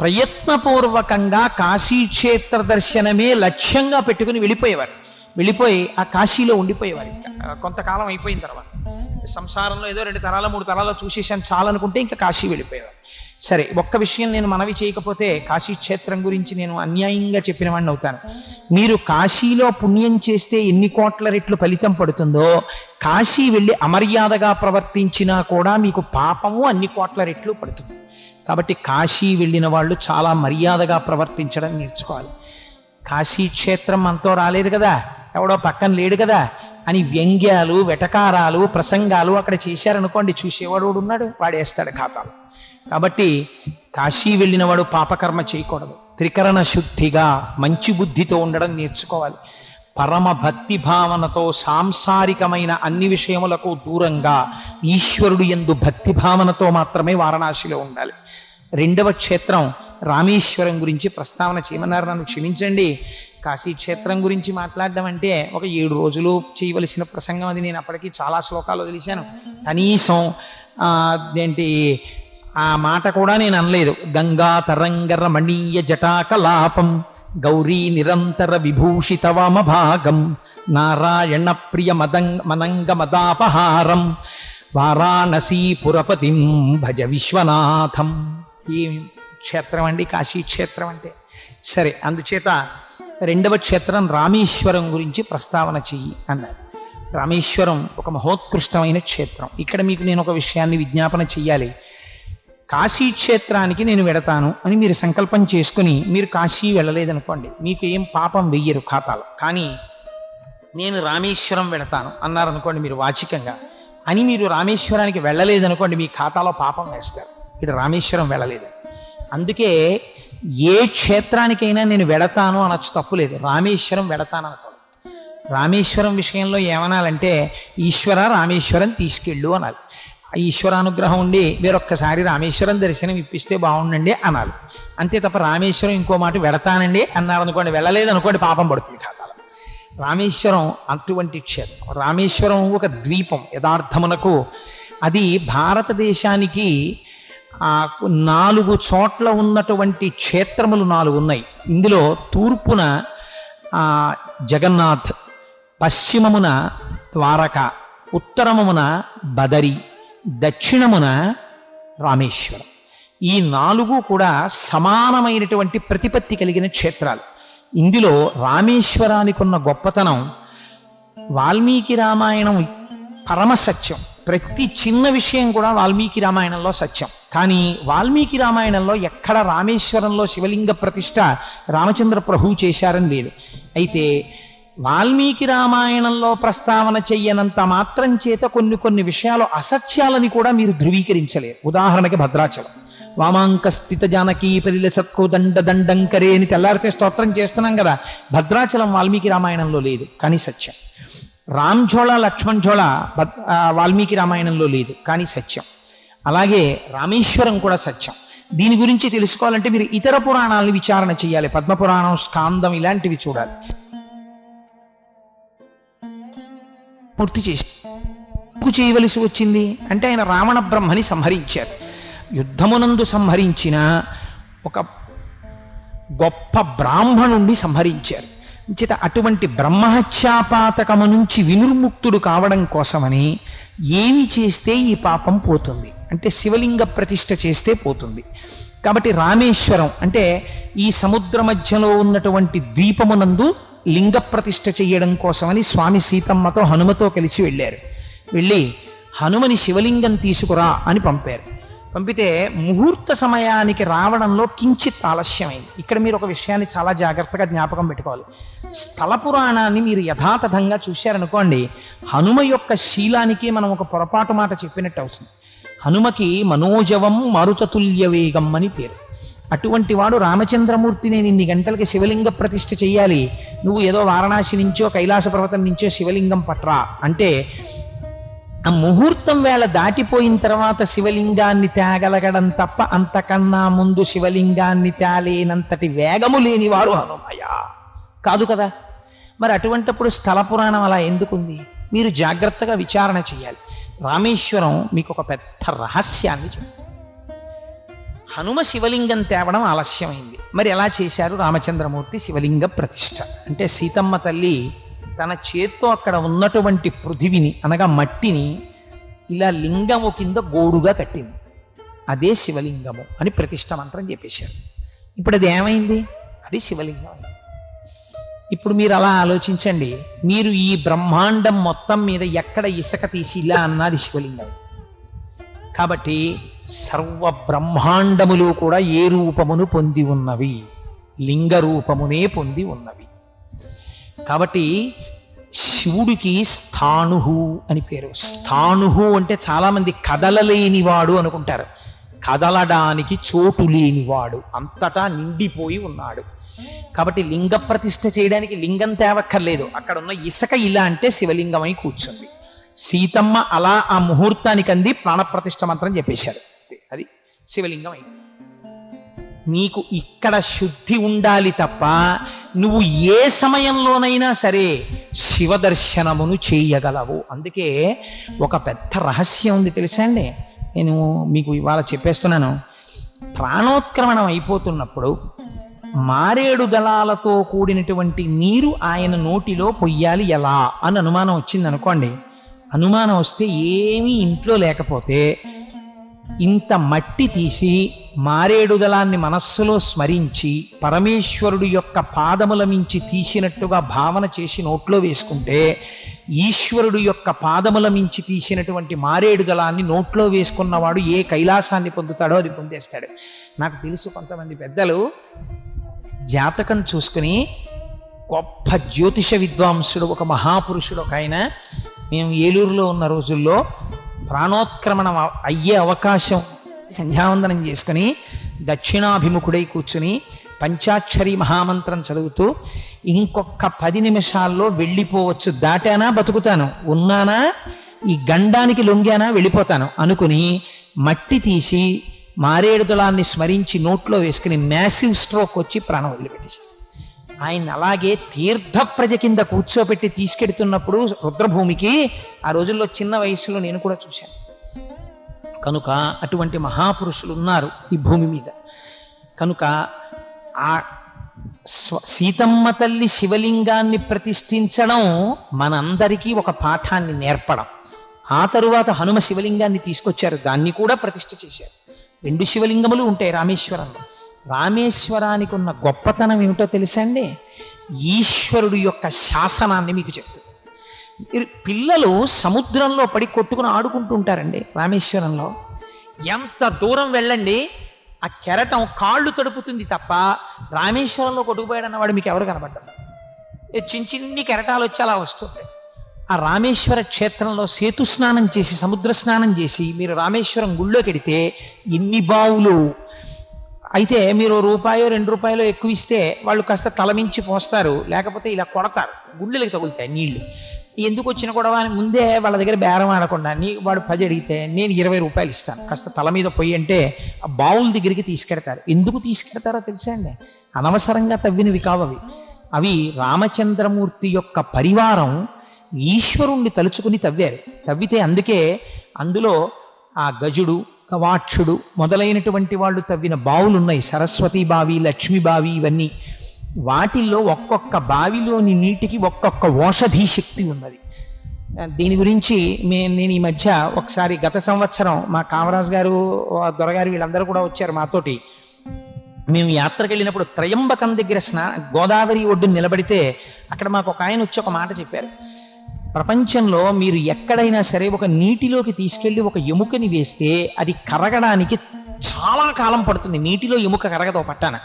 ప్రయత్నపూర్వకంగా కాశీక్షేత్ర దర్శనమే లక్ష్యంగా పెట్టుకుని వెళ్ళిపోయి ఆ కాశీలో ఉండిపోయేవారు. ఇంకా కొంతకాలం అయిపోయిన తర్వాత సంసారంలో ఏదో 2 తరాలు 3 తరాలు చూసేసాను చాలనుకుంటే ఇంకా కాశీ వెళ్ళిపోయేవారు. సరే, ఒక్క విషయం నేను మనవి చేయకపోతే కాశీక్షేత్రం గురించి నేను అన్యాయంగా చెప్పిన వాడిని అవుతాను. మీరు కాశీలో పుణ్యం చేస్తే ఎన్ని కోట్ల రెట్లు ఫలితం పడుతుందో కాశీ వెళ్ళి అమర్యాదగా ప్రవర్తించినా కూడా మీకు పాపము అన్ని కోట్ల రెట్లు పడుతుంది. కాబట్టి కాశీ వెళ్ళిన వాళ్ళు చాలా మర్యాదగా ప్రవర్తించడం నేర్చుకోవాలి. కాశీ క్షేత్రం మనతో రాలేదు కదా, ఎవడో పక్కన లేడు కదా అని వ్యంగ్యాలు, వెటకారాలు, ప్రసంగాలు అక్కడ చేశారనుకోండి, చూసేవాడు ఉన్నాడు, వాడేస్తాడు ఖాతాలు. కాబట్టి కాశీ వెళ్ళినవాడు పాపకర్మ చేయకూడదు. త్రికరణ శుద్ధిగా మంచి బుద్ధితో ఉండడం నేర్చుకోవాలి. పరమ భక్తి భావనతో సాంసారికమైన అన్ని విషయములకు దూరంగా ఈశ్వరుడు యందు భక్తి భావనతో మాత్రమే వారణాసిలో ఉండాలి. రెండవ క్షేత్రం రామేశ్వరం గురించి ప్రస్తావన చేయమన్నారు. నన్ను క్షమించండి, కాశీ క్షేత్రం గురించి మాట్లాడడం అంటే ఒక 7 రోజులు చేయవలసిన ప్రసంగం అది. నేను అప్పటికీ చాలా శ్లోకాలు వదిలేశాను. కనీసం ఏంటి ఆ మాట కూడా నేను అనలేదు. గంగా తరంగ రమణీయ జటాకలాపం గౌరీ నిరంతర విభూషిత వామభాగం నారాయణ ప్రియ మనంగ మదాపహారం వారాణసీపురపతిం భజ విశ్వనాథం. ఈ క్షేత్రం అండి కాశీ క్షేత్రం అంటే. సరే, అందుచేత రెండవ క్షేత్రం రామేశ్వరం గురించి ప్రస్తావన చెయ్యి అన్నారు. రామేశ్వరం ఒక మహోత్కృష్టమైన క్షేత్రం. ఇక్కడ మీకు నేను ఒక విషయాన్ని విజ్ఞాపన చెయ్యాలి. కాశీ క్షేత్రానికి నేను వెడతాను అని మీరు సంకల్పం చేసుకుని మీరు కాశీ వెళ్ళలేదనుకోండి, మీకు ఏం పాపం వెయ్యరు ఖాతాలో. కానీ నేను రామేశ్వరం వెడతాను అన్నారనుకోండి మీరు వాచికంగా, అని మీరు రామేశ్వరానికి వెళ్ళలేదనుకోండి మీ ఖాతాలో పాపం వేస్తారు. ఇక్కడ రామేశ్వరం వెళ్ళలేదు. అందుకే ఏ క్షేత్రానికైనా నేను వెడతాను అనొచ్చు, తప్పులేదు. రామేశ్వరం వెడతాను అనుకోండి. రామేశ్వరం విషయంలో ఏమనాలంటే ఈశ్వర రామేశ్వరం తీసుకెళ్ళు అనాలి. ఈశ్వరానుగ్రహం ఉండి వేరొక్కసారి రామేశ్వరం దర్శనం ఇప్పిస్తే బాగుండండి అనాలి. అంతే తప్ప రామేశ్వరం ఇంకో మాట వెడతానండి అన్నారనుకోండి, వెళ్ళలేదనుకోండి పాపం పడుతుంది ఖాతాలో. రామేశ్వరం అటువంటి క్షేత్రం. రామేశ్వరం ఒక ద్వీపం యథార్థమునకు. అది భారతదేశానికి 4 చోట్ల ఉన్నటువంటి క్షేత్రములు 4 ఉన్నాయి. ఇందులో తూర్పున జగన్నాథ్, పశ్చిమమున ద్వారక, ఉత్తరమున బదరి, దక్షిణమున రామేశ్వరం. ఈ 4 కూడా సమానమైనటువంటి ప్రతిపత్తి కలిగిన క్షేత్రాలు. ఇందులో రామేశ్వరానికి ఉన్న గొప్పతనం, వాల్మీకి రామాయణం పరమ సత్యం. ప్రతి చిన్న విషయం కూడా వాల్మీకి రామాయణంలో సత్యం. కానీ వాల్మీకి రామాయణంలో ఎక్కడ రామేశ్వరంలో శివలింగ ప్రతిష్ఠ రామచంద్ర ప్రభువు చేశారని లేదు. అయితే వాల్మీకి రామాయణంలో ప్రస్తావన చెయ్యనంత మాత్రం చేత కొన్ని విషయాలు అసత్యాలని కూడా మీరు ధృవీకరించలేరు. ఉదాహరణకి భద్రాచలం, వామాంక స్థిత జానకీ పరిల సత్కో దండ దండంకరే అని తెల్లారితే స్తోత్రం చేస్తున్నాం కదా. భద్రాచలం వాల్మీకి రామాయణంలో లేదు, కానీ సత్యం. రామ్ఝోళ లక్ష్మణ్ఝోళ వాల్మీకి రామాయణంలో లేదు, కానీ సత్యం. అలాగే రామేశ్వరం కూడా సత్యం. దీని గురించి తెలుసుకోవాలంటే మీరు ఇతర పురాణాలను విచారణ చేయాలి. పద్మపురాణం, స్కాందం ఇలాంటివి చూడాలి. పూర్తి చేసి చేయవలసి వచ్చింది అంటే ఆయన రావణ బ్రహ్మని సంహరించారు. యుద్ధమునందు సంహరించిన ఒక గొప్ప బ్రాహ్మణుణ్ణి సంహరించారు. చేత అటువంటి బ్రహ్మహత్యాపాతకము నుంచి వినుర్ముక్తుడు కావడం కోసమని ఏమి చేస్తే ఈ పాపం పోతుంది అంటే శివలింగ ప్రతిష్ఠ చేస్తే పోతుంది. కాబట్టి రామేశ్వరం అంటే ఈ సముద్ర మధ్యలో ఉన్నటువంటి ద్వీపమునందు లింగ ప్రతిష్ఠ చేయడం కోసమని స్వామి సీతమ్మతో హనుమతో కలిసి వెళ్ళారు. వెళ్ళి హనుమని శివలింగం తీసుకురా అని పంపారు. పంపితే ముహూర్త సమయానికి రావడంలో కించిత్ ఆలస్యమైంది. ఇక్కడ మీరు ఒక విషయాన్ని చాలా జాగ్రత్తగా జ్ఞాపకం పెట్టుకోవాలి. స్థల పురాణాన్ని మీరు యథాతథంగా చూశారనుకోండి, హనుమ యొక్క శీలానికి మనం ఒక పొరపాటు మాట చెప్పినట్టు అవుతుంది. హనుమకి మనోజవం మారుతతుల్య వేగం అని పేరు. అటువంటి వాడు రామచంద్రమూర్తి నేను ఇన్ని గంటలకి శివలింగ ప్రతిష్ఠ చెయ్యాలి, నువ్వు ఏదో వారణాసి నుంచో కైలాస పర్వతం నుంచో శివలింగం పట్రా అంటే ఆ ముహూర్తం వేళ దాటిపోయిన తర్వాత శివలింగాన్ని తేగలగడం తప్ప అంతకన్నా ముందు శివలింగాన్ని తేలేనంతటి వేగము లేనివాడు హనుమయ్య కాదు కదా. మరి అటువంటిప్పుడు స్థల పురాణం అలా ఎందుకుంది? మీరు జాగ్రత్తగా విచారణ చేయాలి. రామేశ్వరం మీకు ఒక పెద్ద రహస్యాన్ని చెప్తుంది. హనుమ శివలింగం తేవడం ఆలస్యమైంది. మరి ఎలా చేశారు రామచంద్రమూర్తి శివలింగ ప్రతిష్ఠ అంటే సీతమ్మ తల్లి తన చేత్తో అక్కడ ఉన్నటువంటి పృథివిని అనగా మట్టిని ఇలా లింగము కింద గోడుగా కట్టింది. అదే శివలింగము అని ప్రతిష్ఠ మంత్రం చెప్పేశారు. ఇప్పుడు అది ఏమైంది? అది శివలింగం అయింది. ఇప్పుడు మీరు అలా ఆలోచించండి, మీరు ఈ బ్రహ్మాండం మొత్తం మీద ఎక్కడ ఇసుక తీసి ఇలా అన్నది శివలింగం. కాబట్టి సర్వ బ్రహ్మాండములు కూడా ఏ రూపమును పొంది ఉన్నవి? లింగ రూపమునే పొంది ఉన్నవి. కాబట్టి శివుడికి స్థాణుహు అని పేరు. స్థాణుహు అంటే చాలామంది కదలలేనివాడు అనుకుంటారు. కదలడానికి చోటు లేనివాడు, అంతటా నిండిపోయి ఉన్నాడు. కాబట్టి లింగ ప్రతిష్ఠ చేయడానికి లింగం తేవక్కర్లేదు. అక్కడ ఉన్న ఇసుక ఇలా అంటే శివలింగమై కూర్చుంది. సీతమ్మ అలా ఆ ముహూర్తానికి అంది ప్రాణప్రతిష్ఠ మంత్రం చెప్పేశారు, అది శివలింగం అయింది. నీకు ఇక్కడ శుద్ధి ఉండాలి తప్ప నువ్వు ఏ సమయంలోనైనా సరే శివ దర్శనమును చేయగలవు. అందుకే ఒక పెద్ద రహస్యం ఉంది తెలుసా అండి, నేను మీకు ఇవాళ చెప్పేస్తున్నాను. ప్రాణోత్క్రమణం అయిపోతున్నప్పుడు మారేడు దళాలతో కూడినటువంటి నీరు ఆయన నోటిలో పొయ్యాలి ఎలా అని అనుమానం వచ్చింది అనుకోండి. అనుమానం వస్తే ఏమీ ఇంట్లో లేకపోతే ఇంత మట్టి తీసి మారేడు దళాన్ని మనస్సులో స్మరించి పరమేశ్వరుడు యొక్క పాదముల మించి తీసినట్టుగా భావన చేసి నోట్లో వేసుకుంటే ఈశ్వరుడు యొక్క పాదముల మించి తీసినటువంటి మారేడు దళాన్ని నోట్లో వేసుకున్నవాడు ఏ కైలాసాన్ని పొందుతాడో అది పొందేస్తాడు. నాకు తెలుసు కొంతమంది పెద్దలు జాతకం చూసుకుని, గొప్ప జ్యోతిష విద్వాంసుడు ఒక మహాపురుషుడు ఒక ఆయన, మేము ఏలూరులో ఉన్న రోజుల్లో ప్రాణోత్క్రమణం అయ్యే అవకాశం సంధ్యావందనం చేసుకుని దక్షిణాభిముఖుడై కూర్చుని పంచాక్షరి మహామంత్రం చదువుతూ ఇంకొక 10 నిమిషాల్లో వెళ్ళిపోవచ్చు, దాటానా బతుకుతాను, ఉన్నానా ఈ గండానికి లొంగానా వెళ్ళిపోతాను అనుకుని మట్టి తీసి మారేడు దళాన్ని స్మరించి నోట్లో వేసుకుని మ్యాసివ్ స్ట్రోక్ వచ్చి ప్రాణం వదిలిపెట్టేసి ఆయన అలాగే తీర్థ ప్రజ కింద కూర్చోబెట్టి తీసుకెడుతున్నప్పుడు రుద్రభూమికి ఆ రోజుల్లో చిన్న వయసులో నేను కూడా చూశాను. కనుక అటువంటి మహాపురుషులు ఉన్నారు ఈ భూమి మీద. కనుక ఆ సీతమ్మ తల్లి శివలింగాన్ని ప్రతిష్ఠించడం మనందరికీ ఒక పాఠాన్ని నేర్పడం. ఆ తరువాత హనుమ శివలింగాన్ని తీసుకొచ్చారు, దాన్ని కూడా ప్రతిష్ఠ చేశారు. 2 శివలింగములు ఉంటాయి రామేశ్వరంలో. రామేశ్వరానికి ఉన్న గొప్పతనం ఏమిటో తెలుసా అండి? ఈశ్వరుడు యొక్క శాసనాన్ని మీకు చెప్తుంది. పిల్లలు సముద్రంలో పడి కొట్టుకుని ఆడుకుంటూ ఉంటారండి రామేశ్వరంలో. ఎంత దూరం వెళ్ళండి ఆ కెరటం కాళ్ళు తడుపుతుంది తప్ప రామేశ్వరంలో కొట్టుకుపోయాడన్నవాడు మీకు ఎవరు కనబడ్డారు? చిన్ని కెరటాలు వచ్చి అలా వస్తుంటాయి. ఆ రామేశ్వర క్షేత్రంలో సేతు స్నానం చేసి సముద్ర స్నానం చేసి మీరు రామేశ్వరం గుళ్ళోకి వెడితే ఎన్ని బావులు. అయితే మీరు రూపాయో 2 రూపాయలు ఎక్కువ ఇస్తే వాళ్ళు కాస్త తలమించి పోస్తారు, లేకపోతే ఇలా కొడతారు, గుళ్ళకి తగులుతాయి నీళ్లు. ఎందుకు వచ్చిన గొడవ అని ముందే వాళ్ళ దగ్గర బేరం ఆడకుండా వాడు 10 అడిగితే నేను 20 రూపాయలు ఇస్తాను, కాస్త తల మీద పొయ్యి అంటే ఆ బావుల దగ్గరికి తీసుకెడతారు. ఎందుకు తీసుకెడతారో తెలుసా అండి? అనవసరంగా తవ్వినవి కావవి. అవి రామచంద్రమూర్తి యొక్క పరివారం ఈశ్వరుణ్ణి తలుచుకుని తవ్వితే అందుకే అందులో ఆ గజుడు కవాక్షుడు మొదలైనటువంటి వాళ్ళు తవ్విన బావులు ఉన్నాయి. సరస్వతి బావి, లక్ష్మీ బావి, ఇవన్నీ. వాటిల్లో ఒక్కొక్క బావిలోని నీటికి ఒక్కొక్క ఓషధీ శక్తి ఉన్నది. దీని గురించి నేను ఈ మధ్య ఒకసారి గత సంవత్సరం మా కామరాజు గారు, దొరగారు వీళ్ళందరూ కూడా వచ్చారు మాతోటి. మేము యాత్రకు వెళ్ళినప్పుడు త్రయంబకం దగ్గర గోదావరి ఒడ్డున నిలబడితే అక్కడ మాకు ఒక ఆయన వచ్చి ఒక మాట చెప్పారు. ప్రపంచంలో మీరు ఎక్కడైనా సరే ఒక నీటిలోకి తీసుకెళ్ళి ఒక ఎముకని వేస్తే అది కరగడానికి చాలా కాలం పడుతుంది. నీటిలో ఎముక కరగదో పట్టాన.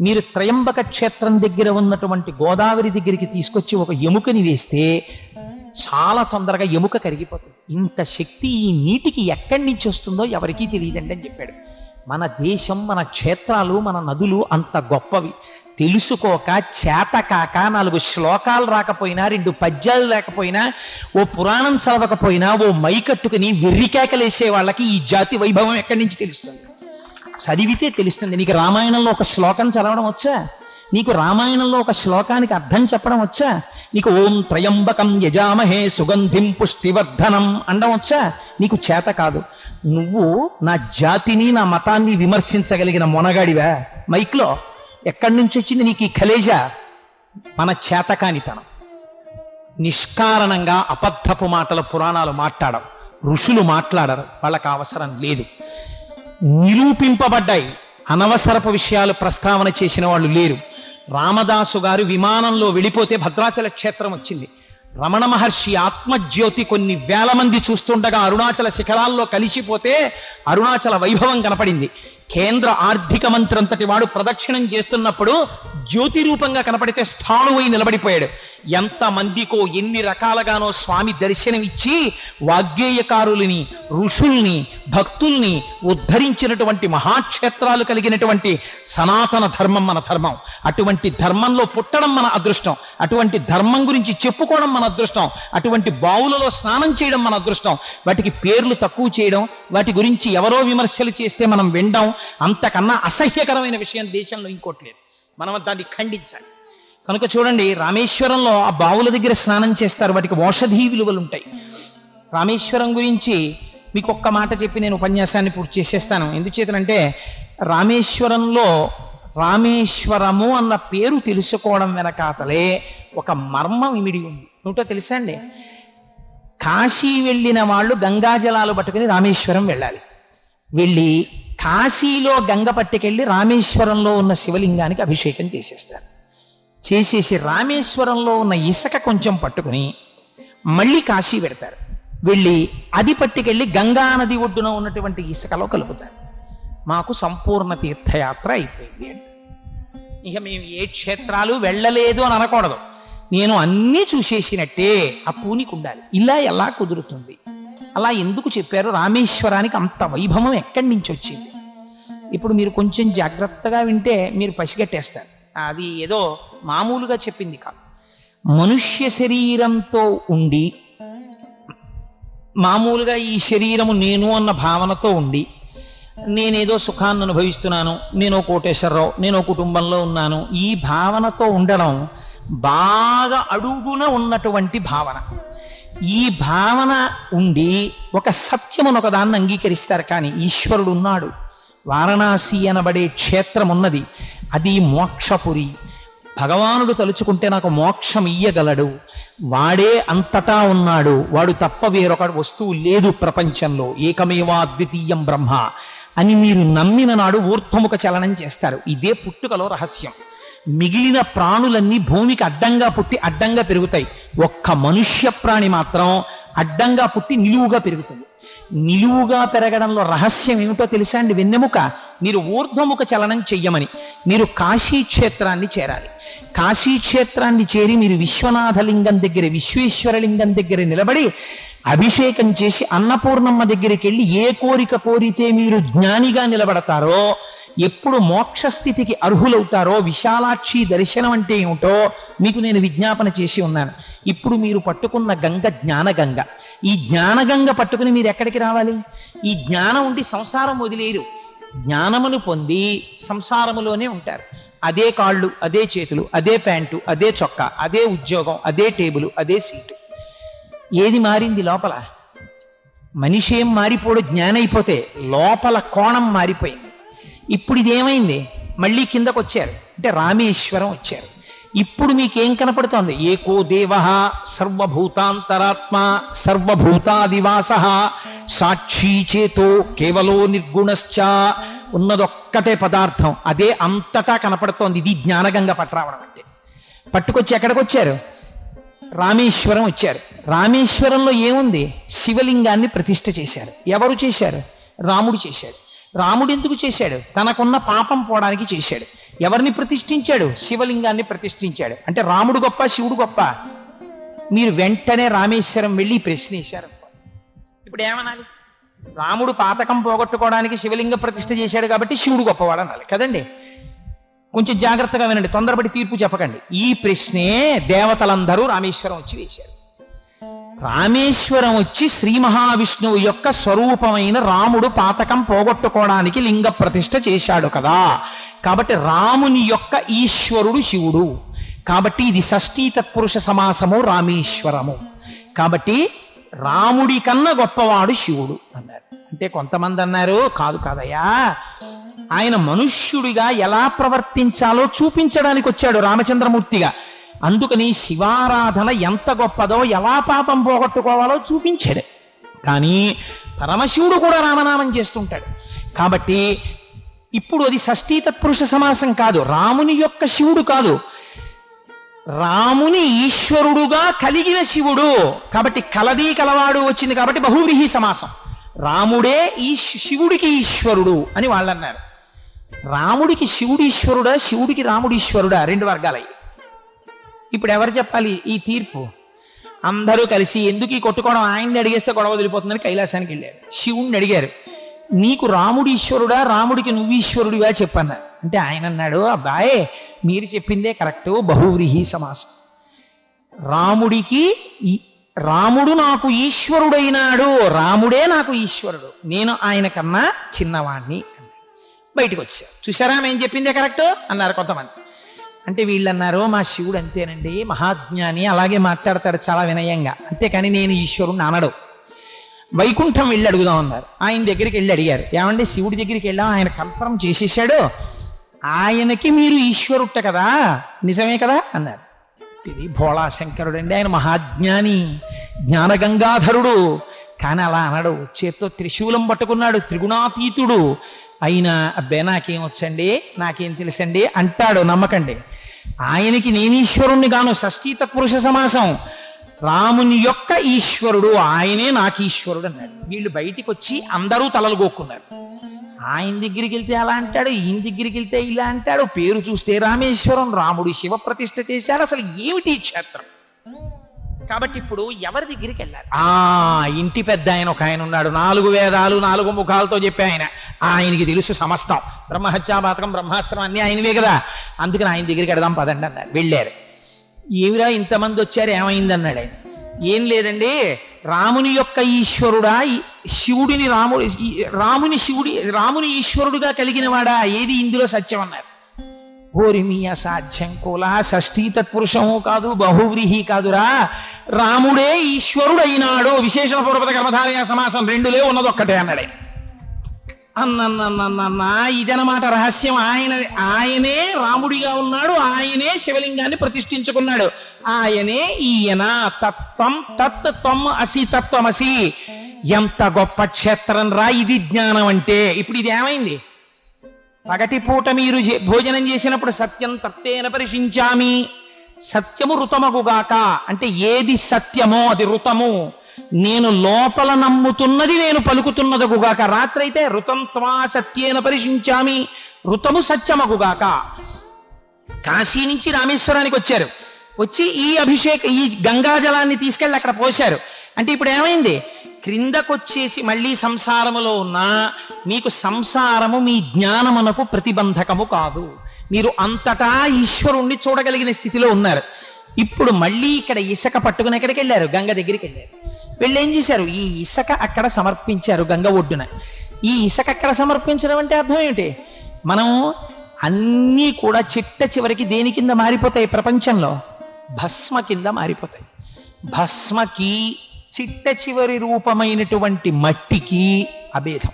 మీరు త్రయంబక క్షేత్రం దగ్గర ఉన్నటువంటి గోదావరి దగ్గరికి తీసుకొచ్చి ఒక ఎముకని వేస్తే చాలా తొందరగా ఎముక కరిగిపోతుంది. ఇంత శక్తి ఈ నీటికి ఎక్కడి నుంచి వస్తుందో ఎవరికీ తెలియదండి అని చెప్పాడు. మన దేశం, మన క్షేత్రాలు, మన నదులు అంత గొప్పవి. తెలుసుకోక చేతకాక 4 శ్లోకాలు రాకపోయినా, 2 పద్యాలు లేకపోయినా, ఓ పురాణం చదవకపోయినా, ఓ మైకట్టుకుని వెర్రికేకలేసే వాళ్ళకి ఈ జాతి వైభవం ఎక్కడి నుంచి తెలుస్తుంది? చదివితే తెలుస్తుంది. నీకు రామాయణంలో ఒక శ్లోకం చదవడం వచ్చా? నీకు రామాయణంలో ఒక శ్లోకానికి అర్థం చెప్పడం వచ్చా? నీకు ఓం త్రయంబకం యజామహే సుగంధిం పుష్టివర్ధనం అనడం వచ్చా? నీకు చేత కాదు. నువ్వు నా జాతిని, నా మతాన్ని విమర్శించగలిగిన మొనగాడివా? మైక్లో ఎక్కడి నుంచి వచ్చింది నీకు ఈ కలేజా? మన చేతకానితనం. నిష్కారణంగా అబద్ధపు మాటల పురాణాలు మాట్లాడవు, ఋషులు మాట్లాడరు, వాళ్ళకి అవసరం లేదు. నిరూపింపబడ్డాయి, అనవసరపు విషయాలు ప్రస్తావన చేసిన వాళ్ళు లేరు. రామదాసు గారు విమానంలో వెళ్ళిపోతే భద్రాచల క్షేత్రం వచ్చింది. రమణ మహర్షి ఆత్మజ్యోతి కొన్ని వేల మంది చూస్తుండగా అరుణాచల శిఖరాల్లో కలిసిపోతే అరుణాచల వైభవం కనపడింది. కేంద్ర ఆర్థిక మంత్రి అంతటి వాడు ప్రదక్షిణం చేస్తున్నప్పుడు జ్యోతి రూపంగా కనపడితే స్థాణువై నిలబడిపోయాడు. ఎంతమందికో ఎన్ని రకాలుగానో స్వామి దర్శనమిచ్చి వాగ్గేయకారుల్ని, ఋషుల్ని, భక్తుల్ని ఉద్ధరించినటువంటి మహాక్షేత్రాలు కలిగినటువంటి సనాతన ధర్మం మన ధర్మం. అటువంటి ధర్మంలో పుట్టడం మన అదృష్టం, అటువంటి ధర్మం గురించి చెప్పుకోవడం మన అదృష్టం, అటువంటి బావులలో స్నానం చేయడం మన అదృష్టం. వాటికి పేర్లు తక్కువ చేయడం, వాటి గురించి ఎవరో విమర్శలు చేస్తే మనం వినడం, అంతకన్నా అసహ్యకరమైన విషయం దేశంలో ఇంకోటి లేదు. మనం దాన్ని ఖండించాలి. కనుక చూడండి, రామేశ్వరంలో ఆ బావుల దగ్గర స్నానం చేస్తారు, వాటికి ఔషధీ విలువలు ఉంటాయి. రామేశ్వరం గురించి మీకు ఒక్క మాట చెప్పి నేను ఉపన్యాసాన్ని పూర్తి చేసేస్తాను. ఎందుచేతనంటే రామేశ్వరంలో రామేశ్వరము అన్న పేరు తెలుసుకోవడం వెనకాతలే ఒక మర్మం ఇమిడి ఉంది. ఏమిటో తెలుసా అండి? కాశీ వెళ్ళిన వాళ్ళు గంగాజలాలు పట్టుకుని రామేశ్వరం వెళ్ళాలి. వెళ్ళి కాశీలో గంగ పట్టుకెళ్ళి రామేశ్వరంలో ఉన్న శివలింగానికి అభిషేకం చేసేస్తారు. చేసేసి రామేశ్వరంలో ఉన్న ఇసుక కొంచెం పట్టుకుని మళ్ళీ కాశీ పెడతారు. వెళ్ళి అది పట్టుకెళ్ళి గంగా నది ఒడ్డున ఉన్నటువంటి ఇసుకలో కలుపుతారు. మాకు సంపూర్ణ తీర్థయాత్ర అయిపోయింది. ఇక మేము ఏ క్షేత్రాలు వెళ్ళలేదు అని అనకూడదు. నేను అన్నీ చూసేసినట్టే ఆ పూనికి ఉండాలి. ఇలా ఎలా కుదురుతుంది? అలా ఎందుకు చెప్పారు? రామేశ్వరానికి అంత వైభవం ఎక్కడి నుంచి వచ్చింది? ఇప్పుడు మీరు కొంచెం జాగ్రత్తగా వింటే మీరు పసిగట్టేస్తారు. అది ఏదో మామూలుగా చెప్పింది కాదు. మనుష్య శరీరంతో ఉండి, మామూలుగా ఈ శరీరము నేను అన్న భావనతో ఉండి, నేనేదో సుఖాన్ని అనుభవిస్తున్నాను, నేను కోటేశ్వరరావు, నేను కుటుంబంలో ఉన్నాను, ఈ భావనతో ఉండడం బాగా అడుగున ఉన్నటువంటి భావన. ఈ భావన ఉండి ఒక సత్యమును ఒకదాన్ని అంగీకరిస్తారు. కానీ ఈశ్వరుడు ఉన్నాడు, వారణాసి అనబడే క్షేత్రం ఉన్నది, అది మోక్షపురి. భగవానుడు తలుచుకుంటే నాకు మోక్షం ఇయ్యగలడు, వాడే అంతటా ఉన్నాడు, వాడు తప్ప వేరొక వస్తువు లేదు ప్రపంచంలో, ఏకమేవా అద్వితీయం బ్రహ్మ అని మీరు నమ్మిన నాడు ఊర్ధ్వముఖ చలనం చేస్తారు. ఇదే పుట్టుకలో రహస్యం. మిగిలిన ప్రాణులన్నీ భూమికి అడ్డంగా పుట్టి అడ్డంగా పెరుగుతాయి. ఒక్క మనుష్య ప్రాణి మాత్రం అడ్డంగా పుట్టి నిలువుగా పెరుగుతుంది. నిలువుగా పెరగడంలో రహస్యం ఏమిటో తెలుసా అండి? వెన్నెముక. మీరు ఊర్ధ్వముఖ చలనం చెయ్యమని మీరు కాశీ క్షేత్రాన్ని చేరాలి. కాశీ క్షేత్రాన్ని చేరి మీరు విశ్వనాథలింగం దగ్గర, విశ్వేశ్వరలింగం దగ్గర నిలబడి అభిషేకం చేసి అన్నపూర్ణమ్మ దగ్గరికి వెళ్ళి ఏ కోరిక కోరితే మీరు జ్ఞానిగా నిలబడతారో, ఎప్పుడు మోక్షస్థితికి అర్హులవుతారో, విశాలాక్షి దర్శనం అంటే ఏమిటో మీకు నేను విజ్ఞాపన చేసి ఉన్నాను. ఇప్పుడు మీరు పట్టుకున్న గంగ జ్ఞానగంగ. ఈ జ్ఞానగంగ పట్టుకుని మీరు ఎక్కడికి రావాలి? ఈ జ్ఞానం ఉండి సంసారం వదిలేరు. జ్ఞానమును పొంది సంసారములోనే ఉంటారు. అదే కాళ్ళు, అదే చేతులు, అదే ప్యాంటు, అదే చొక్కా, అదే ఉద్యోగం, అదే టేబుల్, అదే సీటు. ఏది మారింది లోపల? మనిషి ఏం మారిపోడు జ్ఞానైపోతే, లోపల కోణం మారిపోయింది. ఇప్పుడు ఇదేమైంది? మళ్ళీ కిందకు వచ్చారు, అంటే రామేశ్వరం వచ్చారు. ఇప్పుడు మీకేం కనపడుతోంది? ఏకో దేవ సర్వభూతాంతరాత్మ సర్వభూతాదివాస సాక్షీ చేతో కేవలో నిర్గుణశ్చ. ఉన్నదొక్కటే పదార్థం, అదే అంతటా కనపడుతోంది. ఇది జ్ఞానగంగ పట్టరావడం అంటే. పట్టుకొచ్చి ఎక్కడికి వచ్చారు? రామేశ్వరం వచ్చారు. రామేశ్వరంలో ఏముంది? శివలింగాన్ని ప్రతిష్ఠ చేశారు. ఎవరు చేశారు? రాముడు చేశాడు. రాముడు ఎందుకు చేశాడు? తనకున్న పాపం పోవడానికి చేశాడు. ఎవరిని ప్రతిష్ఠించాడు? శివలింగాన్ని ప్రతిష్ఠించాడు. అంటే రాముడు గొప్ప, శివుడు గొప్ప? మీరు వెంటనే రామేశ్వరం వెళ్ళి ప్రశ్న వేశారు. ఇప్పుడు ఏమనాలి? రాముడు పాతకం పోగొట్టుకోవడానికి శివలింగ ప్రతిష్ఠ చేశాడు కాబట్టి శివుడు గొప్పవాడు అనాలి కదండి. కొంచెం జాగ్రత్తగా వినండి, తొందరపడి తీర్పు చెప్పకండి. ఈ ప్రశ్నే దేవతలందరూ రామేశ్వరం వచ్చి వేశారు. రామేశ్వరం వచ్చి శ్రీ మహావిష్ణువు యొక్క స్వరూపమైన రాముడు పాతకం పోగొట్టుకోవడానికి లింగ ప్రతిష్ఠ చేశాడు కదా. కాబట్టి రాముని యొక్క ఈశ్వరుడు శివుడు. కాబట్టి ఇది షష్ఠీ తత్పురుష సమాసము రామేశ్వరము. కాబట్టి రాముడి కన్నా గొప్పవాడు శివుడు అన్నారు. అంటే కొంతమంది అన్నారు, కాదు కాదయ్యా, ఆయన మనుష్యుడిగా ఎలా ప్రవర్తించాలో చూపించడానికి వచ్చాడు రామచంద్రమూర్తిగా. అందుకని శివారాధన ఎంత గొప్పదో, ఎలా పాపం పోగొట్టుకోవాలో చూపించాడు. కానీ పరమశివుడు కూడా రామనామం చేస్తుంటాడు. కాబట్టి ఇప్పుడు అది షష్ఠీ తత్పురుష సమాసం కాదు, రాముని యొక్క శివుడు కాదు. రాముని ఈశ్వరుడుగా కలిగిన శివుడు కాబట్టి కలది కలవాడు వచ్చింది కాబట్టి బహువ్రీహి సమాసం. రాముడే శివుడికి ఈశ్వరుడు అని వాళ్ళు అన్నారు. రాముడికి శివుడు ఈశ్వరుడా, శివుడికి రాముడు ఈశ్వరుడా, రెండు వర్గాలయ్యి. ఇప్పుడు ఎవరు చెప్పాలి ఈ తీర్పు? అందరూ కలిసి ఎందుకు ఈ కొట్టుకోవడం, ఆయన్ని అడిగేస్తే గొడవ వదిలిపోతుందని కైలాసానికి వెళ్ళారు. శివుణ్ణి అడిగారు, నీకు రాముడు ఈశ్వరుడా, రాముడికి నువ్వు ఈశ్వరుడిగా చెప్పన్నారు. అంటే ఆయన అన్నాడు, అబ్బాయే మీరు చెప్పిందే కరెక్టు, బహువ్రీహి సమాసం. రాముడు నాకు ఈశ్వరుడైనాడు, రాముడే నాకు ఈశ్వరుడు, నేను ఆయన కన్నా చిన్నవాణ్ణి. బయటకు వచ్చారు. చూసారా మేము చెప్పిందే కరెక్ట్ అన్నారు కొంతమంది. అంటే వీళ్ళు అన్నారు, మా శివుడు అంతేనండి, మహాజ్ఞాని, అలాగే మాట్లాడతాడు చాలా వినయంగా, అంతేకాని నేను ఈశ్వరుణ్ణి అనడు. వైకుంఠం వెళ్ళి అడుగుదాం అన్నారు. ఆయన దగ్గరికి వెళ్ళి అడిగారు, ఏమండి శివుడి దగ్గరికి వెళ్ళాం, ఆయన కన్ఫర్మ్ చేసేసాడు, ఆయనకి మీరు ఈశ్వరుట్ట కదా, నిజమే కదా అన్నారు. ఇది భోళాశంకరుడు అండి, ఆయన మహాజ్ఞాని, జ్ఞానగంగాధరుడు, కానీ అలా అనడు. చేత్తో త్రిశూలం పట్టుకున్నాడు, త్రిగుణాతీతుడు అయినా అబ్బే నాకేం వచ్చండి, నాకేం తెలుసండి అంటాడు. నమ్మకండి, ఆయనకి నేను ఈశ్వరుణ్ణి గాను, షష్ఠీ తత్పురుష సమాసం. రాముని యొక్క ఈశ్వరుడు ఆయనే నాకు ఈశ్వరుడు అన్నాడు. వీళ్ళు బయటికి వచ్చి అందరూ తలలు గోక్కున్నారు. ఆయన దగ్గరికి వెళ్తే అలా అంటాడు, ఈయన దగ్గరికి వెళ్తే ఇలా అంటాడు, పేరు చూస్తే రామేశ్వరం, రాముడు శివ ప్రతిష్ఠ చేశాడు, అసలు ఏమిటి క్షేత్రం? కాబట్టి ఇప్పుడు ఎవరి దగ్గరికి వెళ్ళాలి? ఇంటి పెద్ద ఆయన ఒక ఆయన ఉన్నాడు, 4 వేదాలు 4 ముఖాలతో చెప్పే ఆయనకి తెలుసు సమస్తం, బ్రహ్మహత్యాపాతకం బ్రహ్మాస్త్రం అన్నీ ఆయనవే కదా, అందుకని ఆయన దగ్గరికి వెడదాం పదండి అన్నారు. వెళ్ళారు. ఏమిరా ఇంతమంది వచ్చారు, ఏమైంది అన్నాడు ఆయన. ఏం లేదండి, రాముని యొక్క ఈశ్వరుడా, శివుడిని రాముని ఈశ్వరుడుగా కలిగిన వాడా, ఏది ఇందులో సత్యం అన్నారు. ఓరి మీ అసాధ్యం కుల, షష్ఠీ తత్పురుషము కాదు, బహువ్రీహి కాదురా, రాముడే ఈశ్వరుడు అయినాడు, విశేషణ పూర్వక కర్మధారయ సమాసం, రెండులే ఉన్నది ఒక్కటే అన్నాడు. అన్న ఇదనమాట రహస్యం. ఆయనే రాముడిగా ఉన్నాడు, ఆయనే శివలింగాన్ని ప్రతిష్ఠించుకున్నాడు, ఆయనే ఈయన. తత్వం తత్వం అసి తత్వమసి. ఎంత గొప్ప క్షేత్రం రా ఇది జ్ఞానం అంటే. ఇప్పుడు ఇది ఏమైంది? పగటిపూట మీరు భోజనం చేసినప్పుడు సత్యం తత్తేన పరిశించామి, సత్యము ఋతమగుగాక అంటే ఏది సత్యమో అది ఋతము, నేను లోపల నమ్ముతున్నది నేను పలుకుతున్నదగుగాక. రాత్రి అయితే ఋతం త్వా సత్యేన పరిశించామి, ఋతము సత్యమగుగాక. కాశీ నుంచి రామేశ్వరానికి వచ్చారు, వచ్చి ఈ గంగాజలాన్ని తీసుకెళ్ళి అక్కడ పోశారు. అంటే ఇప్పుడు ఏమైంది? క్రిందకొచ్చేసి మళ్ళీ సంసారములో ఉన్నా మీకు సంసారము మీ జ్ఞానమునకు ప్రతిబంధకము కాదు, మీరు అంతటా ఈశ్వరుణ్ణి చూడగలిగిన స్థితిలో ఉన్నారు. ఇప్పుడు మళ్ళీ ఇక్కడ ఇసుక పట్టుకుని ఎక్కడికి వెళ్ళారు? గంగ దగ్గరికి వెళ్ళారు. వెళ్ళి ఏం చేశారు? ఈ ఇసుక అక్కడ సమర్పించారు గంగ ఒడ్డున. ఈ ఇసుక అక్కడ సమర్పించడం అంటే అర్థం ఏమిటి? మనం అన్నీ కూడా చివరికి దేని కింద మారిపోతాయి? ప్రపంచంలో భస్మ కింద మారిపోతాయి. భస్మకి చివరి రూపమైనటువంటి మట్టికి అభేదం.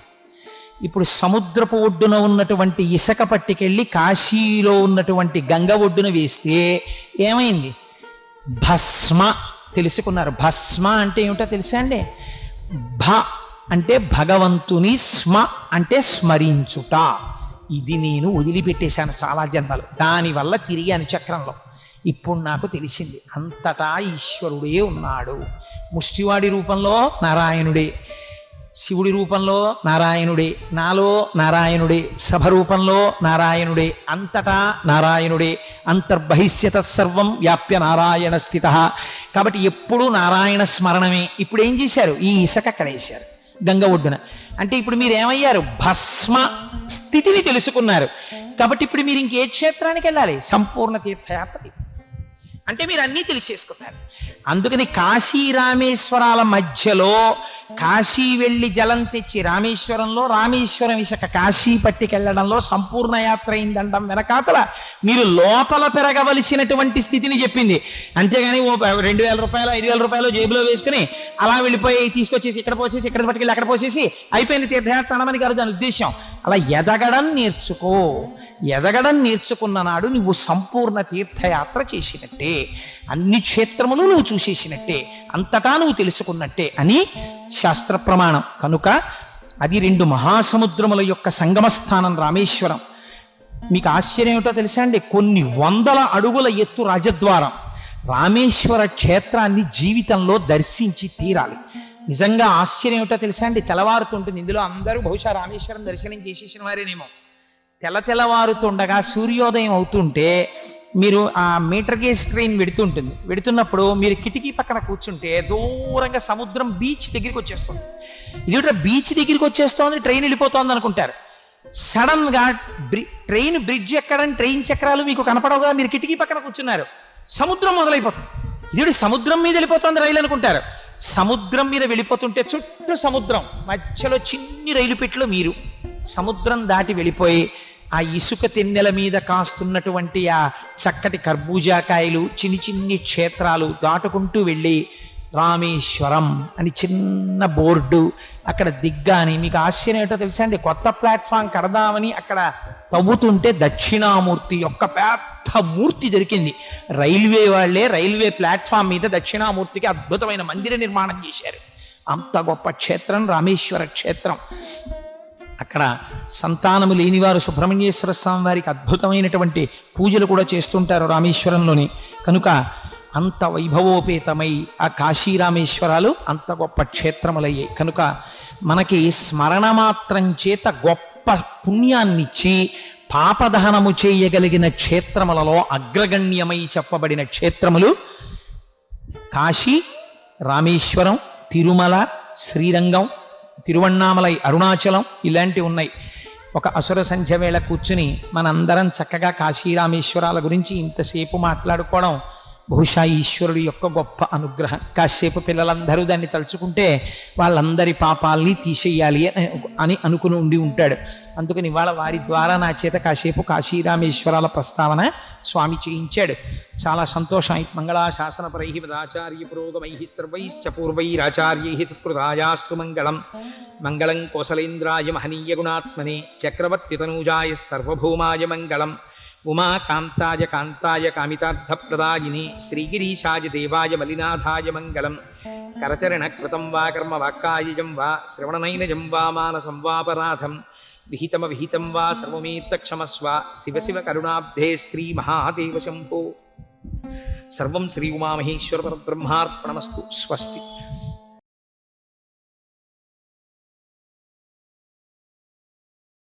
ఇప్పుడు సముద్రపు ఒడ్డున ఉన్నటువంటి ఇసుక పట్టుకెళ్ళి కాశీలో ఉన్నటువంటి గంగ ఒడ్డున వేస్తే ఏమైంది? భస్మ తెలుసుకున్నారు. భస్మ అంటే ఏమిటో తెలుసా అండి? భ అంటే భగవంతుని, స్మ అంటే స్మరించుట. ఇది నేను వదిలిపెట్టేశాను చాలా జన్మలు, దానివల్ల తిరిగాను చక్రంలో. ఇప్పుడు నాకు తెలిసింది అంతటా ఈశ్వరుడే ఉన్నాడు. ముష్టివాడి రూపంలో నారాయణుడే, శివుడి రూపంలో నారాయణుడే, నాలో నారాయణుడే, సభ రూపంలో నారాయణుడే, అంతటా నారాయణుడే, అంతర్బహిష్యత సర్వం వ్యాప్య నారాయణ స్థిత. కాబట్టి ఎప్పుడూ నారాయణ స్మరణమే. ఇప్పుడు ఏం చేశారు? ఈ ఇసుక అక్కడ వేశారు గంగ ఒడ్డున. అంటే ఇప్పుడు మీరు ఏమయ్యారు? భస్మ స్థితిని తెలుసుకున్నారు. కాబట్టి ఇప్పుడు మీరు ఇంకే క్షేత్రానికి వెళ్ళాలి? సంపూర్ణ తీర్థయాత్ర. అంటే మీరు అన్నీ తెలిసేసుకున్నారు. అందుకని కాశీ రామేశ్వరాల మధ్యలో కాశీ వెళ్ళి జలం తెచ్చి రామేశ్వరంలో, రామేశ్వరం ఇసుక కాశీ పట్టికెళ్లడంలో సంపూర్ణ యాత్ర అయిందండం వెనకాతల మీరు లోపల పెరగవలసినటువంటి స్థితిని చెప్పింది. అంతేగాని 2,000 రూపాయలు 5,000 రూపాయలు జేబులో వేసుకుని అలా వెళ్ళిపోయి తీసుకొచ్చేసి ఇక్కడ పోసేసి ఇక్కడ పట్టుకెళ్ళి అక్కడ పోసేసి అయిపోయింది తీర్థయాత్ర అనమని కాదు దాని ఉద్దేశం. అలా ఎదగడం నేర్చుకో. ఎదగడం నేర్చుకున్న నాడు నువ్వు సంపూర్ణ తీర్థయాత్ర చేసినట్టే, అన్ని క్షేత్రములు నువ్వు చూసేసినట్టే, అంతటా నువ్వు తెలుసుకున్నట్టే అని శాస్త్ర ప్రమాణం. కనుక అది 2 మహాసముద్రముల యొక్క సంగమస్థానం రామేశ్వరం. మీకు ఆశ్చర్యం ఏమిటో తెలుసా అండి, కొన్ని వందల అడుగుల ఎత్తు రాజద్వారం. రామేశ్వర క్షేత్రాన్ని జీవితంలో దర్శించి తీరాలి. నిజంగా ఆశ్చర్యం ఏమిటో తెలుసా అండి, తెల్లవారుతుంటుంది. ఇందులో అందరూ బహుశా రామేశ్వరం దర్శనం చేసేసిన వారేనేమో. తెల్లవారుతుండగా సూర్యోదయం అవుతుంటే మీరు ఆ మీటర్ గేజ్ ట్రైన్ వెడుతున్నప్పుడు మీరు కిటికీ పక్కన కూర్చుంటే దూరంగా సముద్రం బీచ్ దగ్గరికి వచ్చేస్తుంది. ఇది బీచ్ దగ్గరికి వచ్చేస్తోంది, ట్రైన్ వెళ్ళిపోతోంది అనుకుంటారు. సడన్ గా ట్రైన్ బ్రిడ్జ్ ఎక్కడం, ట్రైన్ చక్రాలు మీకు కనపడవుగా, మీరు కిటికీ పక్కన కూర్చున్నారు, సముద్రం మొదలైపోతుంది. ఇది సముద్రం మీద వెళ్ళిపోతుంది రైలు అనుకుంటారు. సముద్రం మీద వెళ్ళిపోతుంటే చుట్టూ సముద్రం, మధ్యలో చిన్ని రైలు పెట్టులో మీరు సముద్రం దాటి వెళ్ళిపోయి ఆ ఇసుక తెన్నెల మీద కాస్తున్నటువంటి ఆ చక్కటి కర్బూజాకాయలు, చిన్ని క్షేత్రాలు దాటుకుంటూ వెళ్ళి రామేశ్వరం అని చిన్న బోర్డు అక్కడ దిగ్గాని మీకు ఆశ్చర్యం ఏంటో తెలుసా అండి, కొత్త ప్లాట్ఫామ్ కడదామని అక్కడ తవ్వుతుంటే దక్షిణామూర్తి యొక్క పెద్ద మూర్తి దొరికింది. రైల్వే వాళ్ళే రైల్వే ప్లాట్ఫామ్ మీద దక్షిణామూర్తికి అద్భుతమైన మందిర నిర్మాణం చేశారు. అంత గొప్ప క్షేత్రం రామేశ్వర క్షేత్రం. అక్కడ సంతానము లేనివారు సుబ్రహ్మణ్యేశ్వర స్వామి వారికి అద్భుతమైనటువంటి పూజలు కూడా చేస్తుంటారు రామేశ్వరంలోని. కనుక అంత వైభవోపేతమై ఆ కాశీరామేశ్వరాలు అంత గొప్ప క్షేత్రములయ్యాయి. కనుక మనకి స్మరణ మాత్రం చేత గొప్ప పుణ్యాన్నిచ్చి పాపదహనము చేయగలిగిన క్షేత్రములలో అగ్రగణ్యమై చెప్పబడిన క్షేత్రములు కాశీ, రామేశ్వరం, తిరుమల, శ్రీరంగం, తిరువణ్ణామలై, అరుణాచలం ఇలాంటివి ఉన్నాయి. ఒక అసుర సంధ్య వేళ కూర్చుని మనందరం చక్కగా కాశీరామేశ్వరాల గురించి ఇంతసేపు మాట్లాడుకోవడం బహుశా ఈశ్వరుడు యొక్క గొప్ప అనుగ్రహం. కాసేపు పిల్లలందరూ దాన్ని తలుచుకుంటే వాళ్ళందరి పాపాలని తీసేయాలి అని అనుకుని ఉండి ఉంటాడు. అందుకని ఇవాళ వారి ద్వారా నా చేత కాసేపు కాశీరామేశ్వరాల ప్రస్తావన స్వామి చేయించాడు. చాలా సంతోషం. మంగళాశాసనపరై పదాచార్య పురోగమై సర్వైశ్చ పూర్వైరాచార్యై సత్కృతాయాస్తు మంగళం. మంగళం కోసలేంద్రాయ మహనీయ గుణాత్మనే చక్రవర్తి తనూజాయ సర్వభౌమాయ మంగళం. ఉమాకాంతాయ కాంతాయ కామితార్థప్రదాయిని శ్రీగిరీశాయ దేవాయ మలినాథాయ మంగళం. కరచరణ కృతం వా కర్మ వాక్కాయజం వా శ్రవణనైనజం వా మానసం వాపరాధం విహితం వా సర్వమేత్తక్షమస్వ. శివ శివ కరుణాబ్ధే శ్రీ మహాదేవ శంభో. సర్వం శ్రీ ఉమామహేశ్వర పరబ్రహ్మార్పణమస్తు. స్వస్తి.